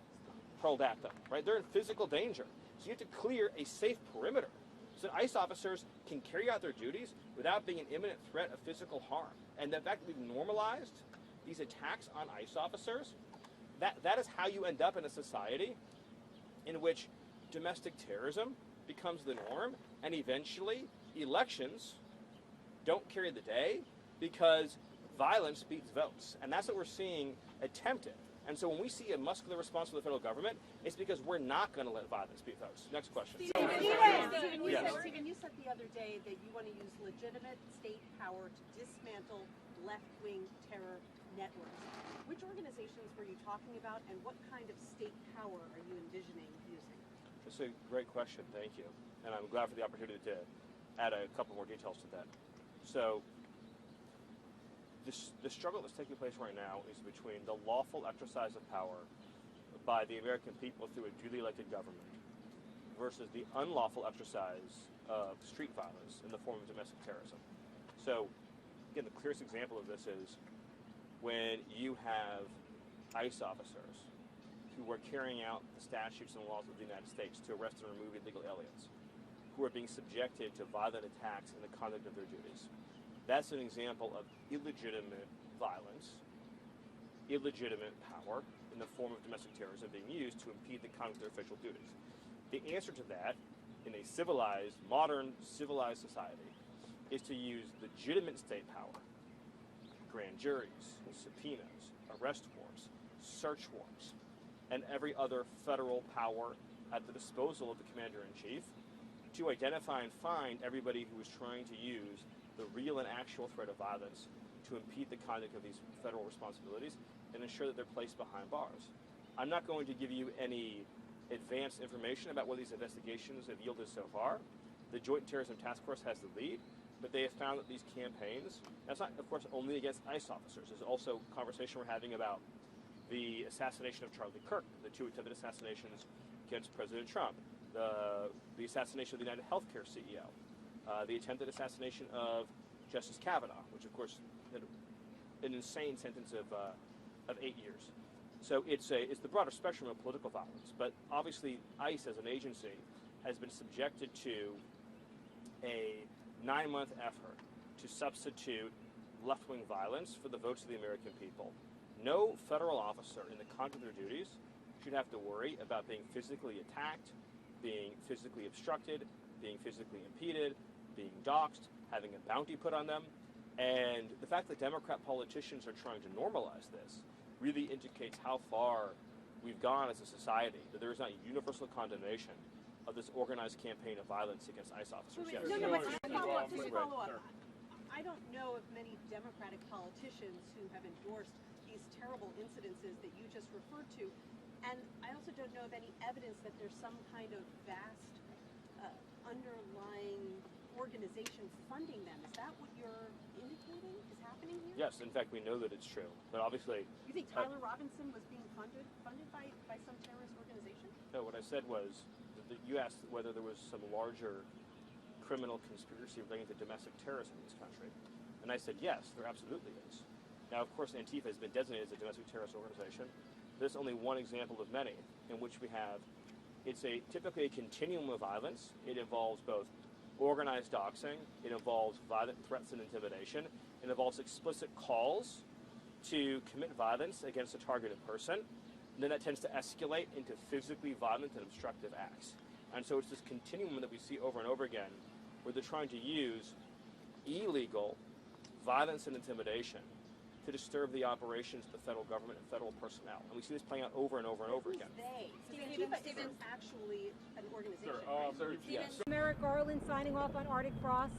hurled at them, right? They're in physical danger. So you have to clear a safe perimeter so that ICE officers can carry out their duties without being an imminent threat of physical harm. And the fact that we've normalized these attacks on ICE officers, that is how you end up in a society in which domestic terrorism becomes the norm, and eventually elections don't carry the day because violence beats votes. And that's what we're seeing attempted. And so when we see a muscular response from the federal government, it's because we're not going to let violence beat votes. Next question.
Stephen, you said the other day that you want to use legitimate state power to dismantle left-wing terror networks. Which organizations were you talking about, and what kind of state power are you envisioning using?
That's a great question. Thank you. And I'm glad for the opportunity to add a couple more details to that. So the struggle that's taking place right now is between the lawful exercise of power by the American people through a duly elected government versus the unlawful exercise of street violence in the form of domestic terrorism. So, again, the clearest example of this is when you have ICE officers who are carrying out the statutes and laws of the United States to arrest and remove illegal aliens, who are being subjected to violent attacks in the conduct of their duties. That's an example of illegitimate violence, illegitimate power in the form of domestic terrorism being used to impede the conduct of their official duties. The answer to that, in a civilized, modern, civilized society, is to use legitimate state power, grand juries, subpoenas, arrest warrants, search warrants, and every other federal power at the disposal of the commander-in-chief to identify and find everybody who is trying to use the real and actual threat of violence to impede the conduct of these federal responsibilities and ensure that they're placed behind bars. I'm not going to give you any advanced information about what these investigations have yielded so far. The Joint Terrorism Task Force has the lead, but they have found that these campaigns, that's not, of course, only against ICE officers. There's also a conversation we're having about the assassination of Charlie Kirk, the 2 attempted assassinations against President Trump, the assassination of the United Healthcare CEO, the attempted assassination of Justice Kavanaugh, which, of course, had an insane sentence of 8 years. So it's the broader spectrum of political violence. But obviously, ICE as an agency has been subjected to a 9-month effort to substitute left-wing violence for the votes of the American people. No federal officer in the conduct of their duties should have to worry about being physically attacked, being physically obstructed, being physically impeded, being doxxed, having a bounty put on them. And the fact that Democrat politicians are trying to normalize this really indicates how far we've gone as a society, that there is not universal condemnation of this organized campaign of violence against ICE officers. Yes.
No, but just to follow up. I don't know of many Democratic politicians who have endorsed these terrible incidences that you just referred to. And I also don't know of any evidence that there's some kind of vast underlying organization funding them. Is that what you're indicating is happening here?
Yes, in fact, we know that it's true. But obviously...
You think Tyler Robinson was being funded by some terrorist organization?
No, what I said was, that you asked whether there was some larger criminal conspiracy relating to domestic terrorism in this country. And I said, yes, there absolutely is. Now, of course, Antifa has been designated as a domestic terrorist organization. This is only one example of many in which we have, it's typically a continuum of violence. It involves both organized doxing, it involves violent threats and intimidation, it involves explicit calls to commit violence against a targeted person, and then that tends to escalate into physically violent and obstructive acts. And so it's this continuum that we see over and over again, where they're trying to use illegal violence and intimidation to disturb the operations of the federal government and federal personnel. And we see this playing out over and over and over again.
They? Antifa isn't actually an organization, right?
Yes.
Merrick Garland signing off on Arctic Frost,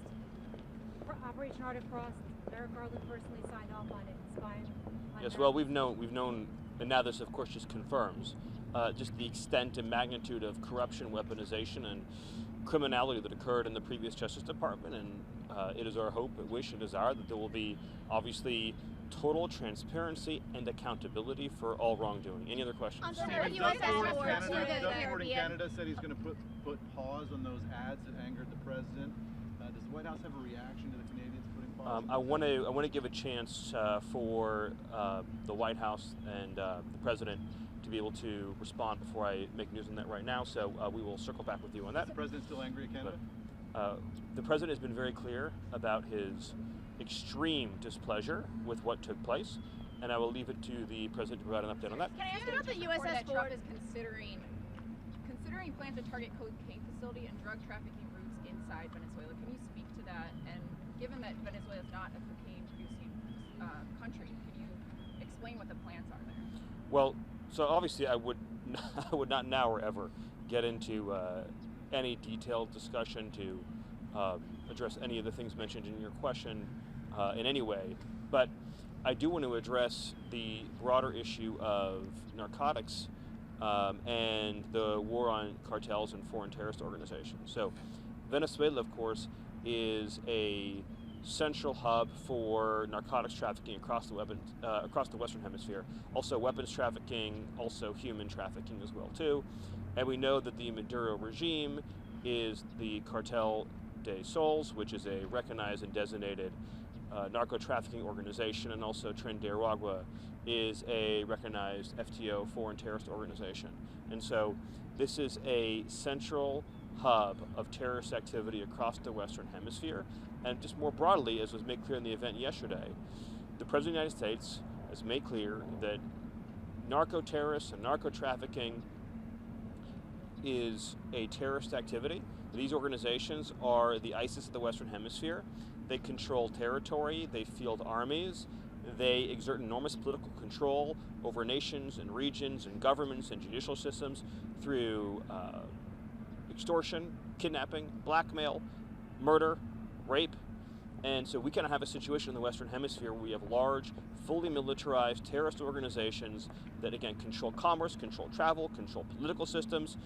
Operation Arctic Frost. Merrick Garland personally signed off on it.
Yes, well, we've known, and now this, of course, just confirms just the extent and magnitude of corruption, weaponization, and criminality that occurred in the previous Justice Department and It is our hope, wish, and desire that there will be obviously total transparency and accountability for all wrongdoing. Any other questions?
Stephen, Doug Ford in Canada said he's going to put pause on those ads that angered the president. Does the White House have a reaction to the Canadians putting pause?
I want to give a chance for the White House and the president to be able to respond before I make news on that right now. So we will circle back with you on that.
Is the president still angry at Canada?
The president has been very clear about his extreme displeasure with what took place, and I will leave it to the president to provide an update on that.
Can I ask about the USS Trump is considering plans to target cocaine facility and drug trafficking routes inside Venezuela? Can you speak to that? And given that Venezuela is not a cocaine-producing country, can you explain what the plans are there?
Well, so obviously I would not now or ever get into any detailed discussion to address any of the things mentioned in your question in any way, but I do want to address the broader issue of narcotics and the war on cartels and foreign terrorist organizations. So Venezuela, of course, is a central hub for narcotics trafficking across the Western Hemisphere. Also weapons trafficking, also human trafficking as well too. And we know that the Maduro regime is the Cartel de Sols, which is a recognized and designated narco-trafficking organization, and also Tren de Aragua is a recognized FTO, foreign terrorist organization. And so this is a central hub of terrorist activity across the Western Hemisphere. And just more broadly, as was made clear in the event yesterday, the President of the United States has made clear that narco-terrorists and narco-trafficking is a terrorist activity. These organizations are the ISIS of the Western Hemisphere. They control territory, they field armies, they exert enormous political control over nations and regions and governments and judicial systems through extortion, kidnapping, blackmail, murder, rape. And so we kind of have a situation in the Western Hemisphere where we have large, fully militarized terrorist organizations that, again, control commerce, control travel, control political systems,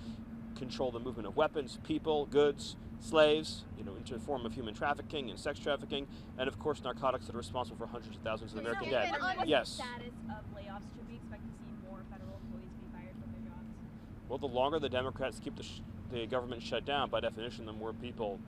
control the movement of weapons, people, goods, slaves, into the form of human trafficking and sex trafficking, and of course narcotics that are responsible for hundreds of thousands of American dead. Yes.
Status of layoffs, should we expect to see more federal employees be fired from their jobs?
Well, the longer the Democrats keep the government shut down, by definition, the more people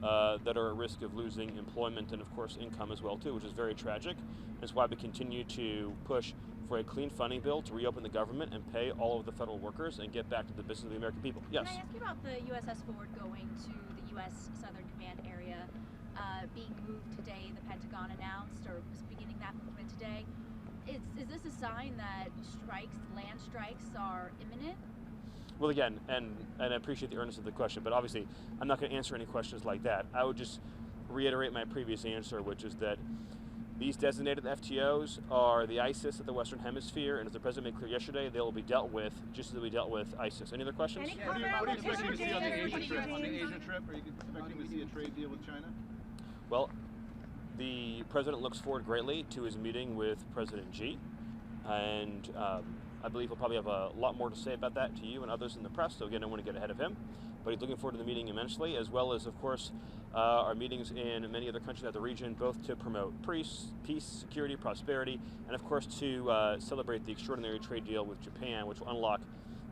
that are at risk of losing employment and, of course, income as well, too, which is very tragic. That's why we continue to push for a clean funding bill to reopen the government and pay all of the federal workers and get back to the business of the American people. Yes?
Can I ask you about the USS Ford going to the U.S. Southern Command area being moved today? The Pentagon announced, or was beginning that movement today. Is this a sign that land strikes, are imminent?
Well, again, and I appreciate the earnestness of the question, but obviously I'm not going to answer any questions like that. I would just reiterate my previous answer, which is that these designated FTOs are the ISIS of the Western Hemisphere, and as the President made clear yesterday, they will be dealt with just as we dealt with ISIS. Any other questions?
What are you expecting to see on the Asian trip? On the Asian trip, are you expecting to see a trade deal with China?
Well, the President looks forward greatly to his meeting with President Xi, and I believe he'll probably have a lot more to say about that to you and others in the press, so again, I don't want to get ahead of him. But he's looking forward to the meeting immensely, as well as, of course, our meetings in many other countries of the region, both to promote peace, security, prosperity, and of course to celebrate the extraordinary trade deal with Japan, which will unlock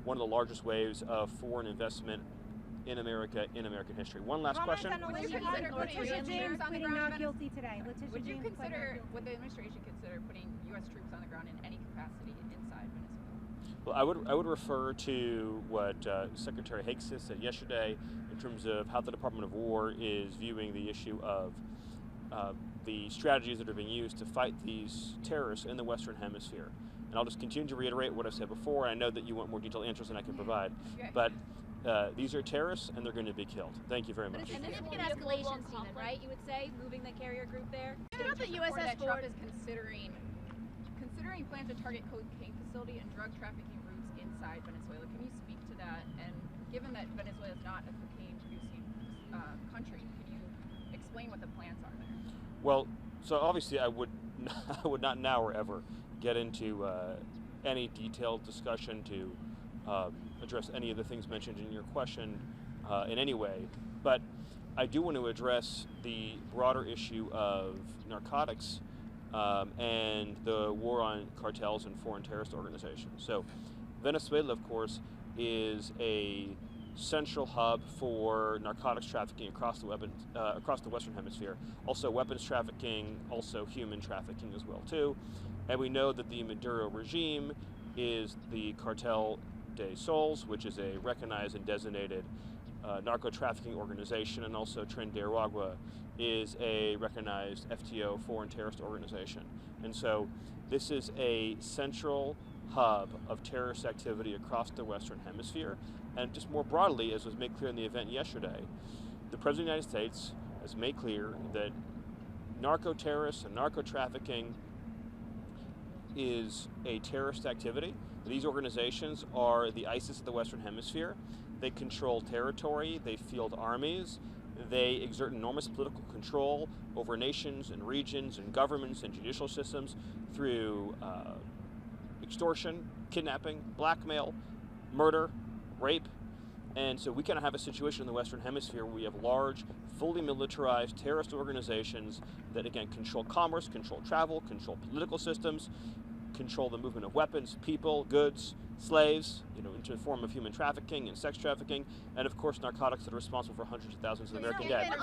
one of the largest waves of foreign investment in America, in American history. One last question.
Would you consider would the administration consider putting U.S. troops on the ground in any capacity inside Venezuela?
Well, I would refer to what Secretary Higgs said yesterday in terms of how the Department of War is viewing the issue of the strategies that are being used to fight these terrorists in the Western Hemisphere. And I'll just continue to reiterate what I've said before. I know that you want more detailed answers than I can provide, but these are terrorists and they're going to be killed. Thank you very much.
And this would be an escalation, Stephen, right? You would say, moving the carrier group there?
What about the USS Ford? Trump is considering plans to target cocaine facility and drug trafficking routes inside Venezuela. Can you speak to that? And given that Venezuela is not a cocaine-producing country, can you explain what the plans are there?
Well, so obviously I would not now or ever get into any detailed discussion to address any of the things mentioned in your question in any way. But I do want to address the broader issue of narcotics and the war on cartels and foreign terrorist organizations. So Venezuela, of course, is a central hub for narcotics trafficking across the Western Hemisphere. Also weapons trafficking, also human trafficking as well too. And we know that the Maduro regime is the Cartel de Sols, which is a recognized and designated narco-trafficking organization, and also Tren de Aragua is a recognized FTO, foreign terrorist organization. And so this is a central hub of terrorist activity across the Western Hemisphere. And just more broadly, as was made clear in the event yesterday, the President of the United States has made clear that narco-terrorists and narco-trafficking is a terrorist activity. These organizations are the ISIS of the Western Hemisphere. They control territory, they field armies, they exert enormous political control over nations and regions and governments and judicial systems through extortion, kidnapping, blackmail, murder, rape. And so we kind of have a situation in the Western Hemisphere where we have large, fully militarized terrorist organizations that, again, control commerce, control travel, control political systems, control the movement of weapons, people, goods, slaves, into the form of human trafficking and sex trafficking, and of course narcotics that are responsible for hundreds of thousands of American dead.